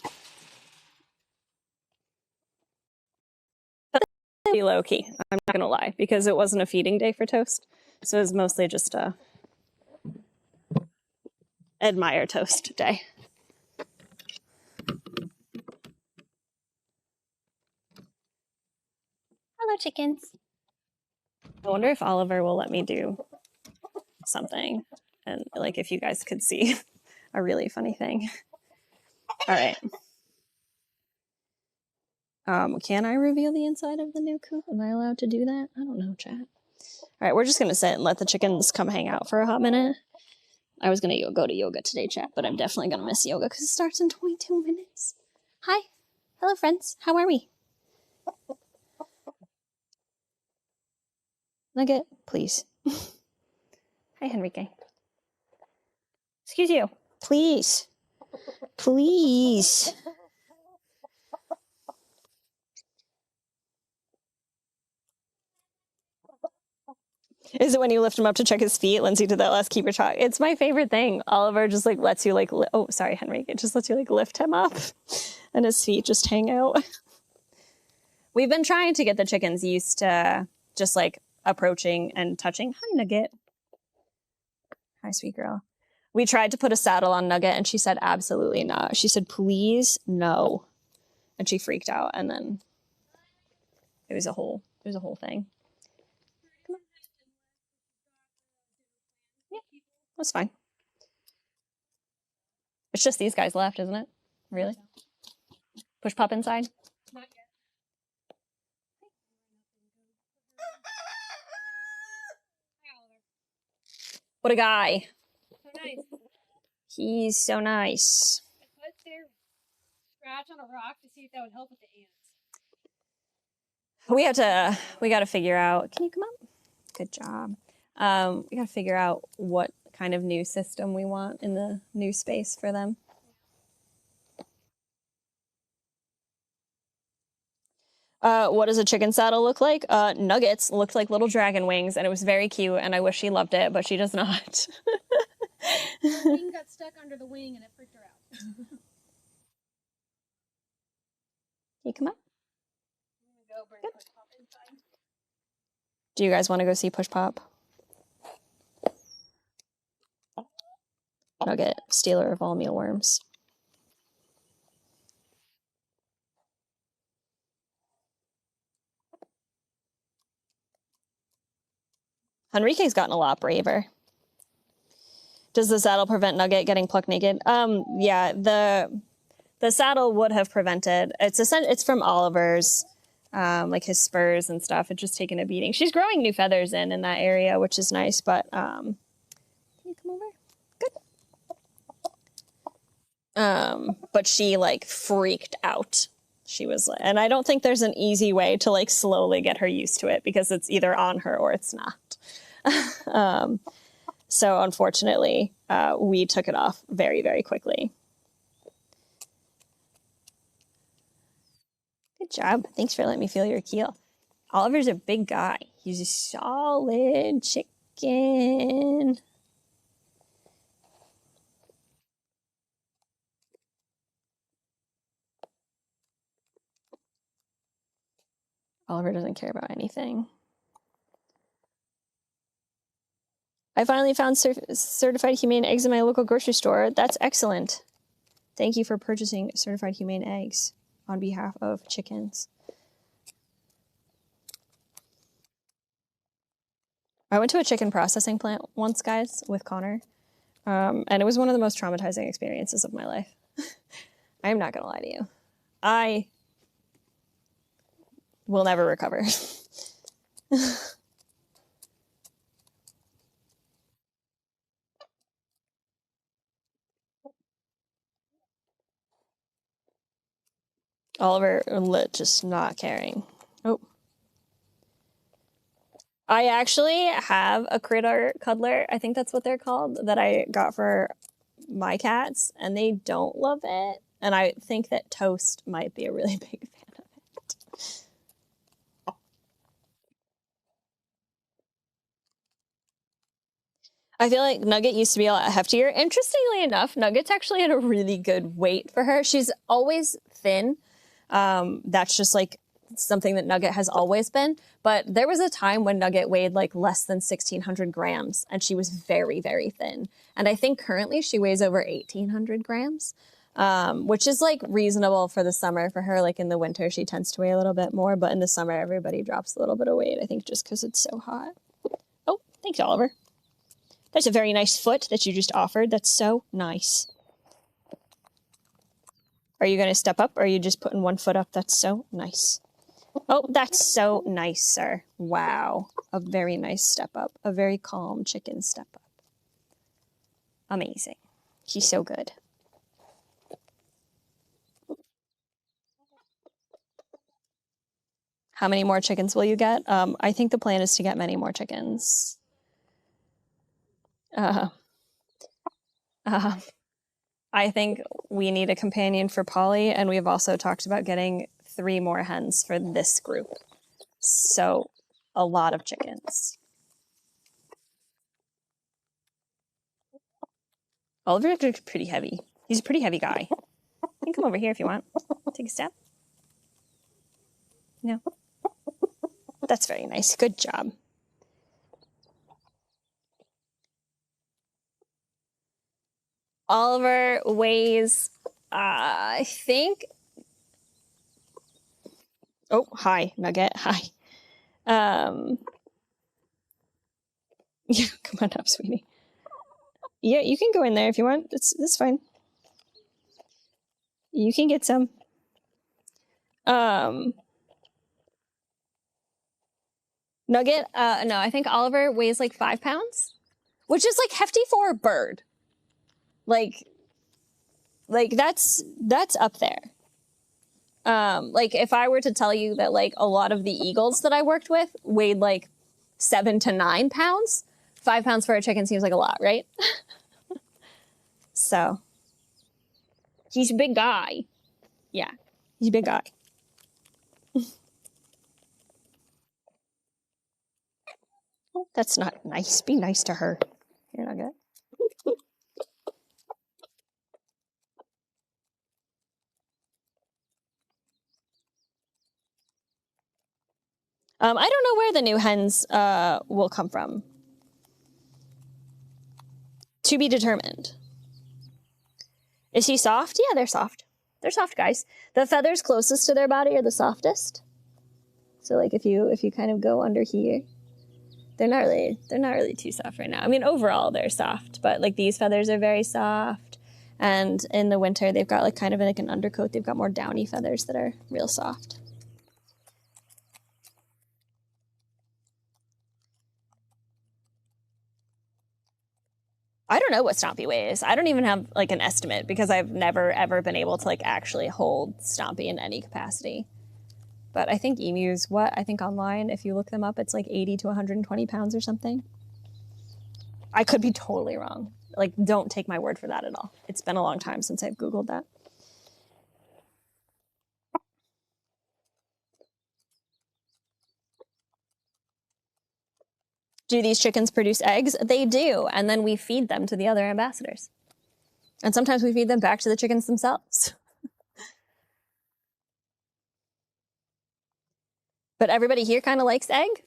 But pretty low key, I'm not gonna lie, because it wasn't a feeding day for Toast. So it was mostly just a admire Toast day. Hello, chickens. I wonder if Oliver will let me do something. And like if you guys could see a really funny thing. All right. Can I reveal the inside of the new coop? Am I allowed to do that? I don't know, chat. All right, we're just gonna sit and let the chickens come hang out for a hot minute. I was gonna go to yoga today, chat, but I'm definitely gonna miss yoga because it starts in 22 minutes. Hi. Hello, friends. How are we? Nugget, please. Hi, Henrique. Excuse you. Please. Please. Is it when you lift him up to check his feet? Lindsay did that last keeper talk. It's my favorite thing. Oliver just like lets you like, oh, sorry, Henry. It just lets you like lift him up and his feet just hang out. We've been trying to get the chickens used to just like approaching and touching. Hi, Nugget. Hi, sweet girl. We tried to put a saddle on Nugget and she said, absolutely not. She said, please, no. And she freaked out. And then it was a whole thing. That's fine. It's just these guys left, isn't it? Really? Push Pup inside? Not yet. What a guy. So nice. He's so nice. I put their scratch on a rock to see if that would help with the ants. We got to figure out, can you come up? Good job. We got to figure out what kind of new system we want in the new space for them. What does a chicken saddle look like? Nuggets looked like little dragon wings, and it was very cute, and I wish she loved it, but she does not. The wing got stuck under the wing, and it freaked her out. Can you come up? Go bring Push Pop inside. Do you guys want to go see Push Pop? Nugget, stealer of all mealworms. Enrique's gotten a lot braver. Does the saddle prevent Nugget getting plucked naked? Yeah, the saddle would have prevented. It's from Oliver's, like his spurs and stuff. It's just taken a beating. She's growing new feathers in that area, which is nice. But can you come over? Good. But she like freaked out. She was, and I don't think there's an easy way to like slowly get her used to it because it's either on her or it's not. So unfortunately, we took it off very, very quickly. Good job. Thanks for letting me feel your keel. Oliver's a big guy. He's a solid chicken. Oliver doesn't care about anything. I finally found certified humane eggs in my local grocery store. That's excellent. Thank you for purchasing certified humane eggs on behalf of chickens. I went to a chicken processing plant once, guys, with Connor. And it was one of the most traumatizing experiences of my life. I'm not gonna lie to you. I will never recover. Oliver just not caring. Oh. I actually have a critter cuddler, I think that's what they're called, that I got for my cats, and they don't love it. And I think that Toast might be a really big fan of it. I feel like Nugget used to be a lot heftier. Interestingly enough, Nugget's actually at a really good weight for her. She's always thin. That's just like something that Nugget has always been. But there was a time when Nugget weighed like less than 1,600 grams, and she was very, very thin. And I think currently she weighs over 1,800 grams, which is like reasonable for the summer for her. Like in the winter, she tends to weigh a little bit more, but in the summer, everybody drops a little bit of weight, I think just because it's so hot. Oh, thanks, Oliver. That's a very nice foot that you just offered. That's so nice. Are you going to step up, or are you just putting one foot up? That's so nice. Oh, that's so nice, sir. Wow. A very nice step up. A very calm chicken step up. Amazing. He's so good. How many more chickens will you get? I think the plan is to get many more chickens. I think we need a companion for Polly, and we've also talked about getting 3 more hens for this group. So, a lot of chickens. Oliver's pretty heavy. He's a pretty heavy guy. You can come over here if you want. Take a step. No. That's very nice. Good job. Oliver weighs, I think... Oh, hi, Nugget. Hi. Yeah, come on up, sweetie. Yeah, you can go in there if you want. That's fine. You can get some. Nugget, no, I think Oliver weighs like 5 pounds, which is like hefty for a bird. Like that's up there. Like if I were to tell you that like a lot of the eagles that I worked with weighed like 7 to 9 pounds, 5 pounds for a chicken seems like a lot, right? So he's a big guy. Yeah, he's a big guy. Oh, that's not nice. Be nice to her. You're not good. I don't know where the new hens will come from. To be determined. Is he soft? Yeah, they're soft. They're soft guys. The feathers closest to their body are the softest. So like if you kind of go under here, they're not really too soft right now. I mean, overall they're soft, but like these feathers are very soft. And in the winter they've got like kind of like an undercoat. They've got more downy feathers that are real soft. I don't know what Stompy weighs. I don't even have like an estimate because I've never ever been able to like actually hold Stompy in any capacity. But I think emus, I think online, if you look them up, it's like 80 to 120 pounds or something. I could be totally wrong. Like, don't take my word for that at all. It's been a long time since I've Googled that. Do these chickens produce eggs? They do, and then we feed them to the other ambassadors. And sometimes we feed them back to the chickens themselves. But everybody here kind of likes egg.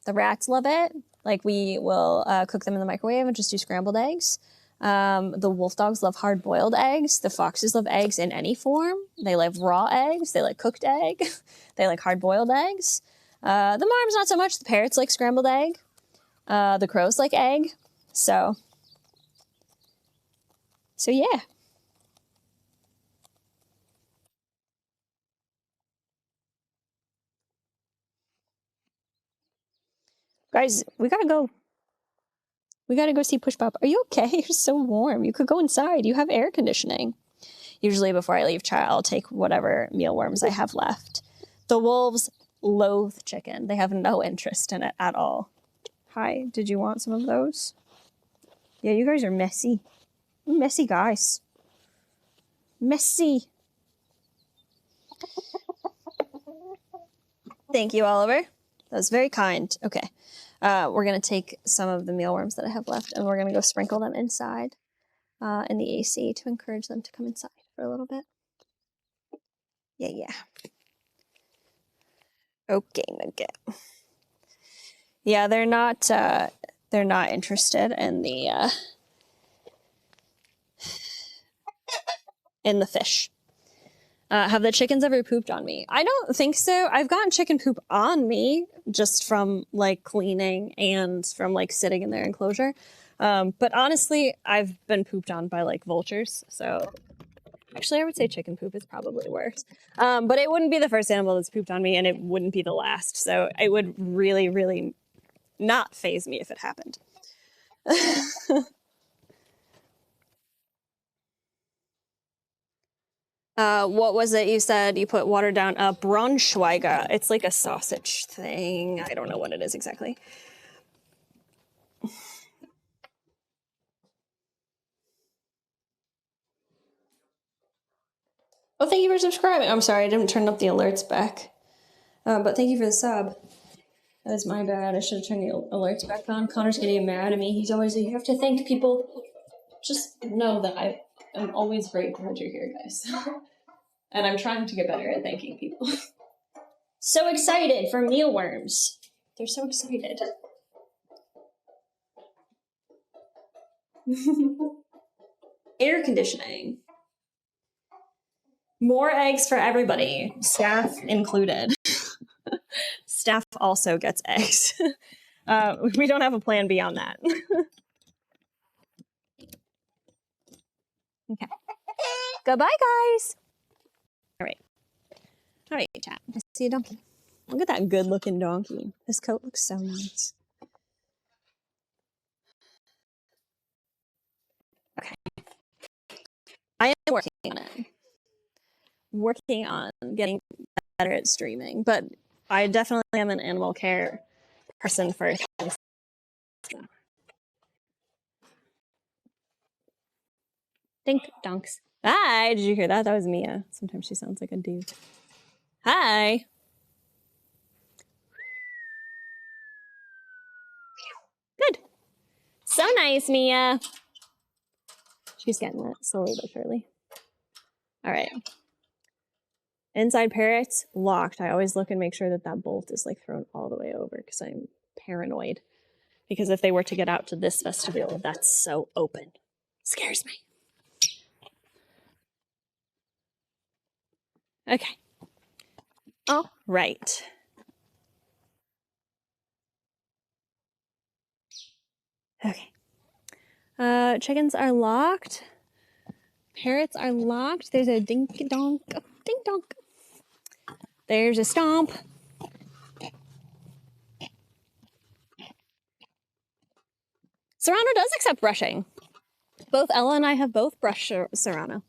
The rats love it. Like we will cook them in the microwave and just do scrambled eggs. The wolf dogs love hard-boiled eggs. The foxes love eggs in any form. They love raw eggs. They like cooked egg. They like hard-boiled eggs. The marms not so much. The parrots like scrambled egg. The crows like egg. So yeah. Guys, we gotta go. We gotta go see Push Pop. Are you okay? You're so warm. You could go inside. You have air conditioning. Usually before I leave, I'll take whatever mealworms I have left. The wolves loathe chicken. They have no interest in it at all. Hi, did you want some of those? Yeah, you guys are messy. Messy guys. Messy. Thank you, Oliver. That was very kind. Okay. We're going to take some of the mealworms that I have left and we're going to go sprinkle them inside in the AC to encourage them to come inside for a little bit. Yeah. Okay, Nugget. Yeah, they're not interested in the fish. Have the chickens ever pooped on me? I don't think so. I've gotten chicken poop on me just from like cleaning and from like sitting in their enclosure. But honestly, I've been pooped on by like vultures. So actually, I would say chicken poop is probably worse. But it wouldn't be the first animal that's pooped on me and it wouldn't be the last. So it would really, really not faze me if it happened. What was it you said? You put watered down Braunschweiger. It's like a sausage thing. I don't know what it is exactly. Oh, thank you for subscribing. I'm sorry, I didn't turn up the alerts back. But thank you for the sub. That was my bad. I should have turned the alerts back on. Connor's getting mad at me. He's always like, you have to thank people. Just know that I am always grateful that you're here, guys. And I'm trying to get better at thanking people. So excited for mealworms. They're so excited. Air conditioning. More eggs for everybody, staff included. Staff also gets eggs. We don't have a plan beyond that. Okay. Goodbye, guys. All right, chat. I see a donkey. Look at that good-looking donkey. His coat looks so nice. Okay. I am working on it. Working on getting better at streaming, but I definitely am an animal care person first. Dink donks. Hi, did you hear that? That was Mia. Sometimes she sounds like a dude. Hi. Good. So nice, Mia. She's getting it slowly but surely. All right. Inside Parrot's locked. I always look and make sure that that bolt is like thrown all the way over because I'm paranoid. Because if they were to get out to this vestibule, that's so open. Scares me. Okay. All right. Okay. Chickens are locked. Parrots are locked. There's a dink-donk. Dink-donk. There's a stomp. Serrano does accept brushing. Both Ella and I have both brushed Serrano.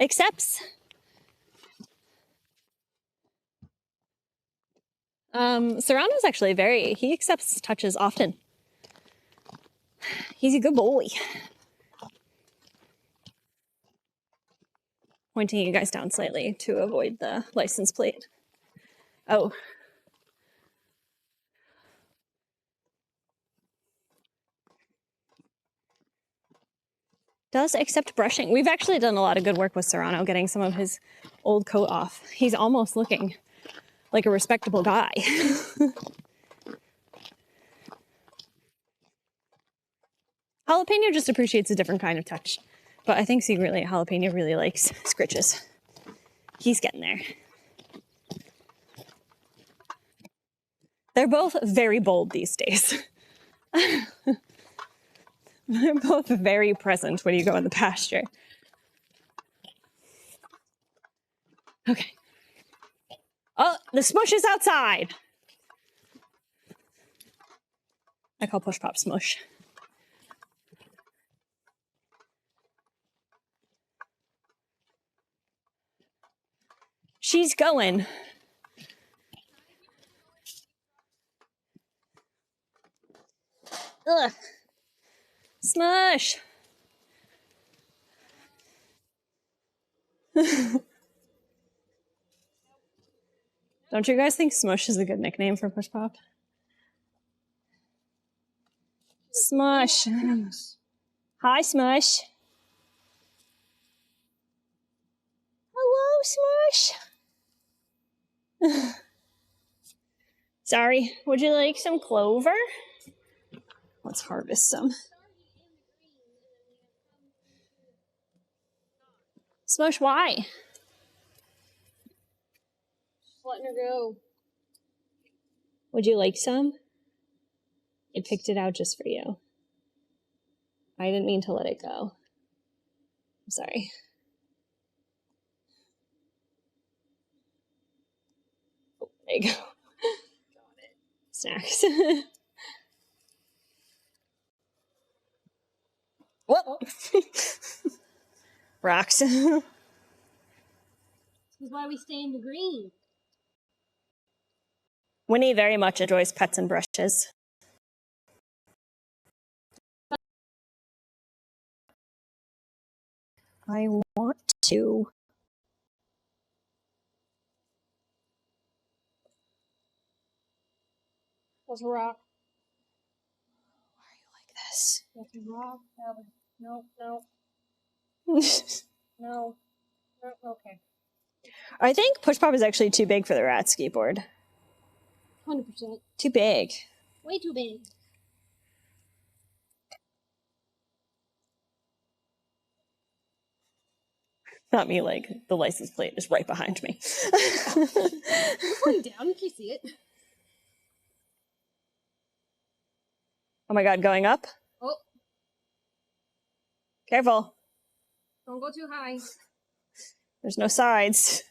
Accepts. Serrano's actually he accepts touches often. He's a good boy. Pointing you guys down slightly to avoid the license plate. Oh. Does accept brushing. We've actually done a lot of good work with Serrano, getting some of his old coat off. He's almost looking like a respectable guy. Jalapeno just appreciates a different kind of touch. But I think secretly Jalapeno really likes scritches. He's getting there. They're both very bold these days. They're both very present when you go in the pasture. Okay. Oh, the smush is outside. I call Push Pop Smush. She's going. Ugh. Smush. Don't you guys think Smush is a good nickname for Push Pop? Smush. Hi, Smush. Hello, Smush. Sorry, would you like some clover? Let's harvest some. Smush, why? Just letting her go. Would you like some? I picked it out just for you. I didn't mean to let it go. I'm sorry. Oh, there you go. Got it. Snacks. Whoop! Rocks. This is why we stay in the green. Winnie very much enjoys pets and brushes. I want to. That's a rock. Why are you like this? That's a rock. No, no, no. Okay. I think Push Pop is actually too big for the rat skateboard. 100%. Too big. Way too big. Not me, like, the license plate is right behind me. You're going down. Can you see it? Oh my god, going up? Oh, Careful. don't go too high. There's no sides.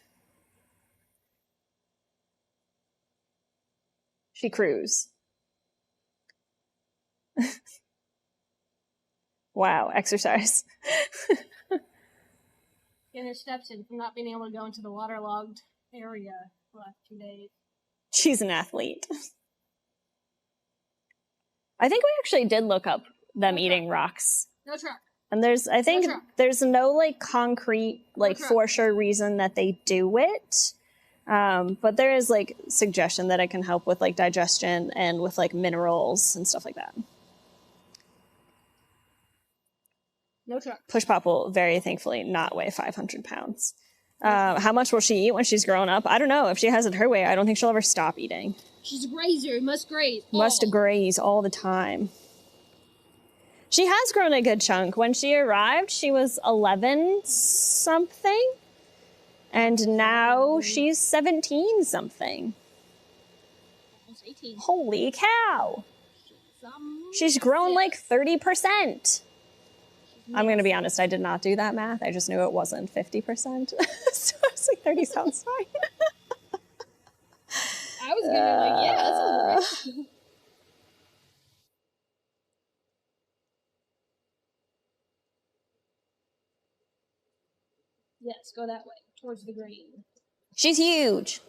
She cruise. Wow, exercise. Getting her steps in from not being able to go into the waterlogged area the last 2 days. She's an athlete. I think we actually did look up them eating rocks. No truck. And I think truck. there's no like concrete, like truck. for sure reason that they do it. But there is like suggestion that it can help with like digestion and with like minerals and stuff like that. No truck. Push Pop will very thankfully not weigh 500 pounds. How much will she eat when she's grown up? I don't know. If she has it her way, I don't think she'll ever stop eating. She's a grazer. Must graze. Must graze all the time. She has grown a good chunk. When she arrived, she was 11 something. And now she's 17 something. Almost 18. Holy cow. She's grown like 30%. I'm going to be honest, I did not do that math. I just knew it wasn't 50%. So I was like, 30 sounds fine. I was going to be like, yeah, that sounds right. Yes, go that way, towards the green. She's huge.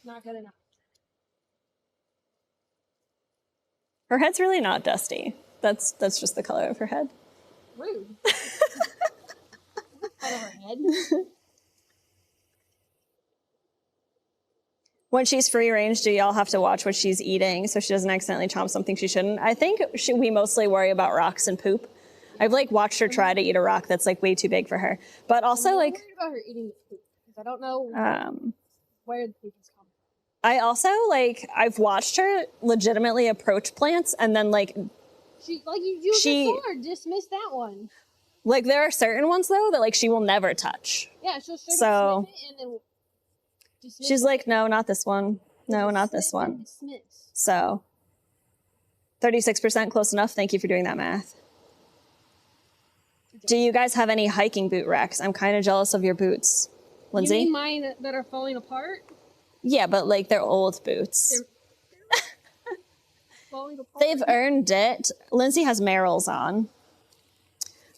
Not good enough. Her head's really not dusty. That's just the color of her head. Rude. Out of her head. When she's free range, do y'all have to watch what she's eating so she doesn't accidentally chomp something she shouldn't? I think we mostly worry about rocks and poop. I've like watched her try to eat a rock that's like way too big for her. But also I'm like worried about her eating the poop because I don't know where the poop is coming from. I also like I've watched her legitimately approach plants and then like She like you before dismiss that one. Like there are certain ones though that like she will never touch. Yeah, she'll straight So up sniff it and then dismiss she's it. like, no, not this one. No, not this Sniff and one. dismiss. So 36% close enough. Thank you for doing that math. Do you guys have any hiking boot racks? I'm kind of jealous of your boots. Lindsay? You mean mine that are falling apart? Yeah, but like they're old boots. falling apart. They've earned it. Lindsay has Merrell's on.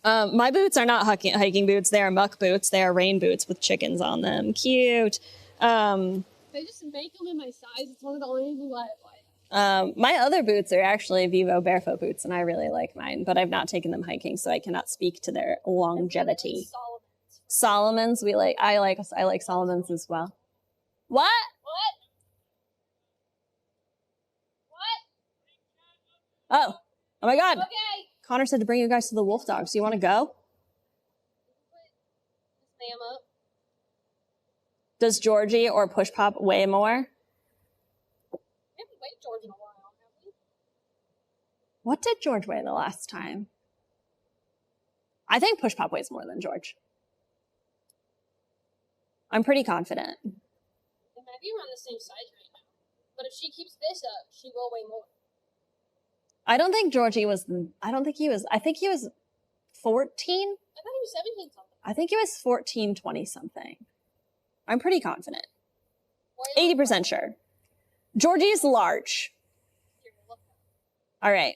My boots are not hiking boots. They are muck boots. They are rain boots with chickens on them. Cute. They just make them in my size. It's one of the only reasons why I buy it. My other boots are actually Vivo barefoot boots, and I really like mine, but I've not taken them hiking, so I cannot speak to their longevity. Solomon's, I like Solomon's as well. What? Oh my God. Okay. Connor said to bring you guys to the Wolf Dogs. Do you want to go? Spam up. Does Georgie or Push Pop weigh more? We haven't weighed George in a while, have we? What did George weigh the last time? I think Push Pop weighs more than George. I'm pretty confident. They might be around the same size right now. But if she keeps this up, she will weigh more. I don't think Georgie was, I think he was 14. I thought he was 17 something. I think he was 14, 20 something. I'm pretty confident. 80% sure. Georgie is large. All right.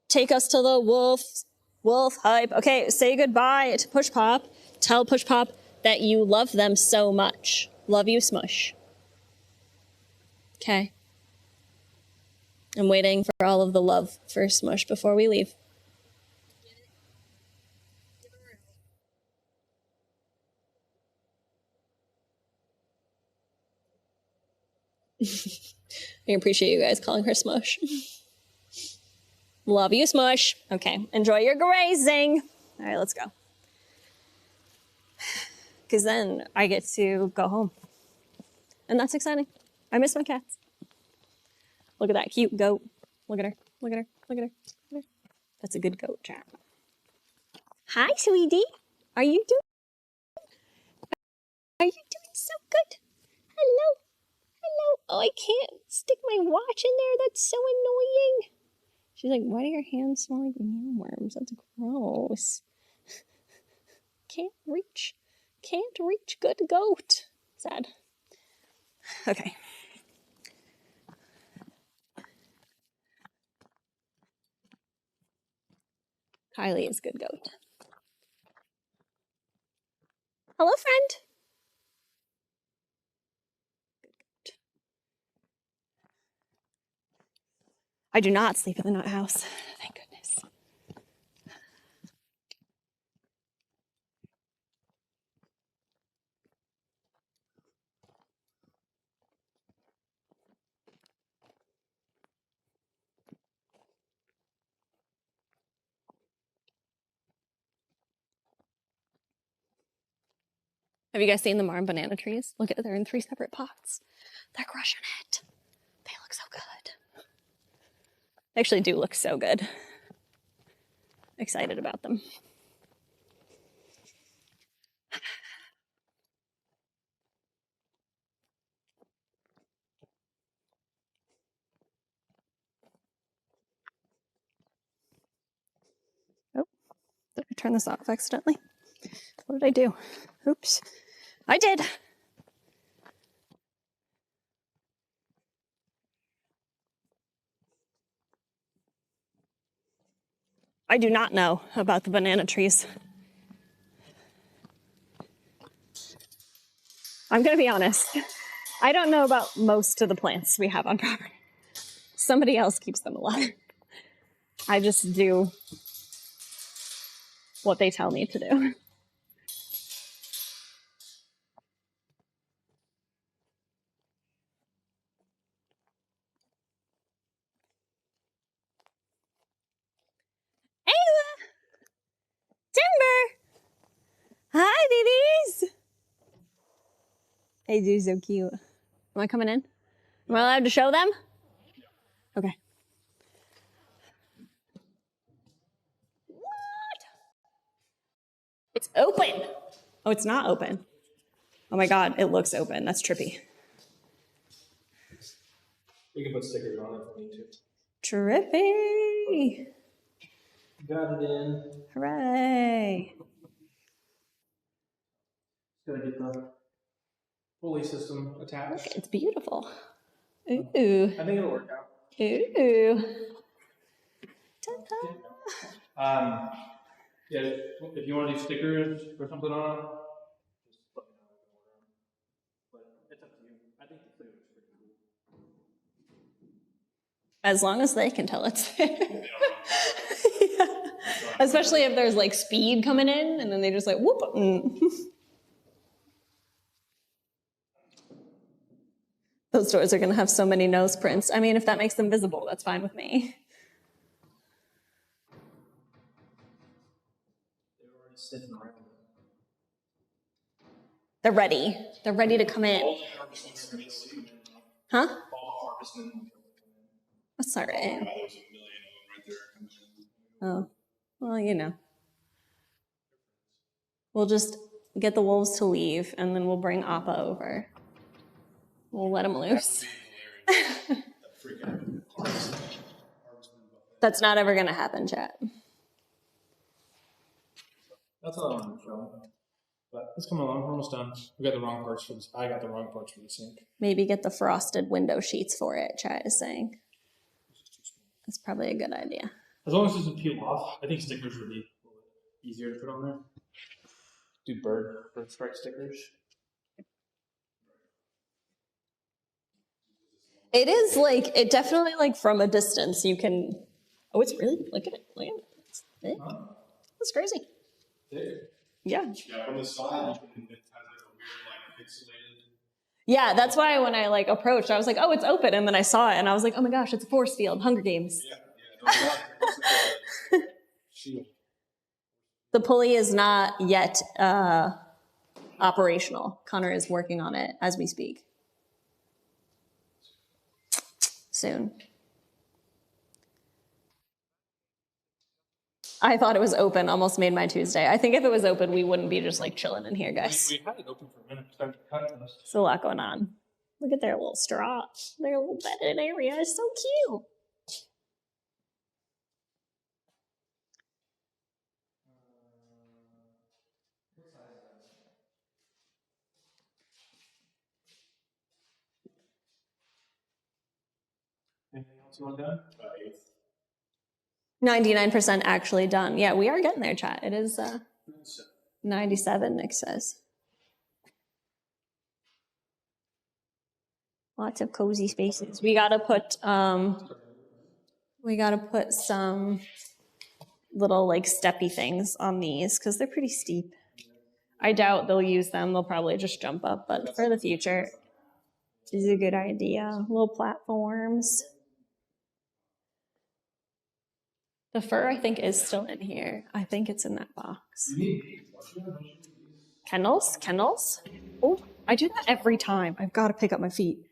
Take us to the wolf hype. Okay, say goodbye to Push Pop. Tell Push Pop that you love them so much. Love you, Smush. Okay. I'm waiting for all of the love for Smush before we leave. I appreciate you guys calling her Smush. Love you, Smush. Okay, enjoy your grazing. All right, let's go. Because then I get to go home. And that's exciting. I miss my cats. Look at that cute goat. Look at her. Look at her. Look at her. Look at her. That's a good goat, chat. Hi, sweetie. Are you doing? Are you doing so good? Hello. Hello. Oh, I can't stick my watch in there. That's so annoying. She's like, why do your hands smell like mealworms? That's gross. Can't reach. Can't reach good goat. Sad. Okay. Kylie is good goat. Hello, friend. Good goat. I do not sleep in the nut house. Thank goodness. Have you guys seen the Marm banana trees? Look at, they're in 3 separate pots. They're crushing it. They look so good. They actually do look so good. Excited about them. Oh, did I turn this off accidentally? What did I do? Oops. I did. I do not know about the banana trees. I'm gonna be honest. I don't know about most of the plants we have on property. Somebody else keeps them alive. I just do what they tell me to do. Ayla! Timber! Hi, babies! They do so cute. Am I coming in? Am I allowed to show them? Okay. What? It's open. Oh, it's not open. Oh my God, it looks open. That's trippy. You can put stickers on it if you need to. Trippy. Got it in. Hooray. Gotta get the pulley system attached. It's beautiful. Ooh. I think it'll work out. Ooh. Yeah, if you want to do stickers or something on it, just let me know. But it's up to you. I think the flavor is pretty cool. As long as they can tell it's there. Yeah. Especially if there's like speed coming in and then they just like whoop. Those doors are going to have so many nose prints. I mean, if that makes them visible, that's fine with me. They're already sitting around. They're ready. They're ready to come in. Huh? That's all right. Oh, well, you know. We'll just get the wolves to leave, and then we'll bring Appa over. We'll let him loose. That's not ever going to happen, chat. That's all I wanted to show. But it's coming along. We're almost done. We got the wrong parts for this. I got the wrong parts for the sink. Maybe get the frosted window sheets for it, chat is saying. That's probably a good idea. As long as it doesn't peel off, I think stickers would be a little bit easier to put on there. Do bird stripe stickers. It is like, it definitely like from a distance you can, oh, it's really, look at it, look at it. That's crazy. Yeah. Yeah, from the side, it has like a weird, like, pixelated. Yeah, that's why when I like approached, I was like, oh, it's open. And then I saw it and I was like, oh my gosh, it's a force field, Hunger Games. Yeah. Shield. The pulley is not yet operational. Connor is working on it as we speak. Soon. I thought it was open, almost made my Tuesday. I think if it was open, we wouldn't be just like chilling in here, guys. We had it open for a minute. Time to cut this. There's a lot going on. Look at their little straw. Their little bedded area is so cute. Anything else you want done? 99% actually done. Yeah, we are getting there, chat. It is 97, Nick says. Lots of cozy spaces. We gotta put some little like steppy things on these because they're pretty steep. I doubt they'll use them. They'll probably just jump up, but for the future, this is a good idea. Little platforms. The fur, I think, is still in here. I think it's in that box. Kennels? Kennels? Oh, I do that every time. I've got to pick up my feet.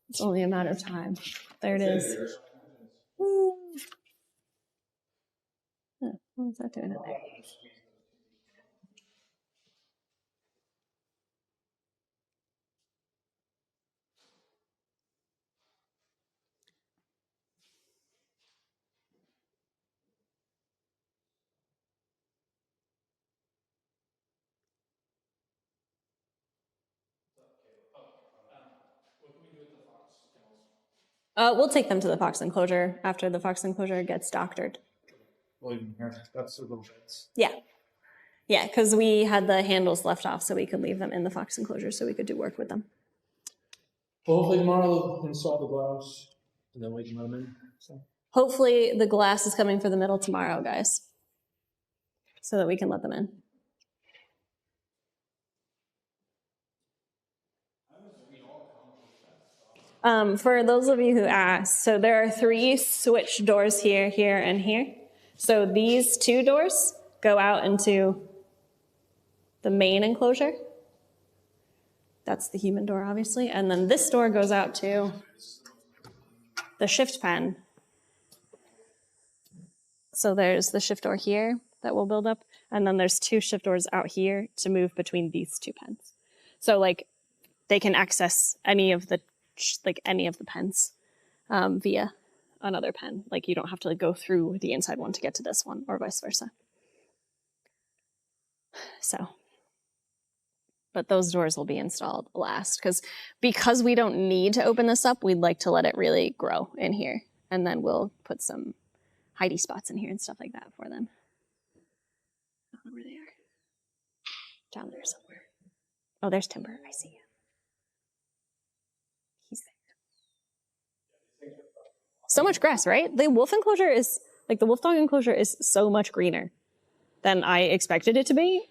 It's only a matter of time. There it is. Woo. Huh, what was that doing in there? We'll take them to the fox enclosure after the fox enclosure gets doctored. Well, even here, that's the little bits. Yeah. Yeah, because we had the handles left off so we could leave them in the fox enclosure so we could do work with them. Well, hopefully tomorrow we'll install the glass and then we can let them in. So. Hopefully the glass is coming for the middle tomorrow, guys, so that we can let them in. For those of you who asked, so there are 3 switch doors here, here, and here. So these 2 doors go out into the main enclosure. That's the human door, obviously. And then this door goes out to the shift pen. So there's the shift door here that we'll build up. And then there's 2 shift doors out here to move between these 2 pens. So like they can access any of the pens via another pen. Like you don't have to like go through the inside one to get to this one or vice versa. So But those doors will be installed last because we don't need to open this up, we'd like to let it really grow in here. And then we'll put some hidey spots in here and stuff like that for them. I don't know where they are. Down there somewhere. Oh, there's Timber. I see him. He's there. So much grass, right? The wolf enclosure is, like the wolf dog enclosure is so much greener than I expected it to be.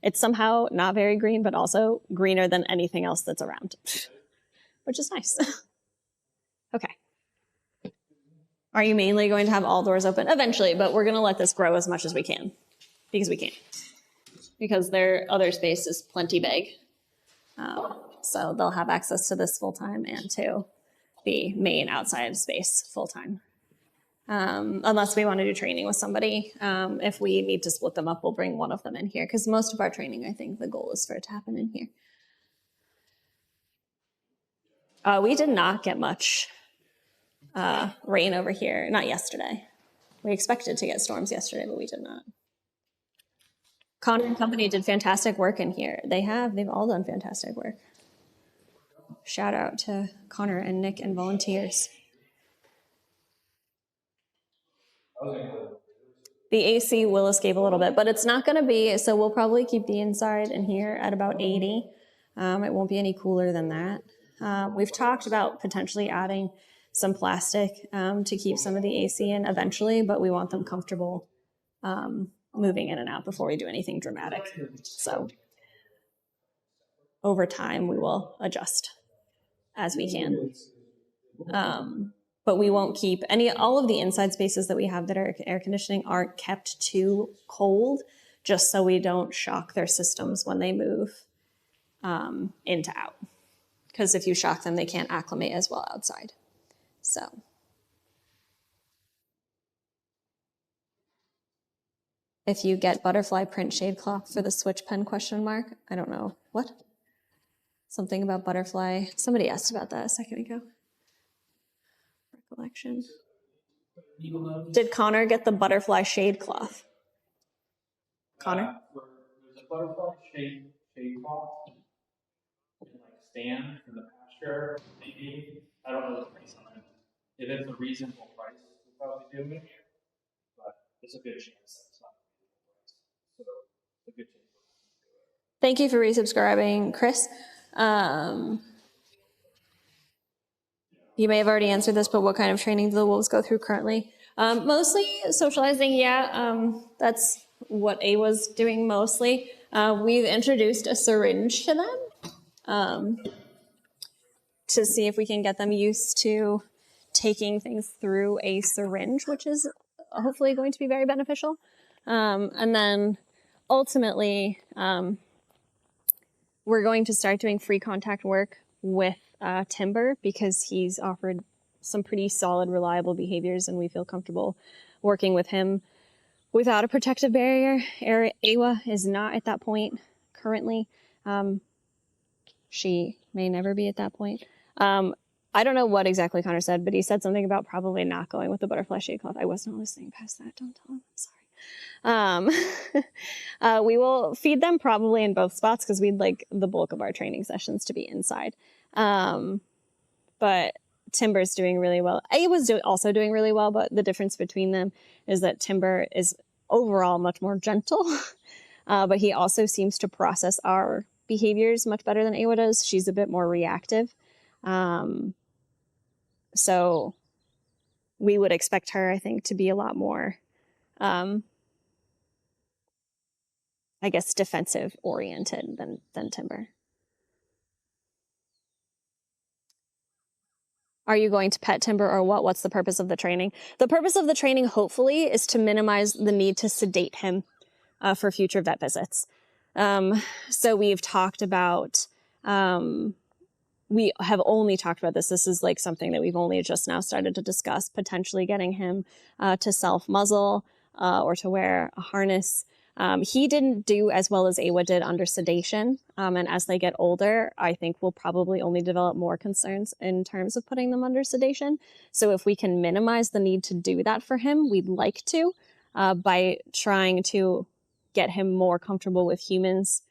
It's somehow not very green, but also greener than anything else that's around, which is nice. Okay. Are you mainly going to have all doors open? Eventually, but we're going to let this grow as much as we can because we can. Because their other space is plenty big. So they'll have access to this full-time and to the main outside space full-time. Unless we want to do training with somebody. If we need to split them up, we'll bring one of them in here because most of our training, I think the goal is for it to happen in here. We did not get much rain over here. Not yesterday. We expected to get storms yesterday, but we did not. Connor and company did fantastic work in here. They've all done fantastic work. Shout out to Connor and Nick and volunteers. The AC will escape a little bit, but it's not going to be, so we'll probably keep the inside in here at about 80. It won't be any cooler than that. We've talked about potentially adding some plastic to keep some of the AC in eventually, but we want them comfortable moving in and out before we do anything dramatic. So over time, we will adjust as we can. But we won't keep all of the inside spaces that we have that are air conditioning aren't kept too cold, just so we don't shock their systems when they move in to out. Because if you shock them, they can't acclimate as well outside. So. If you get butterfly print shade cloth for the switch pen ? I don't know. What? Something about butterfly. Somebody asked about that a second ago. Recollection. Did Connor get the butterfly shade cloth? Connor? There's a butterfly shade cloth. Stand for the Pasture, maybe. I don't know the price on it. If it's a reasonable price, we'll probably do it. But there's a good chance that's not a reasonable price. So it's a good chance we'll do it. Thank you for resubscribing, Chris. You may have already answered this, but what kind of training do the wolves go through currently? Mostly socializing, yeah. That's what A was doing mostly. We've introduced a syringe to them to see if we can get them used to taking things through a syringe, which is hopefully going to be very beneficial. And then ultimately, we're going to start doing free contact work with Timber because he's offered some pretty solid, reliable behaviors, and we feel comfortable working with him without a protective barrier. Awa is not at that point currently. She may never be at that point. I don't know what exactly Connor said, but he said something about probably not going with the butterfly shade cloth. I wasn't listening past that. Don't tell him. I'm sorry. We will feed them probably in both spots because we'd like the bulk of our training sessions to be inside. But Timber's doing really well. A was also doing really well, but the difference between them is that Timber is overall much more gentle, but he also seems to process our behaviors much better than Awa does. She's a bit more reactive. So we would expect her, I think, to be a lot more, I guess, defensive oriented than Timber. Are you going to pet Timber or what? What's the purpose of the training? The purpose of the training, hopefully, is to minimize the need to sedate him for future vet visits. So we've talked about, we have only talked about this. This is like something that we've only just now started to discuss, potentially getting him to self-muzzle or to wear a harness. He didn't do as well as Awa did under sedation. And as they get older, I think we'll probably only develop more concerns in terms of putting them under sedation. So if we can minimize the need to do that for him, we'd like to, by trying to get him more comfortable with humans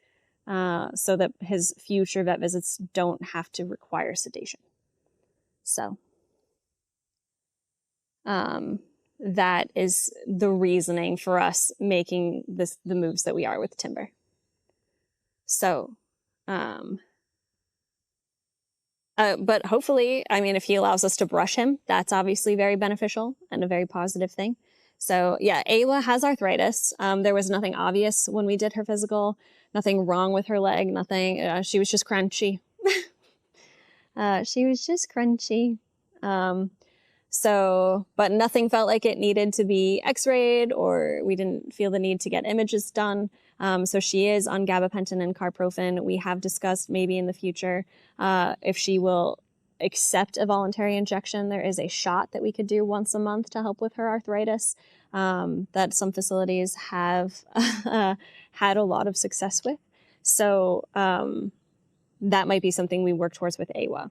so that his future vet visits don't have to require sedation. So that is the reasoning for us making the moves that we are with Timber. So, but hopefully, I mean, if he allows us to brush him, that's obviously very beneficial and a very positive thing. So yeah, Ayla has arthritis. There was nothing obvious when we did her physical, nothing wrong with her leg, nothing. She was just crunchy. She was just crunchy. So, but nothing felt like it needed to be x-rayed, or we didn't feel the need to get images done. So she is on gabapentin and carprofen. We have discussed maybe in the future if she will accept a voluntary injection. There is a shot that we could do once a month to help with her arthritis that some facilities have had a lot of success with. So that might be something we work towards with AWA.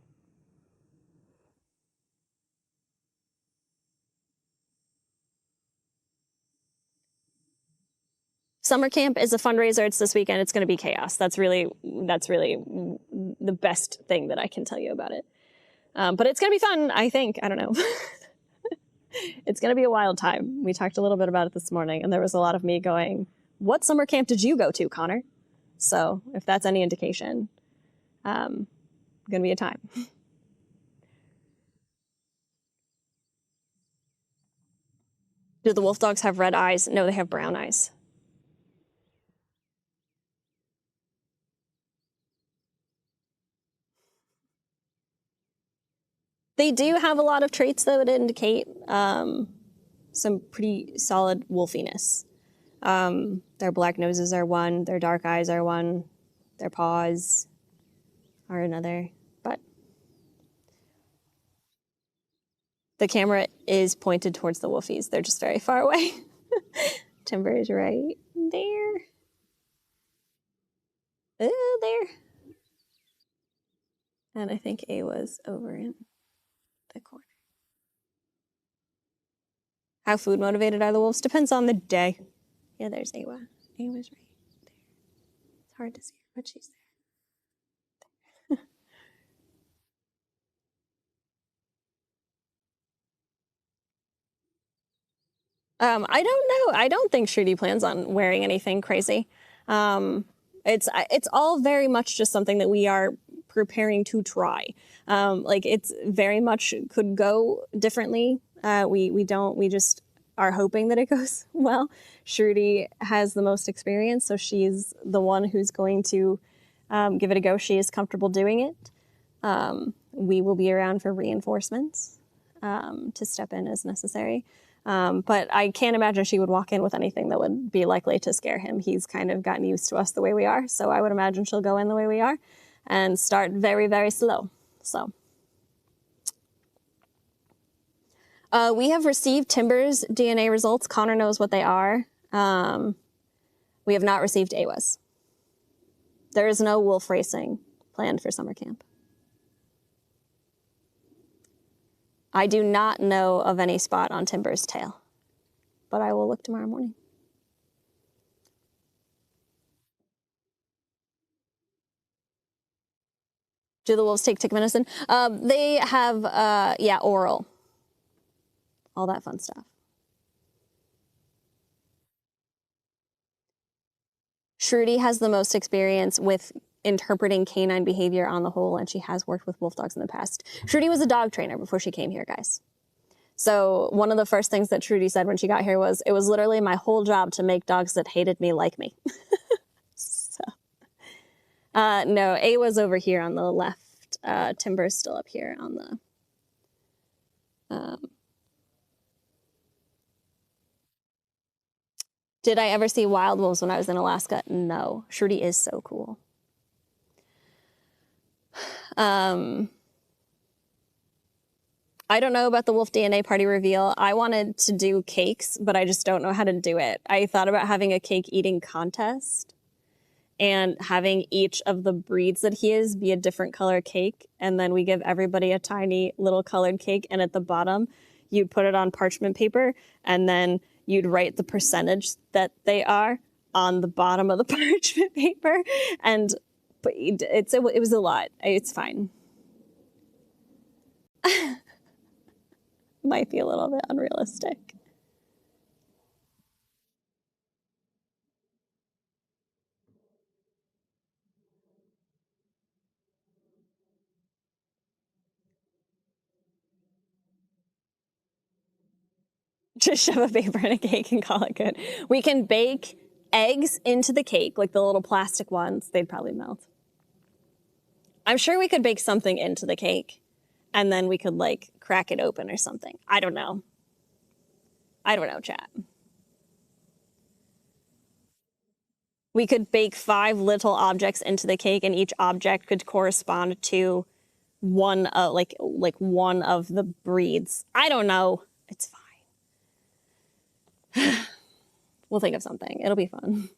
Summer camp is a fundraiser. It's this weekend. It's going to be chaos. That's really the best thing that I can tell you about it. But it's going to be fun, I think. I don't know. It's going to be a wild time. We talked a little bit about it this morning, and there was a lot of me going, what summer camp did you go to, Connor? So if that's any indication, going to be a time. Do the wolf dogs have red eyes? No, they have brown eyes. They do have a lot of traits that would indicate some pretty solid wolfiness. Their black noses are one, their dark eyes are one, their paws are another, but the camera is pointed towards the wolfies. They're just very far away. Timber is right there. Oh, there. And I think A was over in the corner. How food motivated are the wolves? Depends on the day. Yeah, there's Awa. Awa's right there. It's hard to see her, but she's there. I don't know. I don't think Shruti plans on wearing anything crazy. It's all very much just something that we are preparing to try. Like it's very much could go differently. We just are hoping that it goes well. Shruti has the most experience, so she's the one who's going to give it a go. She is comfortable doing it. We will be around for reinforcements to step in as necessary. But I can't imagine she would walk in with anything that would be likely to scare him. He's kind of gotten used to us the way we are, so I would imagine she'll go in the way we are and start very, very slow. So we have received Timber's DNA results. Connor knows what they are. We have not received AWA's. There is no wolf racing planned for summer camp. I do not know of any spot on Timber's tail, but I will look tomorrow morning. Do the wolves take tick medicine? They have, yeah, oral. All that fun stuff. Shruti has the most experience with interpreting canine behavior on the whole, and she has worked with wolf dogs in the past. Shruti was a dog trainer before she came here, guys. So one of the first things that Shruti said when she got here was, it was literally my whole job to make dogs that hated me like me. So, no, A was over here on the left. Timber's still up here on the... Did I ever see wild wolves when I was in Alaska? No. Shruti is so cool. I don't know about the wolf DNA party reveal. I wanted to do cakes, but I just don't know how to do it. I thought about having a cake eating contest and having each of the breeds that he is be a different color cake. And then we give everybody a tiny little colored cake. And at the bottom, you'd put it on parchment paper and then you'd write the percentage that they are on the bottom of the parchment paper, and it was a lot. It's fine. Might be a little bit unrealistic. Just shove a paper in a cake and call it good. We can bake eggs into the cake, like the little plastic ones. They'd probably melt. I'm sure we could bake something into the cake, and then we could like crack it open or something. I don't know. I don't know, chat. We could bake 5 little objects into the cake, and each object could correspond to one like one of the breeds. I don't know. It's fine. We'll think of something. It'll be fun.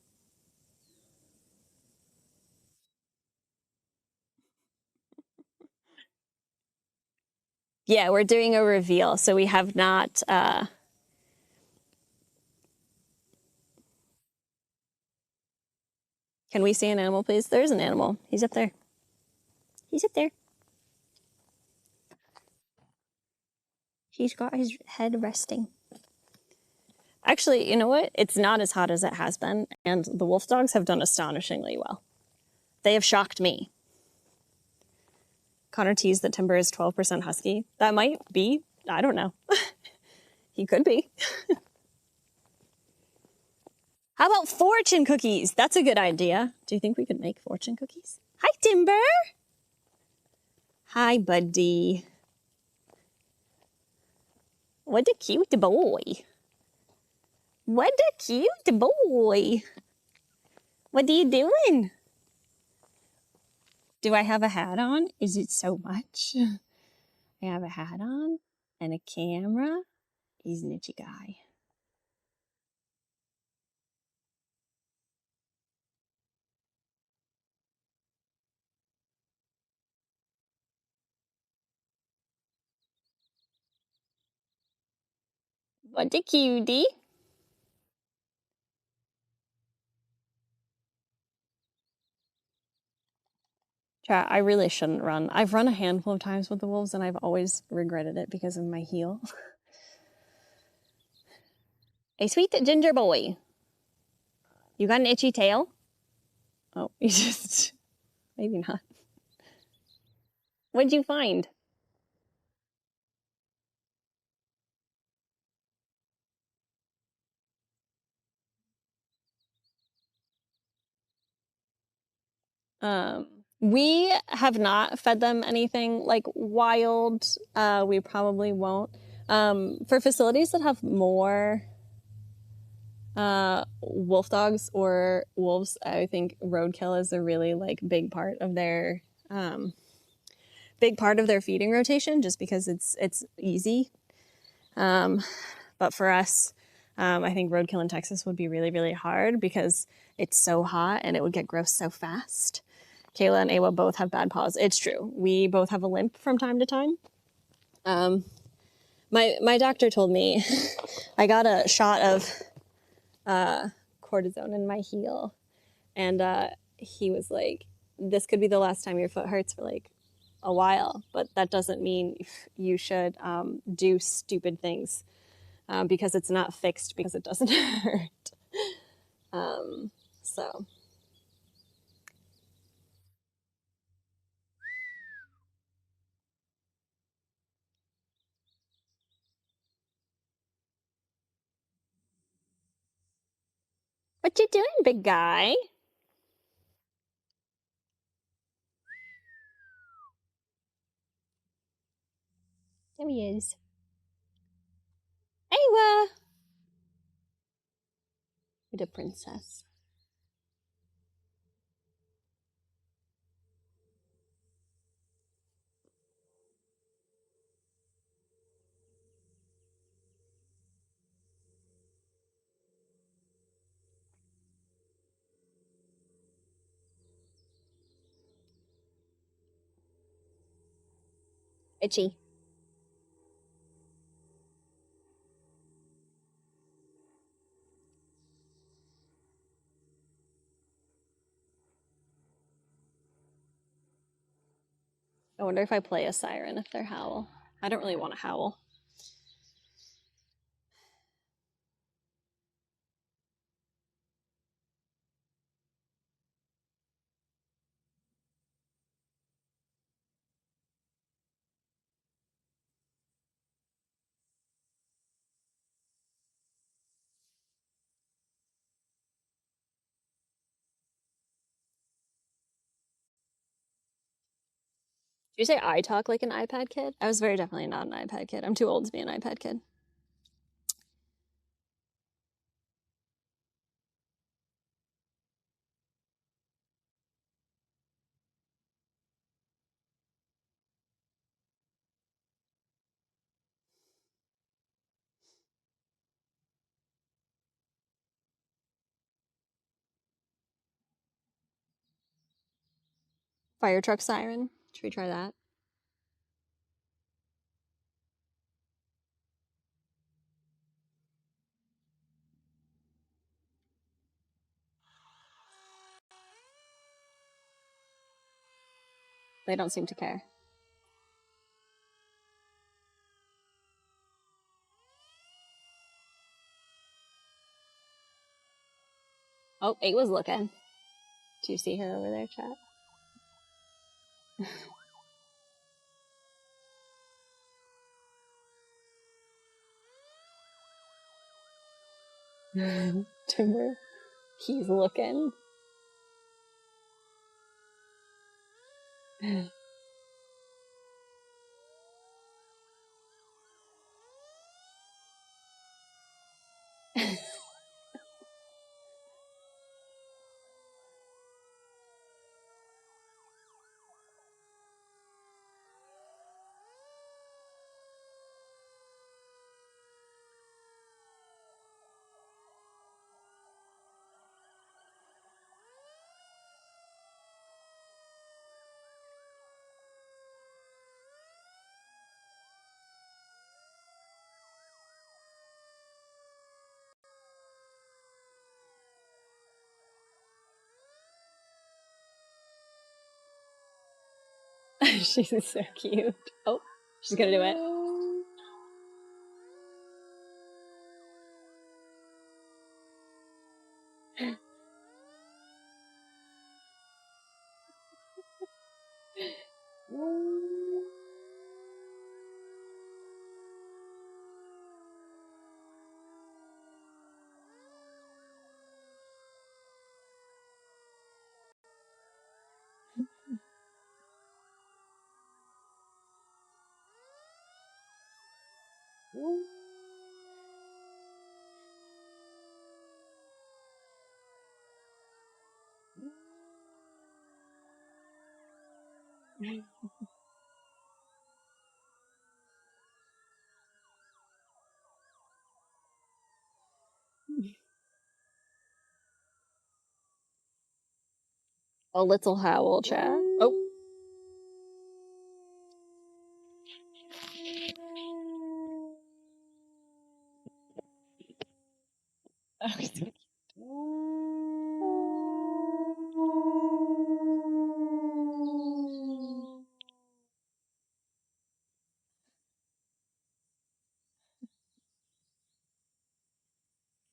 Yeah, we're doing a reveal, so we have not. Can we see an animal, please? There's an animal. He's up there. He's up there. He's got his head resting. Actually, you know what? It's not as hot as it has been, and the wolf dogs have done astonishingly well. They have shocked me. Connor teased that Timber is 12% husky. That might be. I don't know. He could be. How about fortune cookies? That's a good idea. Do you think we could make fortune cookies? Hi, Timber. Hi, buddy. What a cute boy. What a cute boy. What are you doing? Do I have a hat on? Is it so much? I have a hat on and a camera. Isn't it, you guy? What a cutie. Chat, I really shouldn't run. I've run a handful of times with the wolves and I've always regretted it because of my heel. A sweet ginger boy. You got an itchy tail? Oh, you just... maybe not. What'd you find? We have not fed them anything like wild. We probably won't. For facilities that have more wolf dogs or wolves, I think roadkill is a really like big part of their feeding rotation, just because it's easy. But for us, I think roadkill in Texas would be really, really hard because it's so hot and it would get gross so fast. Kayla and Awa both have bad paws. It's true. We both have a limp from time to time. My doctor told me I got a shot of cortisone in my heel, and he was like, "This could be the last time your foot hurts for like a while, but that doesn't mean you should do stupid things because it's not fixed because it doesn't hurt." So. What you doing, big guy? There he is. Awa! The princess. Itchy. I wonder if I play a siren if they're howl. I don't really want to howl. Did you say I talk like an iPad kid? I was very definitely not an iPad kid. I'm too old to be an iPad kid. Fire truck siren. Should we try that? They don't seem to care. Oh, 8 was looking. Do you see her over there, chat? Timber. He's looking. She's so cute. Oh, she's gonna do it. A little howl, chat. Oh.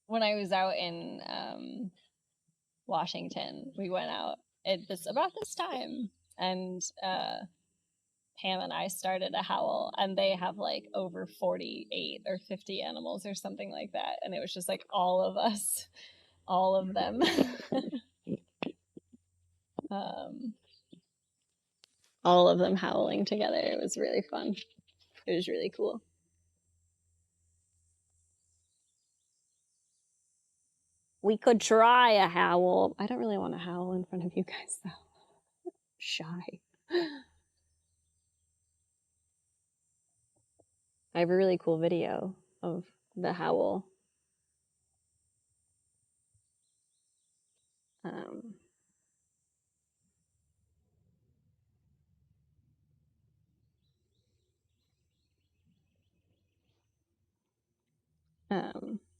When I was out in Washington, we went out at about this time, and Pam and I started a howl, and they have like over 48 or 50 animals or something like that, and it was just like all of us, all of them. All of them howling together. It was really fun. It was really cool. We could try a howl. I don't really want to howl in front of you guys, though. Shy. I have a really cool video of the howl.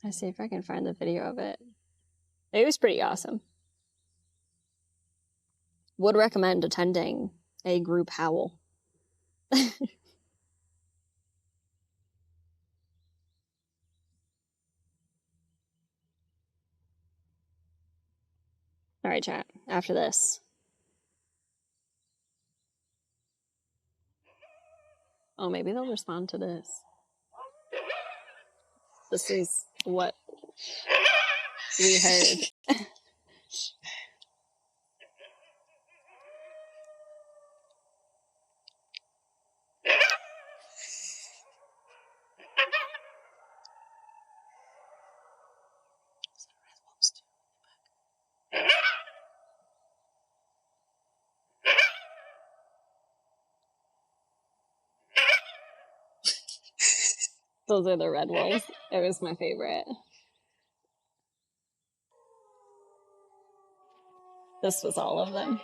Let's see if I can find the video of it. It was pretty awesome. Would recommend attending a group howl. All right, chat. After this. Oh, maybe they'll respond to this. This is what we heard. Those are the red wolves. It was my favorite. This was all of them.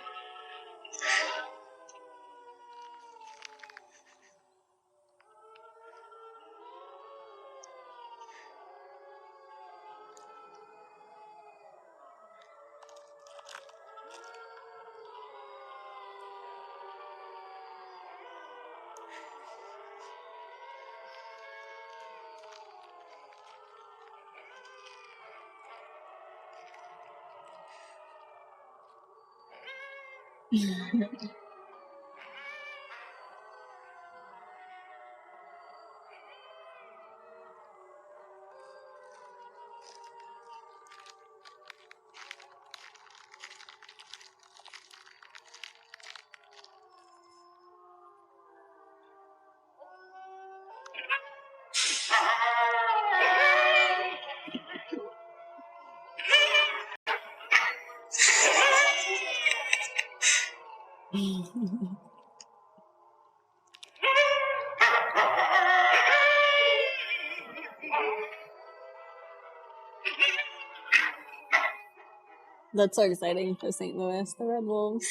That's so exciting for St. Louis, the Red Wolves.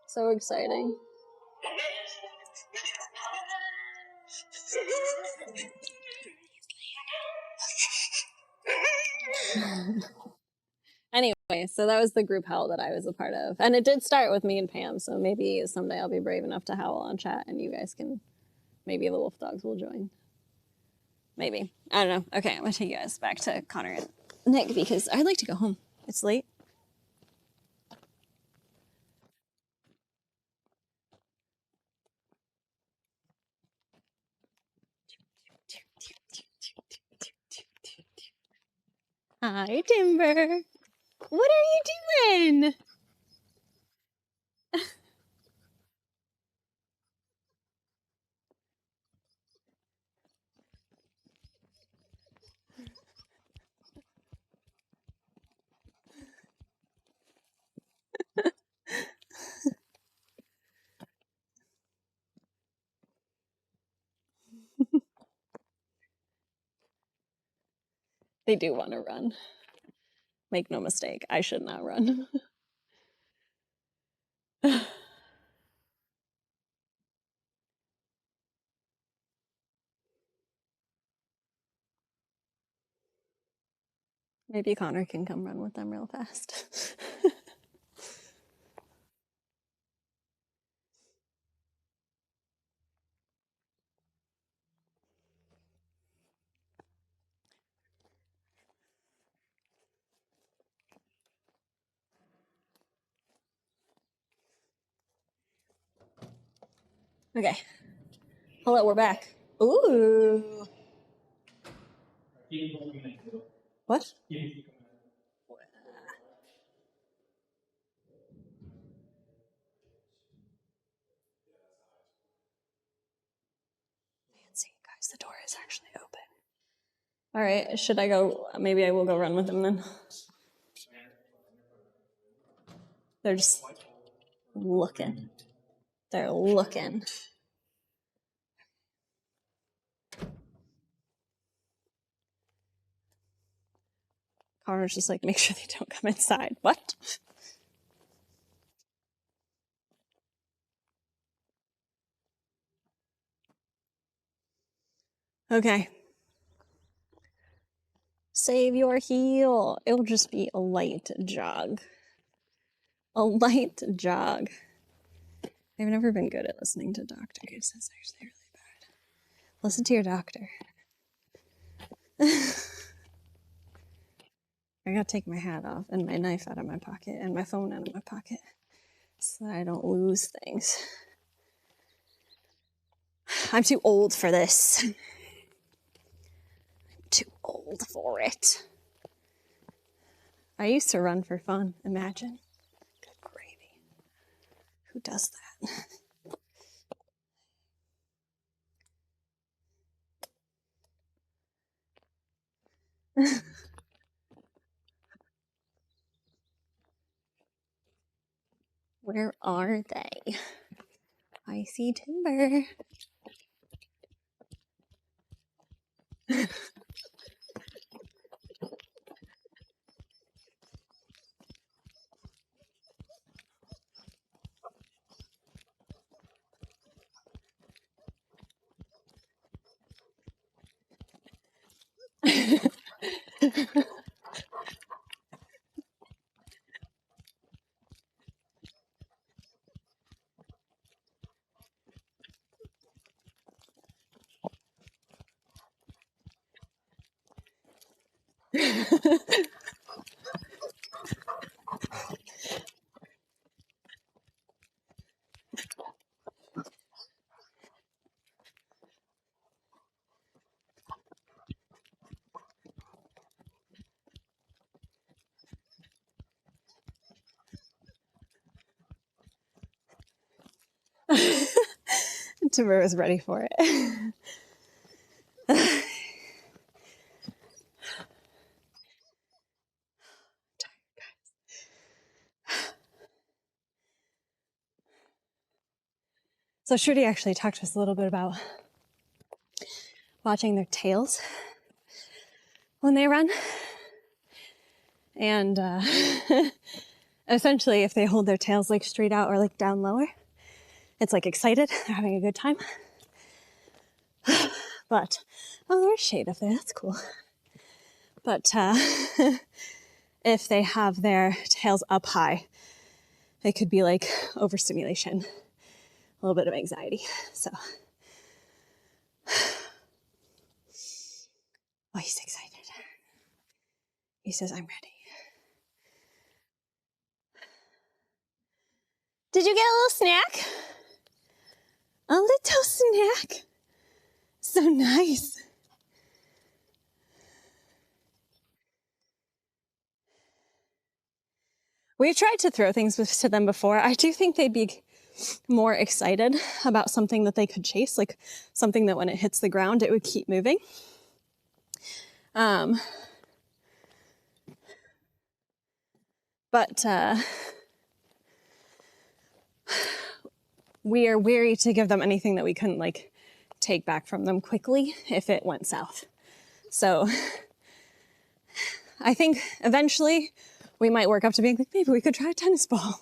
So exciting. Anyway, so that was the group howl that I was a part of. And it did start with me and Pam, so maybe someday I'll be brave enough to howl on chat and you guys can, maybe the wolf dogs will join. Maybe. I don't know. Okay, I'm gonna take you guys back to Connor and Nick because I'd like to go home. It's late. Hi, Timber. What are you doing? They do want to run. Make no mistake, I should not run. Maybe Connor can come run with them real fast. Okay. Hello, we're back. Ooh. What? Fancy, guys, the door is actually open. All right, should I go? Maybe I will go run with them then. They're just looking. They're looking. Connor's just like, make sure they don't come inside. What? Okay. Save your heel. It'll just be a light jog. A light jog. I've never been good at listening to doctors. That's actually really bad. Listen to your doctor. I gotta take my hat off and my knife out of my pocket and my phone out of my pocket so that I don't lose things. I'm too old for this. I'm too old for it. I used to run for fun, imagine. Good gravy. Who does that? Where are they? I see timber. Timber was ready for it. So Shruti actually talked to us a little bit about watching their tails when they run. And essentially, if they hold their tails like straight out or like down lower, it's like excited, they're having a good time. But, oh, there's shade up there, that's cool. But if they have their tails up high, it could be like overstimulation, a little bit of anxiety. So, oh, he's excited. He says, I'm ready. Did you get a little snack? A little snack. So nice. We've tried to throw things to them before. I do think they'd be more excited about something that they could chase, like something that when it hits the ground, it would keep moving. But we are wary to give them anything that we couldn't like take back from them quickly if it went south. So I think eventually we might work up to being like, maybe we could try a tennis ball.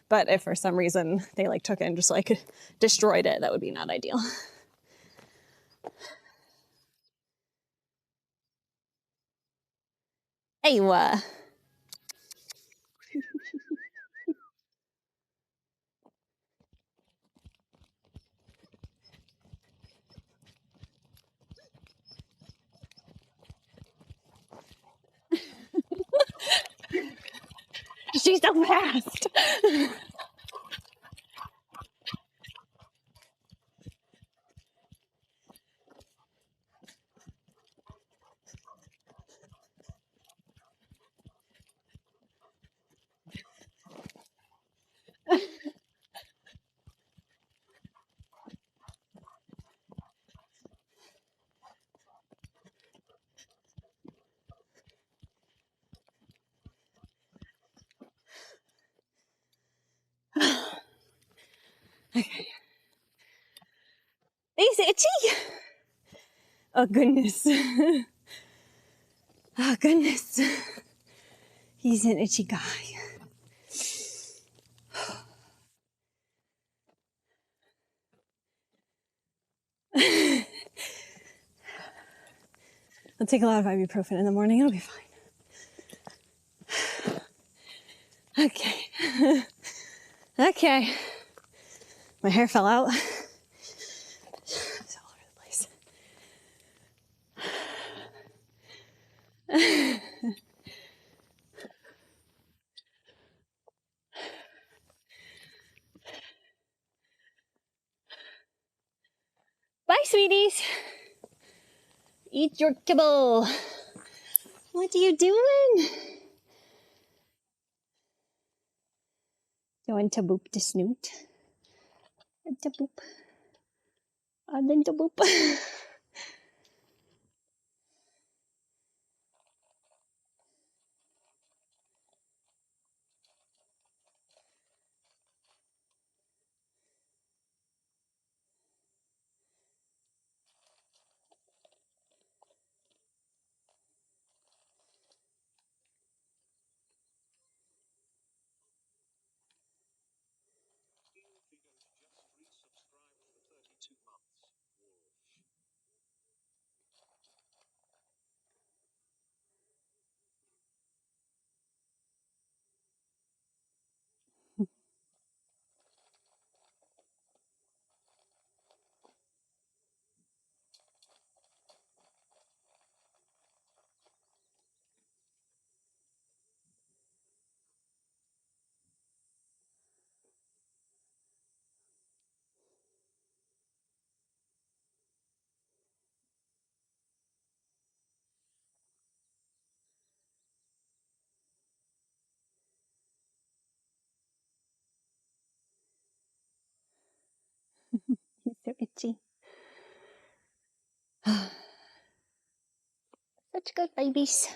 But if for some reason they like took it and just like destroyed it, that would be not ideal. Aywa. She's so fast. Okay. He's itchy. Oh goodness. Oh goodness. He's an itchy guy. I'll take a lot of ibuprofen in the morning. It'll be fine. Okay. Okay. My hair fell out. It's all over the place. Bye, sweeties. Eat your kibble. What are you doing? Going to boop the snoot. To boop. And then to boop. He's so itchy. Such good babies.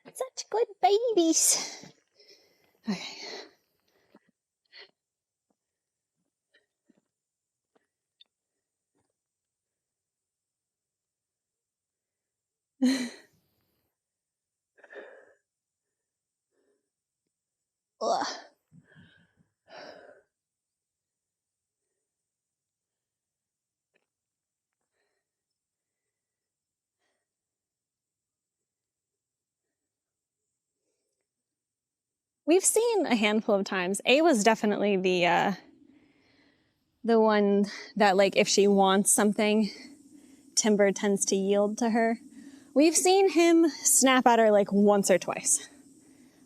Such good babies. Okay. Ugh. We've seen a handful of times. A was definitely the one that, like, if she wants something, Timber tends to yield to her. We've seen him snap at her like once or twice.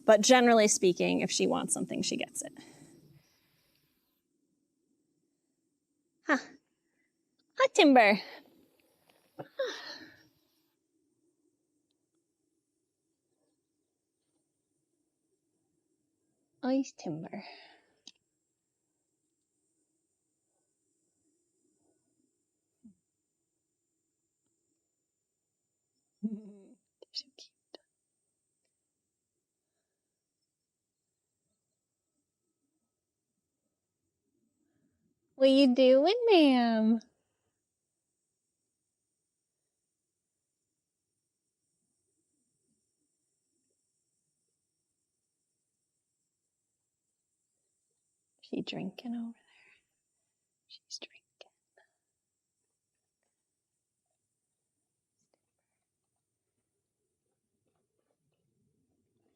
But generally speaking, if she wants something, she gets it. Huh. Hi, Timber. Ice Timber. They're so cute. What you doing, ma'am? She drinking over there. She's drinking.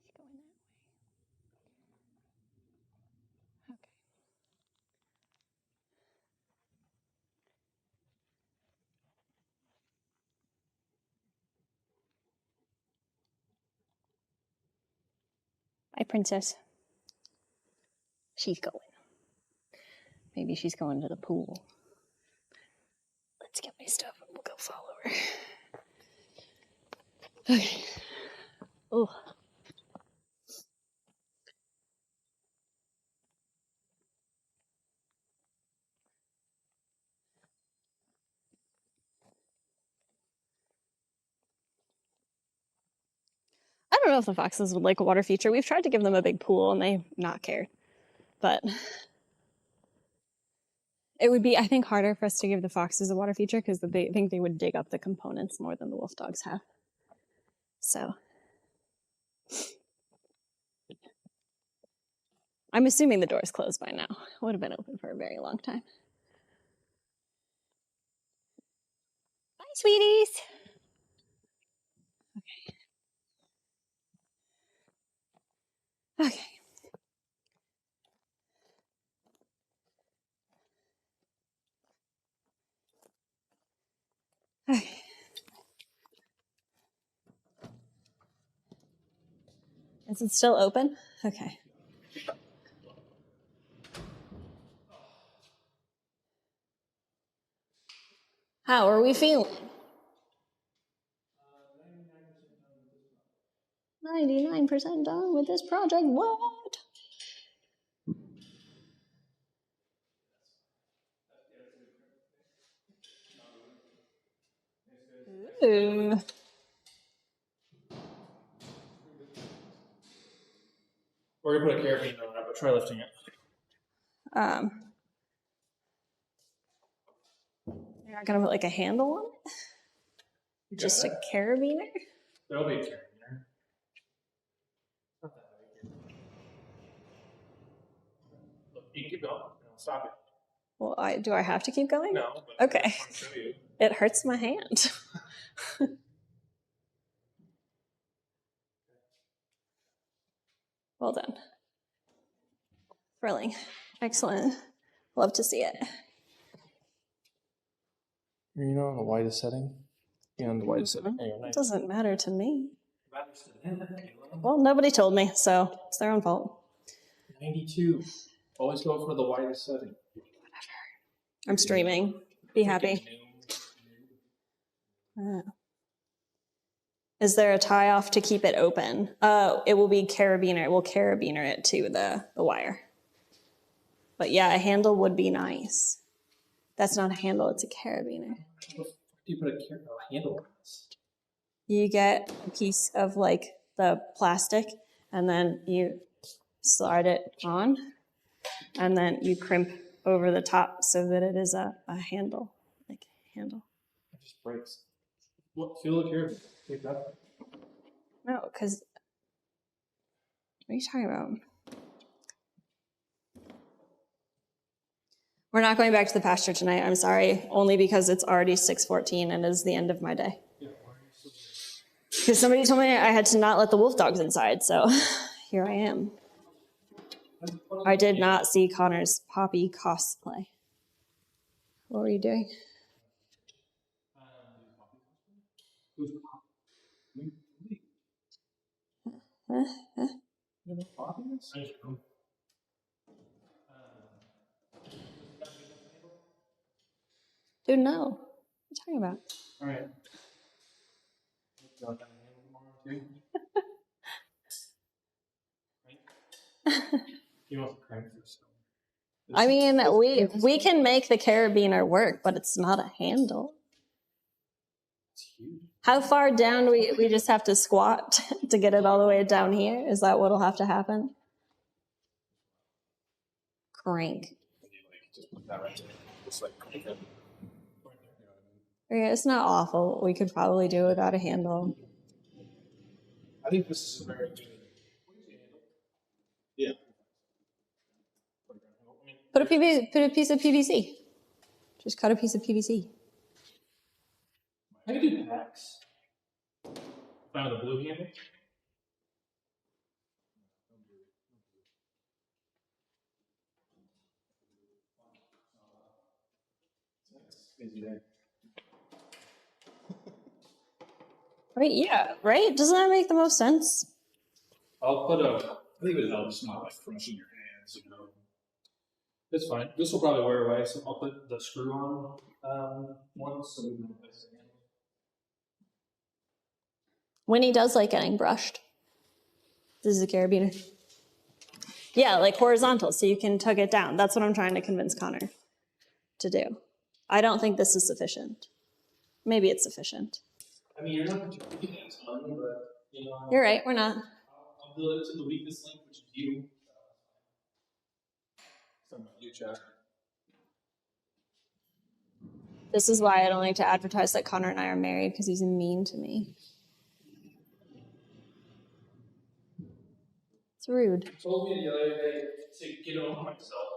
She's going that way. Okay. Bye, princess. She's going. Maybe she's going to the pool. Let's get my stuff and we'll go follow her. Okay. Oh. I don't know if the foxes would like a water feature. We've tried to give them a big pool and they've not cared. But it would be, I think, harder for us to give the foxes a water feature because they think they would dig up the components more than the wolf dogs have. So I'm assuming the door's closed by now. It would have been open for a very long time. Bye, sweeties. Okay. Okay. Is it still open? Okay. How are we feeling? 99% done with this project. What? Ooh. We're gonna put a carabiner on it, but try lifting it. You're not gonna put like a handle on it? Just a carabiner? There'll be a carabiner. Not that big. Look, you can keep going. I'll stop it. Well, do I have to keep going? No, but Okay. I just want to show you. It hurts my hand. Well done. Thrilling. Excellent. Love to see it. You know, on the widest setting? Yeah, on the widest setting. It doesn't matter to me. Matters to them, Kayla. Well, nobody told me, so it's their own fault. 92. Always go for the widest setting. I'm streaming. Be happy. Is there a tie off to keep it open? It will be carabiner. We'll carabiner it to the wire. But yeah, a handle would be nice. That's not a handle, it's a carabiner. Do you put a handle on this? You get a piece of like the plastic and then you slide it on and then you crimp over the top so that it is a handle, like a handle. It just breaks. What? Feel the carabiner. Take that. No, because what are you talking about? We're not going back to the pasture tonight. I'm sorry, only because it's already 6:14 and is the end of my day. Because somebody told me I had to not let the wolf dogs inside, so here I am. I did not see Connor's Poppy cosplay. What were you doing? Dude, no. What are you talking about? All right. You want the crank first. I mean, we can make the carabiner work, but it's not a handle. It's huge. How far down do we just have to squat to get it all the way down here? Is that what'll have to happen? Crank. Just put that right there. Just like crank it. Yeah, it's not awful. We could probably do without a handle. I think this is a very good. Yeah. Put a piece of PVC. Just cut a piece of PVC. I could do packs. Found the blue handle. Right? Yeah. Right? Doesn't that make the most sense? I'll put a. I think it helps not like crushing your hands, you know. It's fine. This will probably wear away, so I'll put the screw on once so we can replace it again. Winnie does like getting brushed. This is a carabiner. Yeah, like horizontal, so you can tug it down. That's what I'm trying to convince Connor to do. I don't think this is sufficient. Maybe it's sufficient. I mean, you're not particularly a ton, but you know. You're right, we're not. I'll build it to the weakest link, which is you. From you, Jack. This is why I don't like to advertise that Connor and I are married, because he's mean to me. It's rude. He told me the other day to get over myself.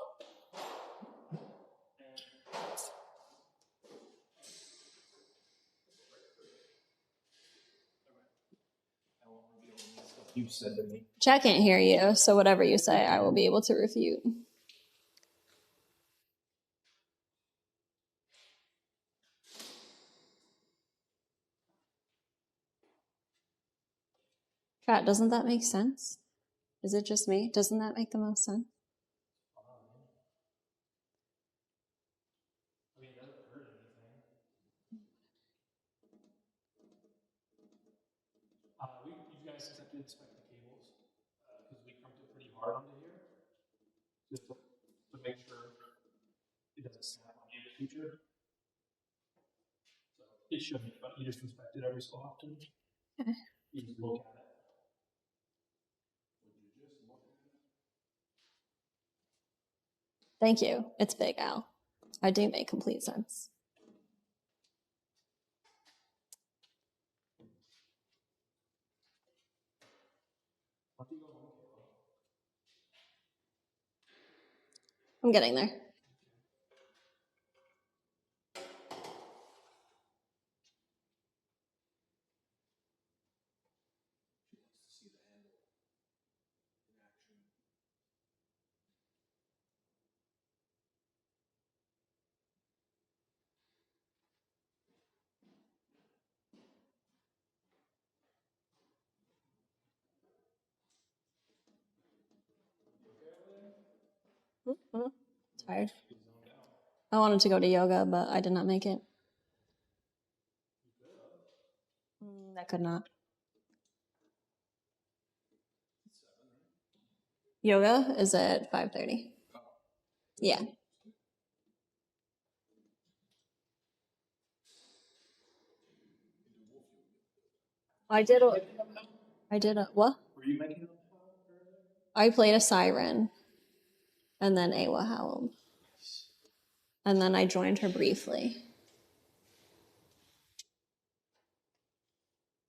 You said to me. Jack can't hear you, so whatever you say, I will be able to refute. Kat, doesn't that make sense? Is it just me? Doesn't that make the most sense? I mean, it doesn't hurt anything. You guys just have to inspect the cables because we crunked it pretty hard onto here just to make sure it doesn't snap on you in the future. So it shouldn't, but you just inspect it every so often. Okay. You just look at it. Thank you. It's big, Al. I do make complete sense. I'm getting there. Tired. I wanted to go to yoga, but I did not make it. I could not. Yoga is at 5:30. Yeah. I did a what? Were you making it? I played a siren, and then Awa howled, and then I joined her briefly.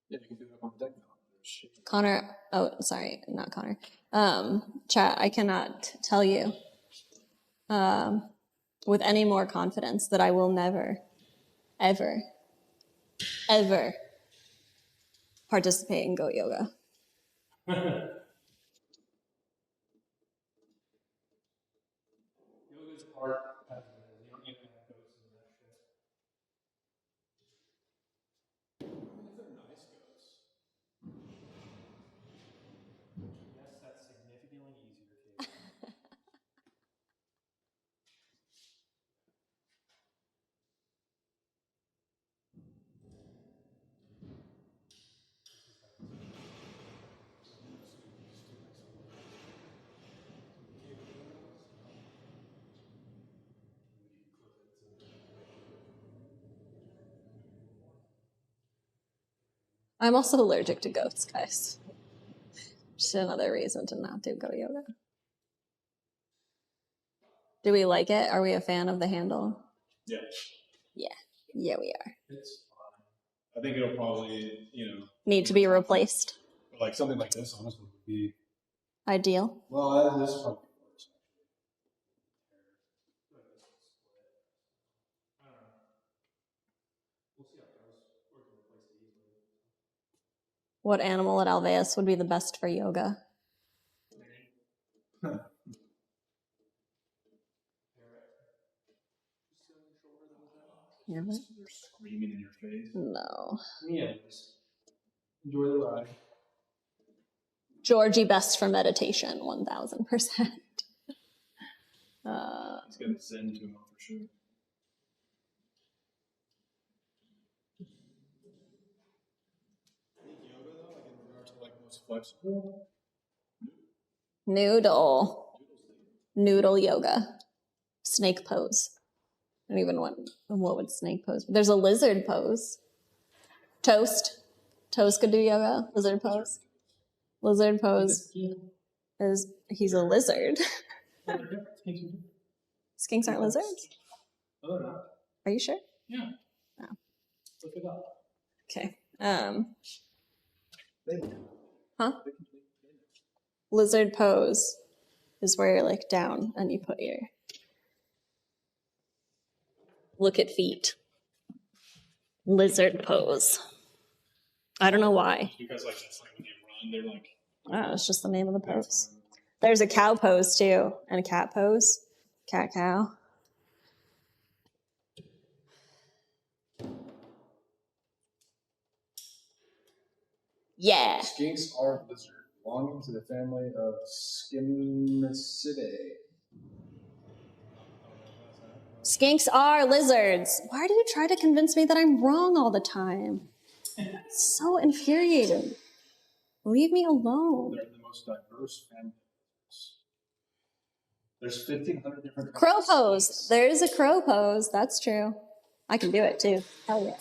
Yeah, you can do it up on the deck now. Connor, oh, sorry, not Connor. Chat, I cannot tell you with any more confidence that I will never, ever, ever participate in goat yoga. Yoga's hard as it is. You don't need to have goats and that shit. If they're nice goats. Yes, that's significantly easier, Kayla. I'm also allergic to goats, guys. Just another reason to not do goat yoga. Do we like it? Are we a fan of the handle? Yeah. Yeah. Yeah, we are. It's fine. I think it'll probably, Need to be replaced. like something like this, honestly, would be Ideal. well. This probably works. I don't know. We'll see how it goes. Or can replace it easily. What animal at Alveus would be the best for yoga? Parrot. Yeah. They're screaming in your face. No. Yeah. Enjoy the ride. Georgie best for meditation, 1000%. It's got zen to him for sure. Yoga though, like in regards to like most flexible. Noodle yoga. Snake pose. I don't even want what would snake pose. There's a lizard pose. Toast could do yoga. Lizard pose. Lizard pose is he's a lizard. Skinks aren't lizards? Oh, no. Are you sure? Yeah. No. Look it up. Okay. Huh? Lizard pose is where you're like down and you put your look at feet. Lizard pose. I don't know why. Because like that's like when they run, they're like. Oh, it's just the name of the pose. There's a cow pose too, and a cat pose. Cat cow. Yeah. Skinks are lizard belonging to the family of Skimicidae. Skinks are lizards. Why do you try to convince me that I'm wrong all the time? It's so infuriating. Leave me alone. They're the most diverse family. There's 1,500 different. Crow pose. There is a crow pose. That's true. I can do it too. Hell yeah.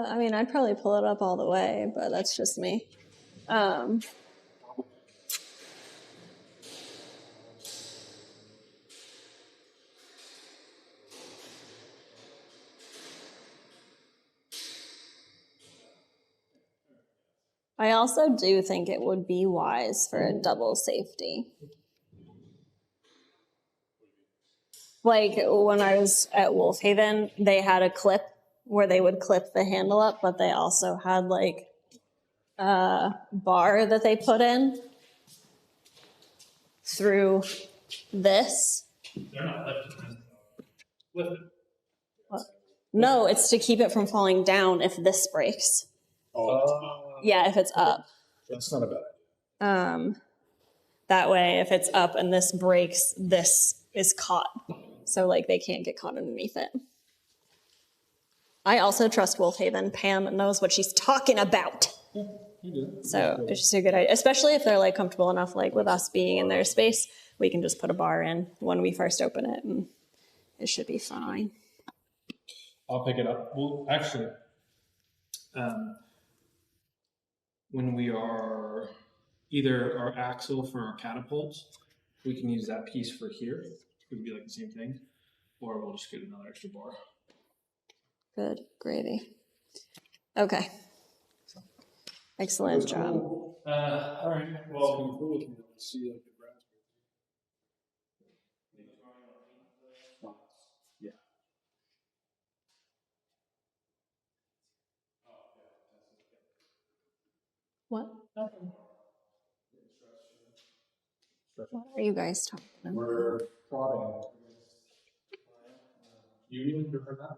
I mean, I'd probably pull it up all the way, but that's just me. I also do think it would be wise for a double safety. Like when I was at Wolf Haven, they had a clip where they would clip the handle up, but they also had like a bar that they put in through this. They're not lifted. Lifted. No, it's to keep it from falling down if this breaks. Yeah, if it's up. That's not a bad idea. That way, if it's up and this breaks, this is caught. So like they can't get caught underneath it. I also trust Wolf Haven. Pam knows what she's talking about. So it's just a good idea, especially if they're like comfortable enough, like with us being in their space, we can just put a bar in when we first open it and it should be fine. I'll pick it up. Well, actually, when we are either our axle for our catapults, we can use that piece for here. It would be like the same thing, or we'll just get another extra bar. Good gravy. Okay. Excellent job. All right. Well, See like the grass. yeah. What? What are you guys talking about? We're plotting. You even heard that?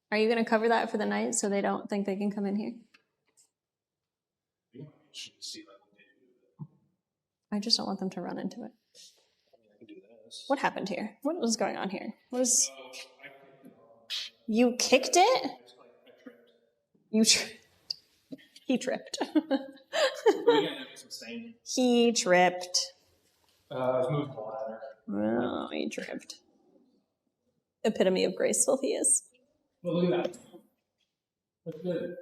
Are you going to cover that for the night so they don't think they can come in here? You should see like I just don't want them to run into it. I can do this. What happened here? What was going on here? What is... You kicked it? You tripped. He tripped. He tripped. I was moving the ladder. Oh, he tripped. Epitome of graceful he is. Well, look at that. That's good.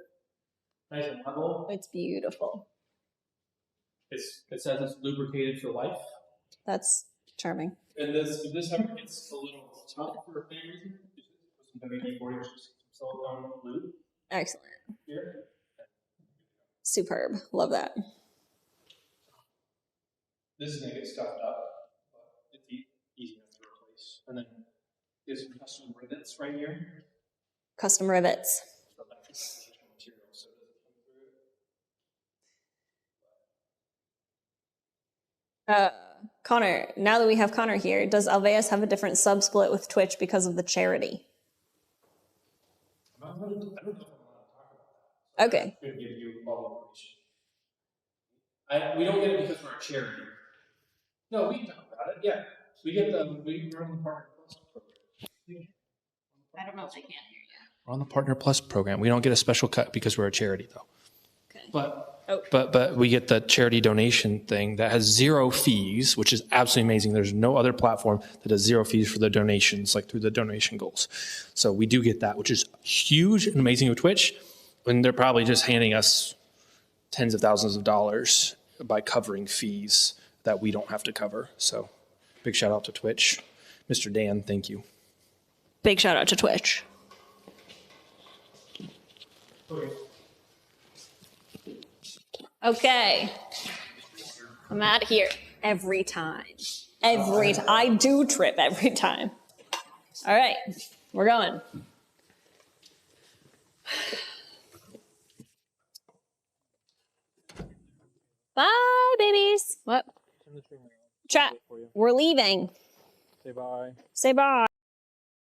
Nice and level. It's beautiful. It says it's lubricated for life. That's charming. And this ever gets a little tough for any reason, some WD-40 or some silicone lube Excellent. here. Superb. Love that. This is going to get stuffed up, but it's easy enough to replace. And then there's some custom rivets right here. Custom rivets. So that's material, so it doesn't come through it. Connor, now that we have Connor here, does Alveus have a different sub split with Twitch because of the charity? I don't know if I'm allowed to talk about that. Okay. I'm going to give you all the information. We don't get it because we're a charity. No, we can talk about it. Yeah. We run the Partner Plus program. I don't know if they can hear you. We're on the Partner Plus program. We don't get a special cut because we're a charity, though. Okay. But we get the charity donation thing that has 0 fees, which is absolutely amazing. There's no other platform that has 0 fees for the donations, like through the donation goals. So we do get that, which is huge and amazing with Twitch. And they're probably just handing us tens of thousands of dollars by covering fees that we don't have to cover. So big shout out to Twitch. Mr. Dan, thank you. Big shout out to Twitch. Okay. I'm out of here every time. Every time. I do trip every time. All right, we're going. Bye, babies. What? Chat. We're leaving. Say bye. Say bye.